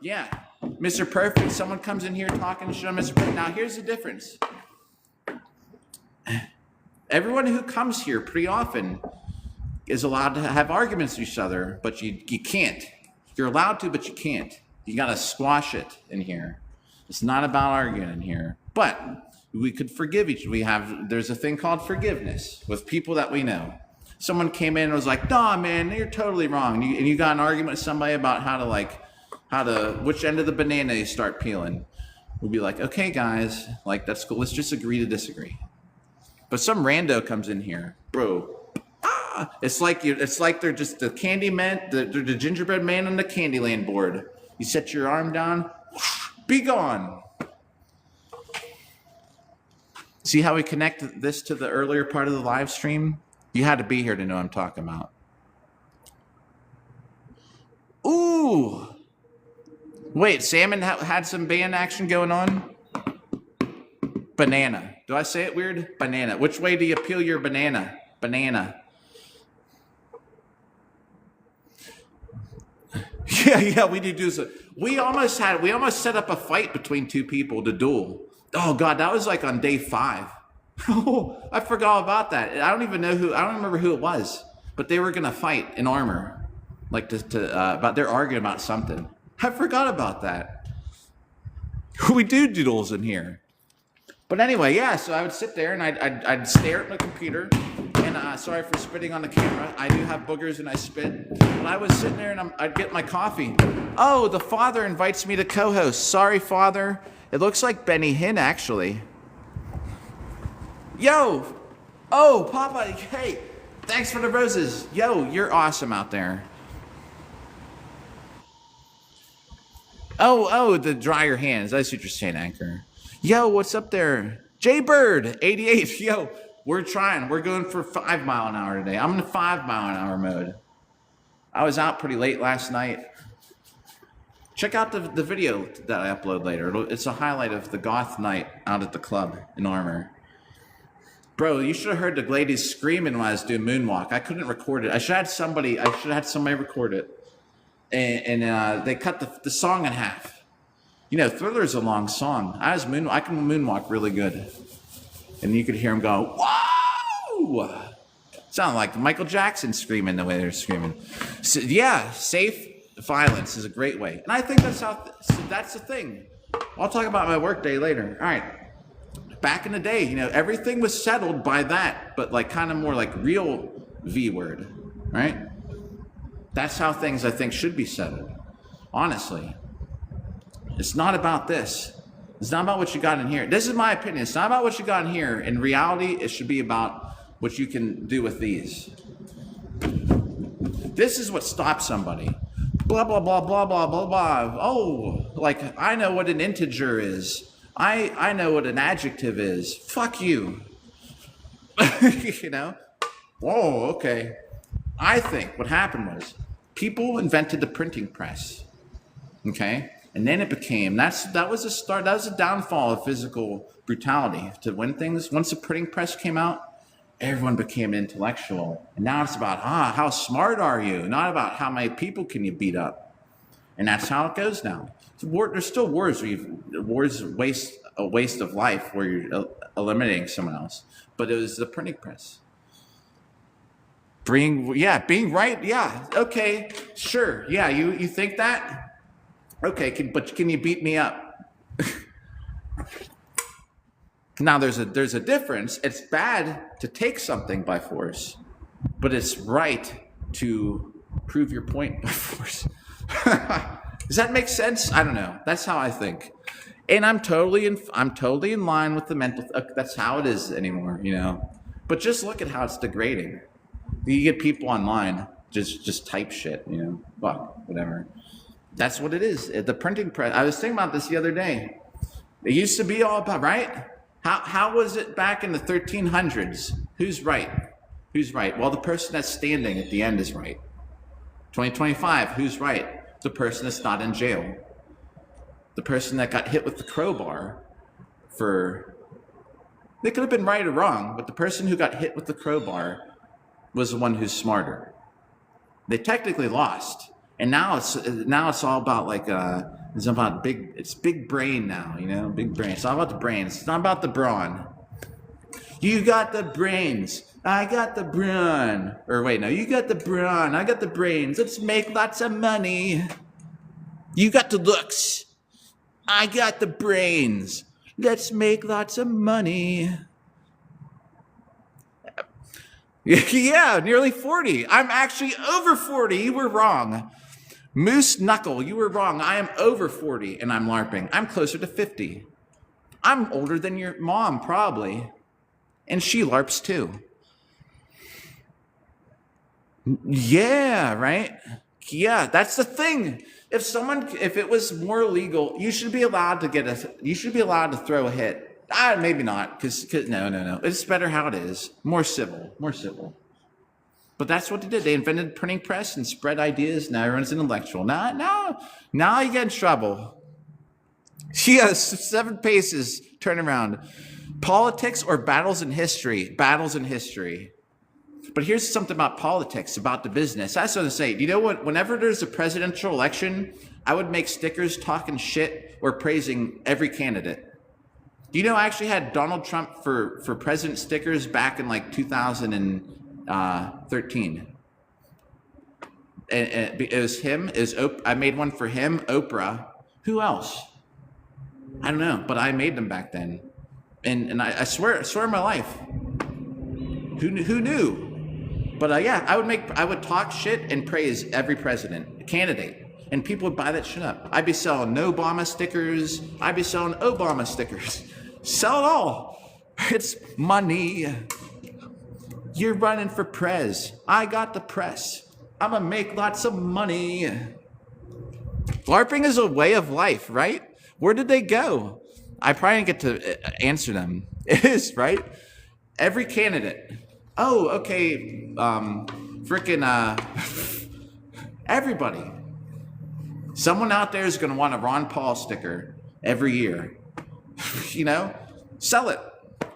Yeah. Mr. Perfect, someone comes in here talking shit on Mr. Perfect. Now here's the difference. Everyone who comes here pretty often is allowed to have arguments with each other, but you can't. You're allowed to, but you can't. You gotta squash it in here. It's not about arguing in here. But we could forgive each other. There's a thing called forgiveness with people that we know. Someone came in and was like, "Nah, man, you're totally wrong." And you got an argument with somebody about which end of the banana you start peeling. We'd be like, "Okay, guys, that's cool. Let's just agree to disagree." But some rando comes in here, bro. It's like they're just the candy man, they're the gingerbread man on the Candyland board. You set your arm down, be gone. See how we connect this to the earlier part of the live stream? You had to be here to know what I'm talking about. Ooh. Wait, Salmon had some band action going on? Banana. Do I say it weird? Banana. Which way do you peel your banana? Banana. Yeah, we do so. We almost set up a fight between two people to duel. Oh God, that was like on day 5. Oh, I forgot about that. I don't remember who it was, but they were gonna fight in armor, they're arguing about something. I forgot about that. We do duels in here. But anyway, yeah. So I would sit there and I'd stare at my computer. And sorry for spitting on the camera. I do have boogers and I spit. But I was sitting there and I'd get my coffee. Oh, the father invites me to co-host. Sorry, father. It looks like Benny Hinn, actually. Yo! Oh, Papa, hey! Thanks for the roses. Yo, you're awesome out there. Oh, the dry your hands. That's what you're saying, Anchor. Yo, what's up there? Jaybird, 88. Yo, we're trying. We're going for 5 mile an hour today. I'm in 5 mile an hour mode. I was out pretty late last night. Check out the video that I upload later. It's a highlight of the goth night out at the club in Armor. Bro, you should have heard the ladies screaming when I was doing moonwalk. I couldn't record it. I should have had somebody record it. And they cut the song in half. You know, Thriller's a long song. I can moonwalk really good. And you could hear them go, whoa! Sound like Michael Jackson screaming the way they're screaming. So, yeah, safe violence is a great way. And I think that's the thing. I'll talk about my work day later. All right. Back in the day, everything was settled by that, but kind of more like real V word, right? That's how things, I think, should be settled. Honestly. It's not about this. It's not about what you got in here. This is my opinion. It's not about what you got in here. In reality, it should be about what you can do with these. This is what stops somebody. Blah, blah, blah, blah, blah, blah, blah. Oh, I know what an integer is. I know what an adjective is. Fuck you. Whoa, okay. I think what happened was people invented the printing press. Okay? And then it became, that was a start, that was a downfall of physical brutality to win things. Once the printing press came out, everyone became intellectual. And now it's about, how smart are you? Not about how many people can you beat up. And that's how it goes now. There's still wars where wars waste a waste of life where you're eliminating someone else. But it was the printing press. Being right, yeah, okay, sure, yeah, you think that? Okay, but can you beat me up? Now there's a difference. It's bad to take something by force, but it's right to prove your point by force. Does that make sense? I don't know. That's how I think, and I'm totally in line with the mental. That's how it is anymore, But just look at how it's degrading. You get people online just type shit, fuck, whatever. That's what it is. The printing press. I was thinking about this the other day. It used to be all about, right? How was it back in the 1300s? Who's right? Who's right? Well, the person that's standing at the end is right. 2025, who's right? The person that's not in jail. The person that got hit with the crowbar they could have been right or wrong, but the person who got hit with the crowbar was the one who's smarter. They technically lost. And now it's all about it's big brain now, big brain. It's all about the brains. It's not about the brawn. You got the brains. I got the brawn. Or wait, no, you got the brawn. I got the brains. Let's make lots of money. You got the looks. I got the brains. Let's make lots of money. Yeah, nearly 40. I'm actually over 40. You were wrong. Moose Knuckle, you were wrong. I am over 40 and I'm LARPing. I'm closer to 50. I'm older than your mom, probably. And she LARPs too. Yeah, right? Yeah, that's the thing. If it was more legal, you should be allowed to throw a hit. Maybe not, because no. It's better how it is. More civil. But that's what they did. They invented printing press and spread ideas. Now everyone's intellectual. Now you get in trouble. She has 7 paces. Turn around. Politics or battles in history? Battles in history. But here's something about politics, about the business. That's what I say. Do you know what? Whenever there's a presidential election, I would make stickers talking shit or praising every candidate. Do you know I actually had Donald Trump for president stickers back in 2013? And it was him. I made one for him, Oprah. Who else? I don't know, but I made them back then. And I swear on my life. Who knew? But I would talk shit and praise every candidate. And people would buy that shit up. I'd be selling no Obama stickers. I'd be selling Obama stickers. Sell it all. It's money. You're running for prez. I got the press. I'm going to make lots of money. LARPing is a way of life, right? Where did they go? I probably didn't get to answer them. It is, right? Every candidate. Oh, okay. Everybody. Someone out there is going to want a Ron Paul sticker every year. Sell it.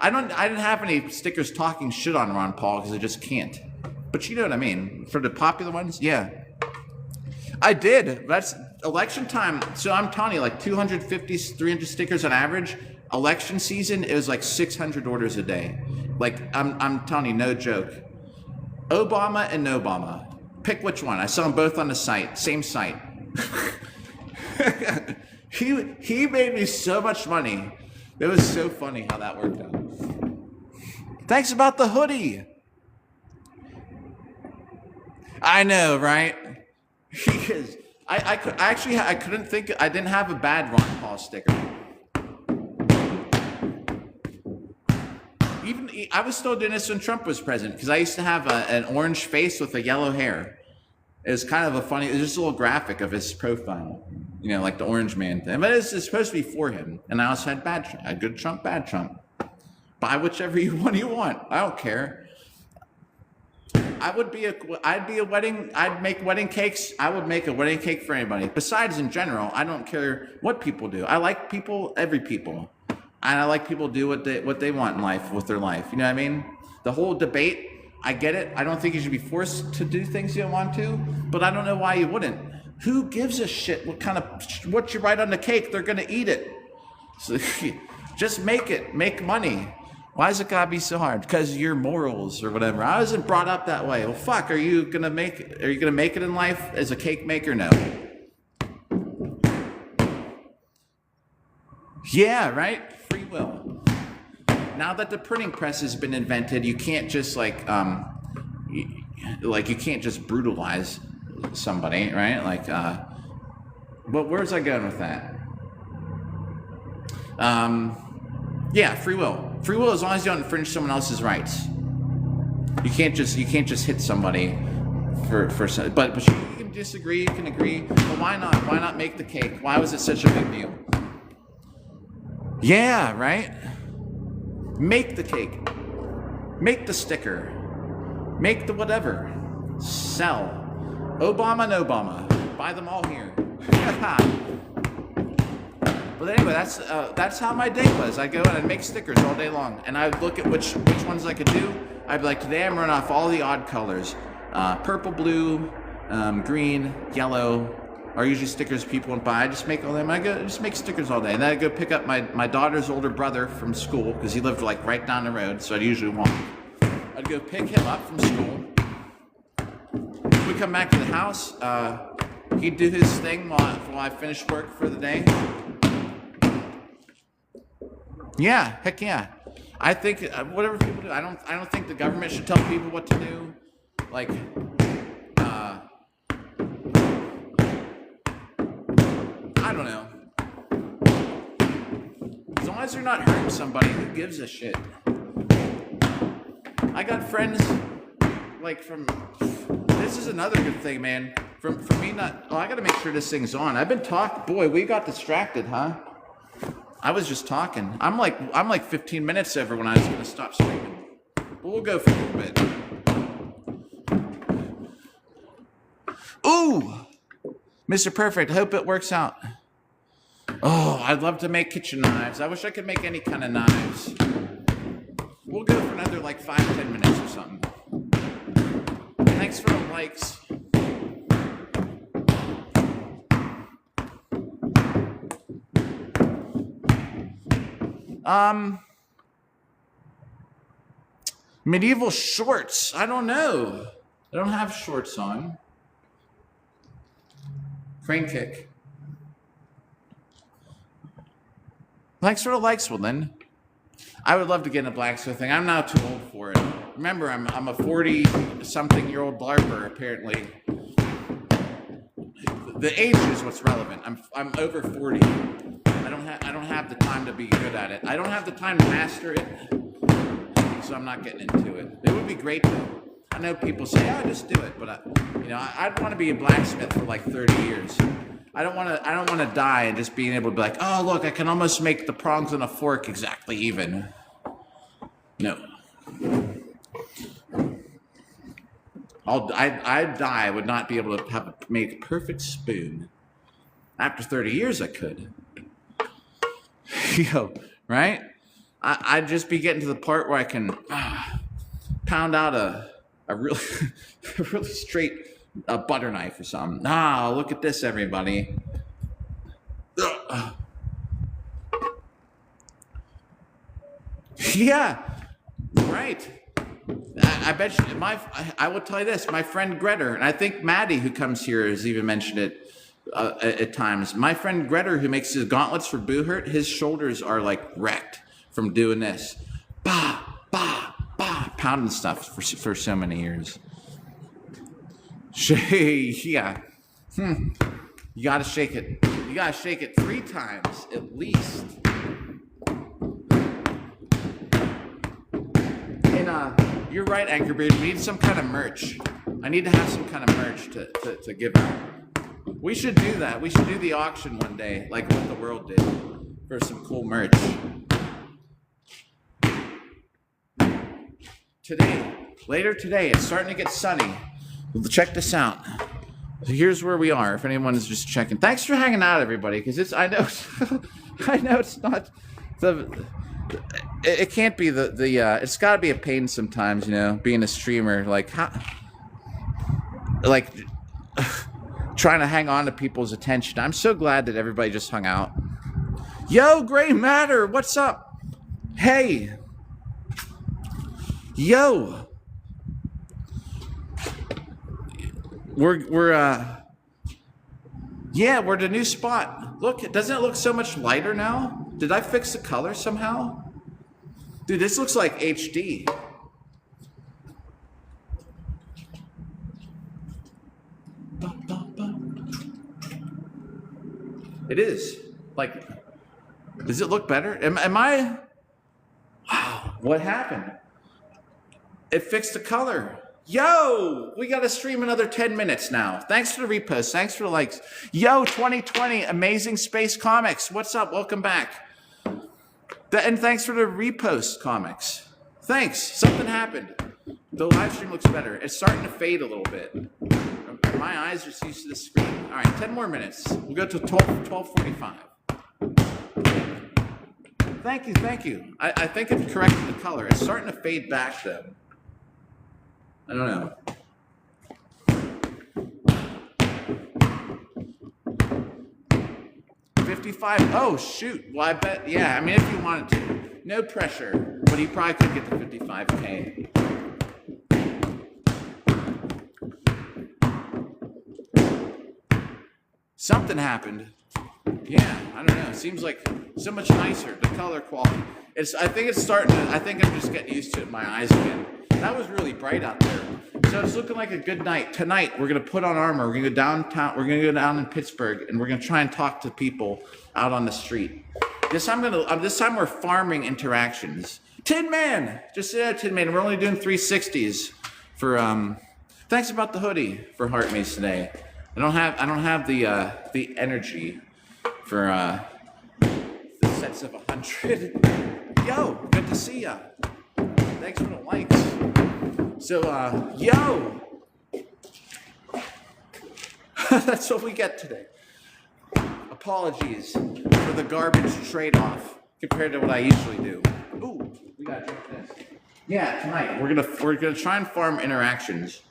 I didn't have any stickers talking shit on Ron Paul because I just can't. But you know what I mean. For the popular ones, yeah. I did. That's election time. So I'm telling you, 250, 300 stickers on average. Election season, it was 600 orders a day. I'm telling you, no joke. Obama and no Obama. Pick which one. I saw them both on the site. Same site. He made me so much money. It was so funny how that worked out. Thanks about the hoodie. I know, right? Because I couldn't think. I didn't have a bad Ron Paul sticker. I was still doing this when Trump was president because I used to have an orange face with a yellow hair. It was kind of it was just a little graphic of his profile, like the orange man thing. But it's supposed to be for him. And I also had good Trump, bad Trump. Buy whichever one you want. I don't care. I'd make wedding cakes. I would make a wedding cake for anybody. Besides, in general, I don't care what people do. I like people, every people. And I like people do what they want in life with their life. You know what I mean? The whole debate, I get it. I don't think you should be forced to do things you don't want to, but I don't know why you wouldn't. Who gives a shit what you write on the cake? They're gonna eat it. So just make it. Make money. Why is it gotta be so hard? Because your morals or whatever. I wasn't brought up that way. Well, fuck. Are you gonna make it in life as a cake maker? No. Yeah, right. Free will. Now that the printing press has been invented, you can't just you can't just brutalize somebody, right? But where's I going with that? Yeah, free will. Free will, as long as you don't infringe someone else's rights. You can't just hit somebody but you can disagree, you can agree. But why not? Why not make the cake? Why was it such a big deal? Yeah, right? Make the cake. Make the sticker. Make the whatever. Sell. Obama and Obama. Buy them all here. But anyway, that's how my day was. I go and I'd make stickers all day long. And I'd look at which ones I could do. I'd be like, today I'm running off all the odd colors. Purple, blue, green, yellow are usually stickers people would buy. I just make all them. I go just make stickers all day. And then I'd go pick up my daughter's older brother from school because he lived like right down the road. So I'd usually walk. I'd go pick him up from school. We'd come back to the house. He'd do his thing while I finished work for the day. Yeah, heck yeah. I think whatever people do, I don't think the government should tell people what to do. Like, I don't know. As long as you're not hurting somebody, who gives a shit? I got friends this is another good thing, man. For me I gotta make sure this thing's on. I've been talking. Boy, we got distracted, huh? I was just talking. I'm like 15 minutes over when I was gonna stop streaming. But we'll go for a little bit. Ooh! Mr. Perfect, I hope it works out. Oh, I'd love to make kitchen knives. I wish I could make any kind of knives. We'll go for another 5-10 minutes or something. Thanks for the likes. Medieval shorts. I don't know. I don't have shorts on. Crane kick. Thanks for the likes, Woodland. I would love to get into blacksmithing. I'm now too old for it. Remember, I'm a 40-something-year-old blarper, apparently. The age is what's relevant. I'm over 40. I don't have the time to be good at it. I don't have the time to master it, so I'm not getting into it. It would be great though. I know people say, "Oh, just do it," but I'd want to be a blacksmith for 30 years. I don't want to die and just being able to be like, "Oh, look, I can almost make the prongs on a fork exactly even." No. I'd die. I would not be able to make a perfect spoon. After 30 years, I could. Right? I'd just be getting to the part where I can pound out a really a really straight butter knife or something. Look at this, everybody. Yeah, right. I bet you, I will tell you this, my friend Greta, and I think Maddie, who comes here, has even mentioned it at times. My friend Greta, who makes his gauntlets for Boohurt, his shoulders are wrecked from doing this. Bah, bah, bah, pounding stuff for so many years. Yeah. You gotta shake it. You gotta shake it 3 times, at least. And you're right, Anchorbeard. We need some kind of merch. I need to have some kind of merch to give out. We should do that. We should do the auction one day, like what the world did, for some cool merch. Today, Later today, it's starting to get sunny. Check this out. So here's where we are. If anyone is just checking, thanks for hanging out, everybody. Because I know, I know it's not the. It can't be the. It's got to be a pain sometimes, being a streamer. Like trying to hang on to people's attention. I'm so glad that everybody just hung out. Yo, Gray Matter, what's up? Hey. Yo. We're the new spot. Look, doesn't it look so much lighter now? Did I fix the color somehow? Dude, this looks like HD. It is. Like, does it look better? Am I? Wow, what happened? It fixed the color. Yo, we got to stream another 10 minutes now. Thanks for the repost. Thanks for the likes. Yo, 2020, Amazing Space Comics. What's up? Welcome back. And thanks for the repost, comics. Thanks. Something happened. The live stream looks better. It's starting to fade a little bit. My eyes are used to the screen. All right, 10 more minutes. We'll go to 12:45. Thank you, thank you. I think it's corrected the color. It's starting to fade back, though. I don't know. $55. Oh, shoot. Well, I bet. Yeah, I mean, if you wanted to. No pressure. But he probably could get the 55K. Something happened. Yeah, I don't know. It seems like so much nicer. The color quality. I think it's starting to. I think I'm just getting used to it in my eyes again. That was really bright out there. So it's looking like a good night. Tonight, we're going to put on armor. We're going to go downtown. We're going to go down in Pittsburgh, and we're going to try and talk to people out on the street. This time we're farming interactions. Tin Man! Just say that, Tin Man. We're only doing 360s for, thanks about the hoodie for Heart Maze today. I don't have the energy for, the sets of 100. Yo, good to see ya. Thanks for the likes. So, yo! That's what we get today. Apologies for the garbage trade-off compared to what I usually do. Ooh, we gotta drink this. Yeah, tonight we're gonna try and farm interactions.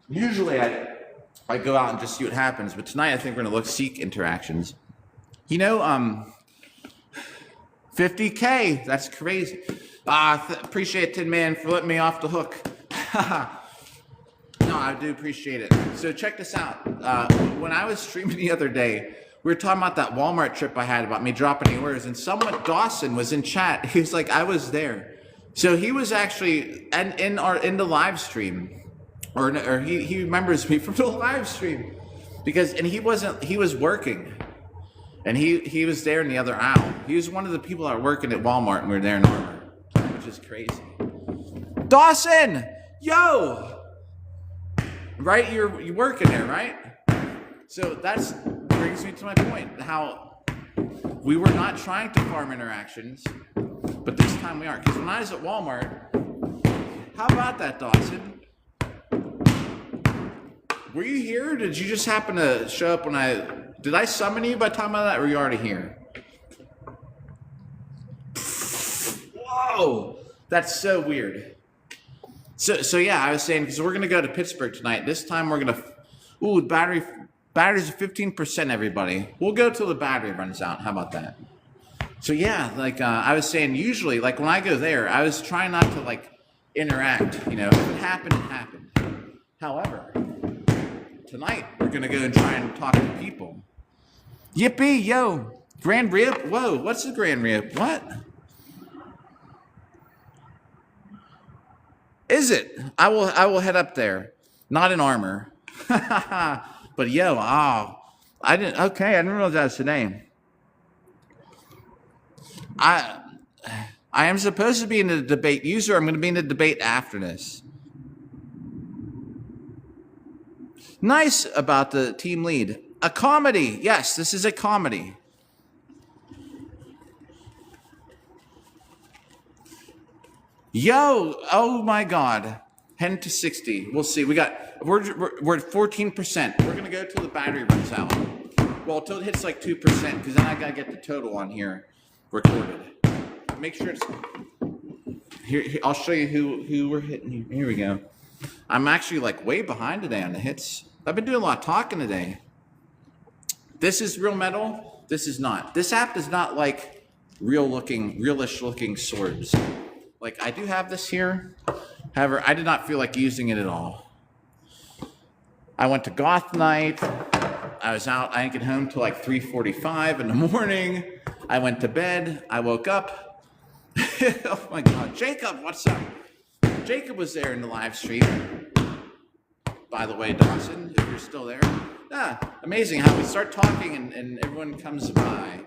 Usually I go out and just see what happens, but tonight I think we're gonna seek interactions. 50K, that's crazy. Appreciate Tin Man for letting me off the hook. No, I do appreciate it. So check this out. When I was streaming the other day, we were talking about that Walmart trip I had about me dropping the orders, and Dawson was in chat. He was like, I was there. So he was actually in the live stream, or he remembers me from the live stream, he was working. And he was there in the other aisle. He was one of the people that were working at Walmart, and we were there in armor, which is crazy. Dawson, yo, right? You're working there, right? So that brings me to my point: how we were not trying to farm interactions, but this time we are. Because when I was at Walmart, how about that, Dawson? Were you here? Or did you just happen to show up when Did I summon you by the time of that, or were you already here? Whoa! That's so weird. So yeah, I was saying, because we're going to go to Pittsburgh tonight. This time we're going to... Ooh, battery's at 15%, everybody. We'll go till the battery runs out. How about that? So yeah, I was saying, usually, when I go there, I was trying not to, interact. If it happened, it happened. However, tonight we're going to go and try and talk to people. Yippee, yo, Grand Rip. Whoa, what's the Grand Rip? What? Is it? I will head up there. Not in armor. But yo, I didn't realize that was today. I am supposed to be in the debate. User, I'm going to be in the debate after this. Nice about the team lead. A comedy. Yes, this is a comedy. Yo, oh my God. 10 to 60. We'll see. We're at 14%. We're gonna go till the battery runs out. Well, till it hits like 2%, because then I gotta get the total on here recorded. Make sure it's here. I'll show you who we're hitting here. Here we go. I'm actually like way behind today on the hits. I've been doing a lot of talking today. This is real metal. This is not. This app is not like realish looking swords. Like I do have this here. However, I did not feel like using it at all. I went to goth night. I was out. I didn't get home till like 3:45 in the morning. I went to bed. I woke up. Oh my God, Jacob, what's up? Jacob was there in the live stream. By the way, Dawson, if you're still there. Amazing how we start talking and everyone comes by.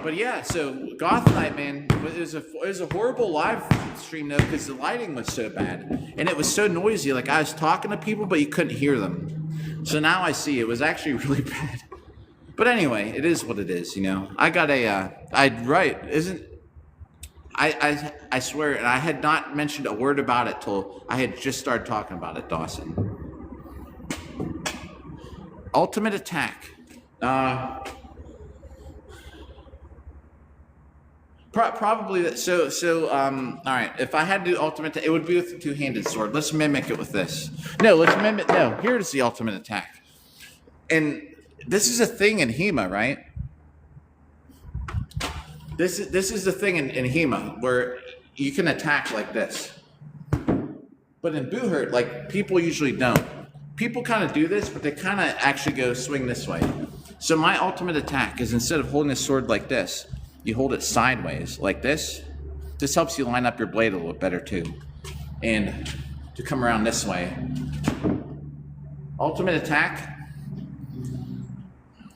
But yeah, so goth night, man, it was a horrible live stream though because the lighting was so bad and it was so noisy. Like I was talking to people, but you couldn't hear them. So now I see it was actually really bad. But anyway, it is what it is, you know. I got I swear, and I had not mentioned a word about it till I had just started talking about it, Dawson. Ultimate attack. Probably that. All right. If I had to do ultimate, it would be with the two-handed sword. Let's mimic it with this. No, here's the ultimate attack. And this is a thing in HEMA, right? This is the thing in HEMA where you can attack like this. But in Boohurt, like people usually don't. People kind of do this, but they kind of actually go swing this way. So my ultimate attack is instead of holding a sword like this, you hold it sideways like this. This helps you line up your blade a little better too. And to come around this way. Ultimate attack.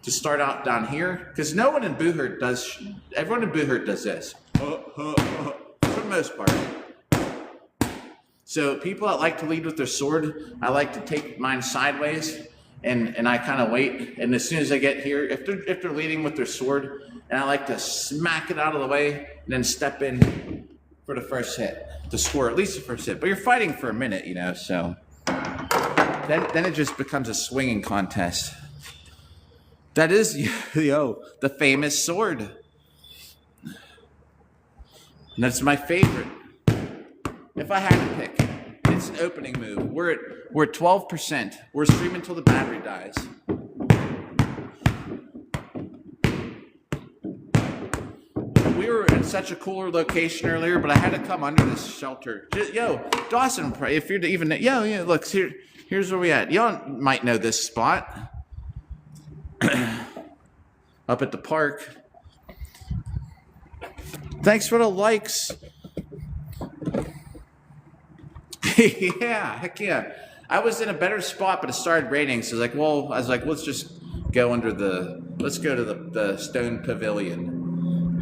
To start out down here, because no one in Boohurt does, everyone in Boohurt does this, for the most part. So people that like to lead with their sword, I like to take mine sideways, and I kind of wait, and as soon as I get here, if they're leading with their sword, and I like to smack it out of the way, and then step in for the first hit, to score at least the first hit. But you're fighting for a minute, you know, so then it just becomes a swinging contest. That is, the famous sword. And that's my favorite. If I had to pick, it's an opening move. We're at 12%. We're streaming until the battery dies. We were in such a cooler location earlier, but I had to come under this shelter. Dawson, if you're even, look, here's where we at. Y'all might know this spot. Up at the park. Thanks for the likes. Yeah, heck yeah. I was in a better spot, but it started raining, so I was like, let's just go let's go to the Stone Pavilion.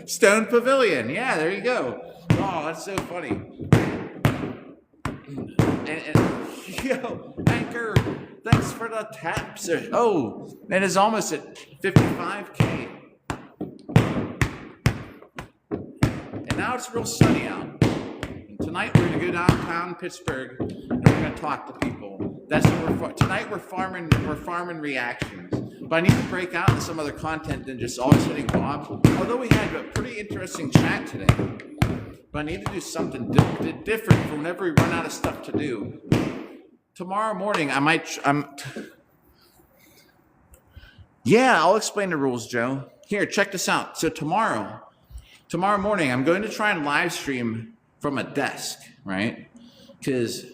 Stone Pavilion. Yeah, there you go. Oh, that's so funny. Anchor, thanks for the taps. Oh, and it's almost at 55K. And now it's real sunny out. And tonight we're going to go downtown Pittsburgh and we're going to talk to people. That's what tonight we're farming reactions. But I need to break out into some other content than just always hitting Bob. Although we had a pretty interesting chat today. But I need to do something different for whenever we run out of stuff to do. Tomorrow morning, I'll explain the rules, Joe. Here, check this out. So tomorrow morning, I'm going to try and live stream from a desk, right? Because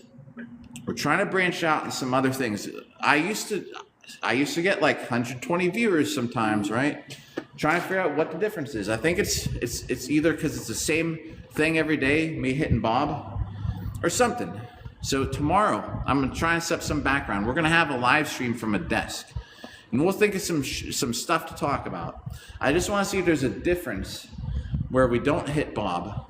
we're trying to branch out into some other things. I used to get like 120 viewers sometimes, right? Trying to figure out what the difference is. I think it's either because it's the same thing every day, me hitting Bob, or something. So tomorrow, I'm going to try and set up some background. We're going to have a live stream from a desk. And we'll think of some stuff to talk about. I just want to see if there's a difference where we don't hit Bob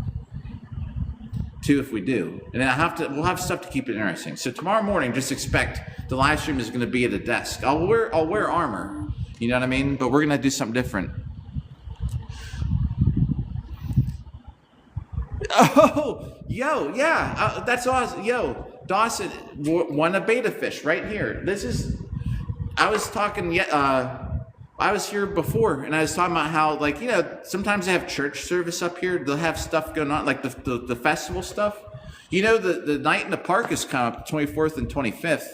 to if we do. And then we'll have stuff to keep it interesting. So tomorrow morning, just expect the live stream is going to be at a desk. I'll wear armor. You know what I mean? But we're going to do something different. Oh, yo, yeah, that's awesome. Yo, Dawson won a beta fish right here. This is. I was talking. I was here before, and I was talking about how, like, sometimes they have church service up here. They'll have stuff going on, like the festival stuff. The night in the park is coming up, 24th and 25th.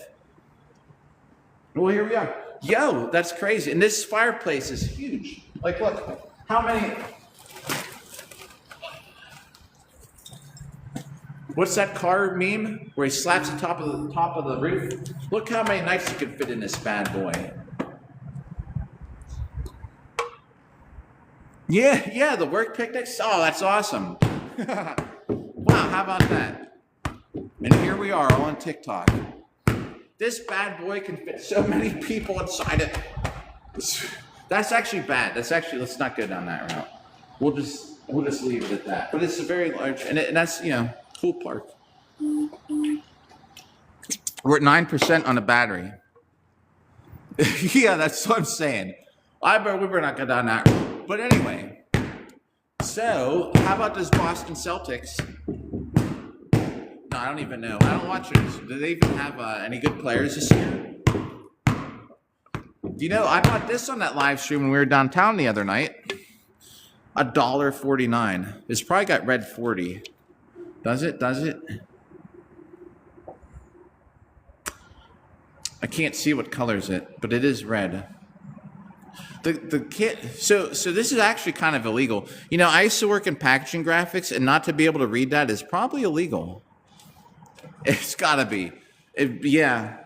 Well, here we are. Yo, that's crazy. And this fireplace is huge. Like, look, how many? What's that car meme where he slaps the top of the roof? Look how many nights you can fit in this bad boy. Yeah, the work picnics. Oh, that's awesome. Wow, how about that? And here we are, all on TikTok. This bad boy can fit so many people inside it. That's actually bad. Let's not go down that route. We'll just leave it at that. But it's a very large, and that's cool park. We're at 9% on the battery. Yeah, that's what I'm saying. We better not go down that route. But anyway, so how about those Boston Celtics? No, I don't even know. I don't watch it. Do they even have any good players this year? I bought this on that live stream when we were downtown the other night. $1.49. It's probably got red 40. Does it? I can't see what colors it, but it is red. The kit. So this is actually kind of illegal. I used to work in packaging graphics, and not to be able to read that is probably illegal. It's gotta be. Yeah.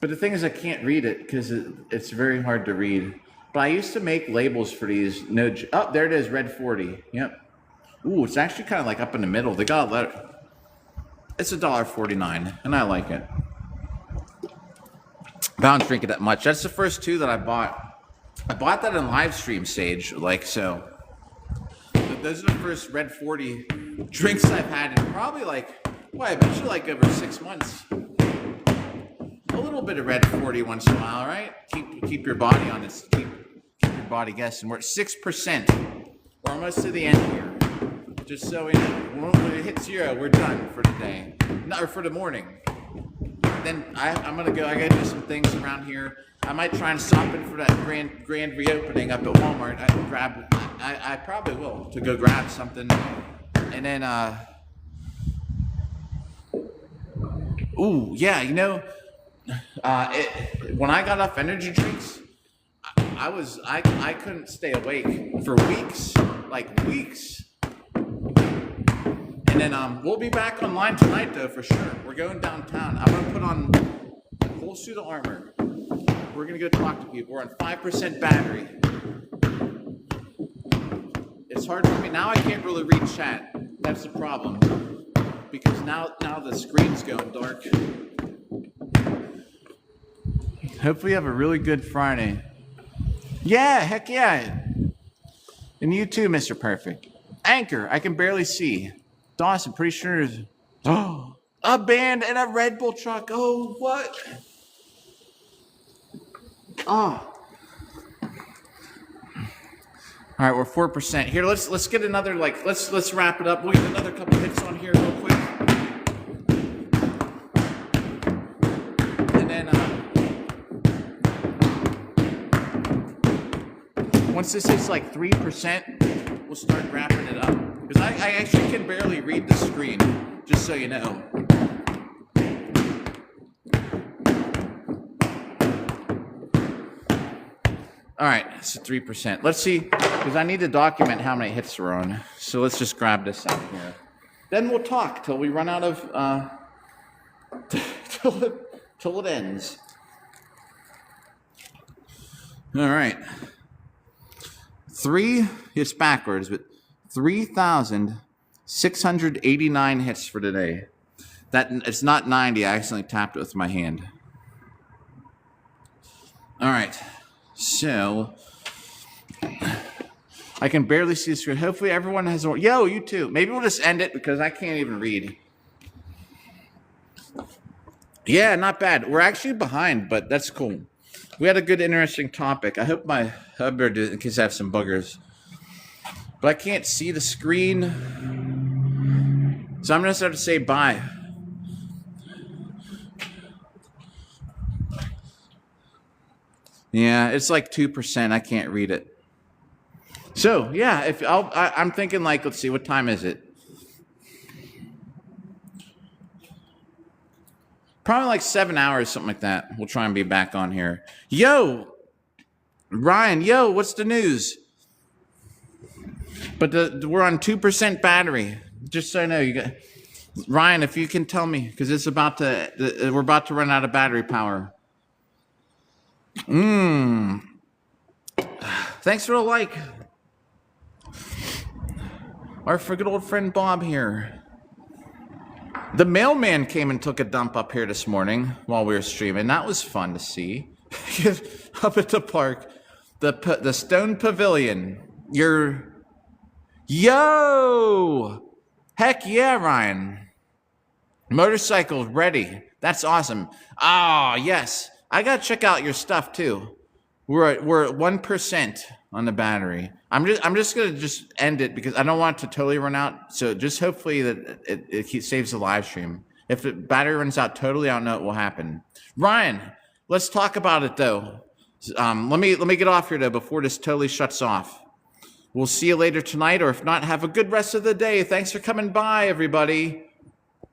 But the thing is, I can't read it because it's very hard to read. But I used to make labels for these. Oh, there it is, red 40. Yep. Ooh, it's actually kind of like up in the middle. They got a letter. It's $1.49, and I like it. But I don't drink it that much. That's the first two that I bought. I bought that in live stream stage, like so. Those are the first red 40 drinks I've had in probably I bet you over 6 months. A little bit of red 40 once in a while, right? Keep your body on this. Keep your body guessing. We're at 6%. We're almost to the end here. Just so we know, when it hits 0, we're done for today. Or for the morning. Then I'm gonna go. I gotta do some things around here. I might try and stop in for that grand reopening up at Walmart. I probably will to go grab something, and then ooh yeah, when I got off energy drinks, I couldn't stay awake for weeks, weeks. And then we'll be back online tonight though for sure. We're going downtown. I'm gonna put on a whole suit of armor. We're gonna go talk to people. We're on 5% battery. It's hard for me now. I can't really read chat. That's the problem because now the screen's going dark. Hopefully, you have a really good Friday. Yeah, heck yeah. And you too, Mr. Perfect. Anchor, I can barely see. Dawson, pretty sure is. Oh, a band and a Red Bull truck. Oh, what? Oh. All right, we're 4%. Here, let's get another let's wrap it up. We'll get another couple hits on here real quick. And then once this hits 3%, we'll start wrapping it up. Because I actually can barely read the screen, just so you know. All right, so 3%. Let's see, because I need to document how many hits we're on. So let's just grab this out here. Then we'll talk till we run out of, till it ends. All right. It's backwards, but 3,689 hits for today. It's not 90. I accidentally tapped it with my hand. All right. So, I can barely see the screen. Hopefully everyone has... Yo, you too. Maybe we'll just end it because I can't even read. Yeah, not bad. We're actually behind, but that's cool. We had a good, interesting topic. I hope my hubber in case I have some buggers. But I can't see the screen. So I'm going to start to say bye. Yeah, it's like 2%. I can't read it. So yeah, if I'm thinking like, let's see, what time is it? Probably like 7 hours, something like that. We'll try and be back on here. Yo, Ryan, yo, what's the news? But we're on 2% battery. Just so you know, you got Ryan. If you can tell me, because it's about to, we're about to run out of battery power. Thanks for the like. Our good old friend Bob here. The mailman came and took a dump up here this morning while we were streaming. That was fun to see. Up at the park, the Stone Pavilion. Yo! Heck yeah, Ryan. Motorcycle ready. That's awesome. Ah, yes. I gotta check out your stuff too. We're at 1% on the battery. I'm just gonna end it because I don't want it to totally run out. So just hopefully that it saves the live stream. If the battery runs out totally, I don't know what will happen. Ryan, let's talk about it though. Let me get off here though before this totally shuts off. We'll see you later tonight, or if not, have a good rest of the day. Thanks for coming by, everybody.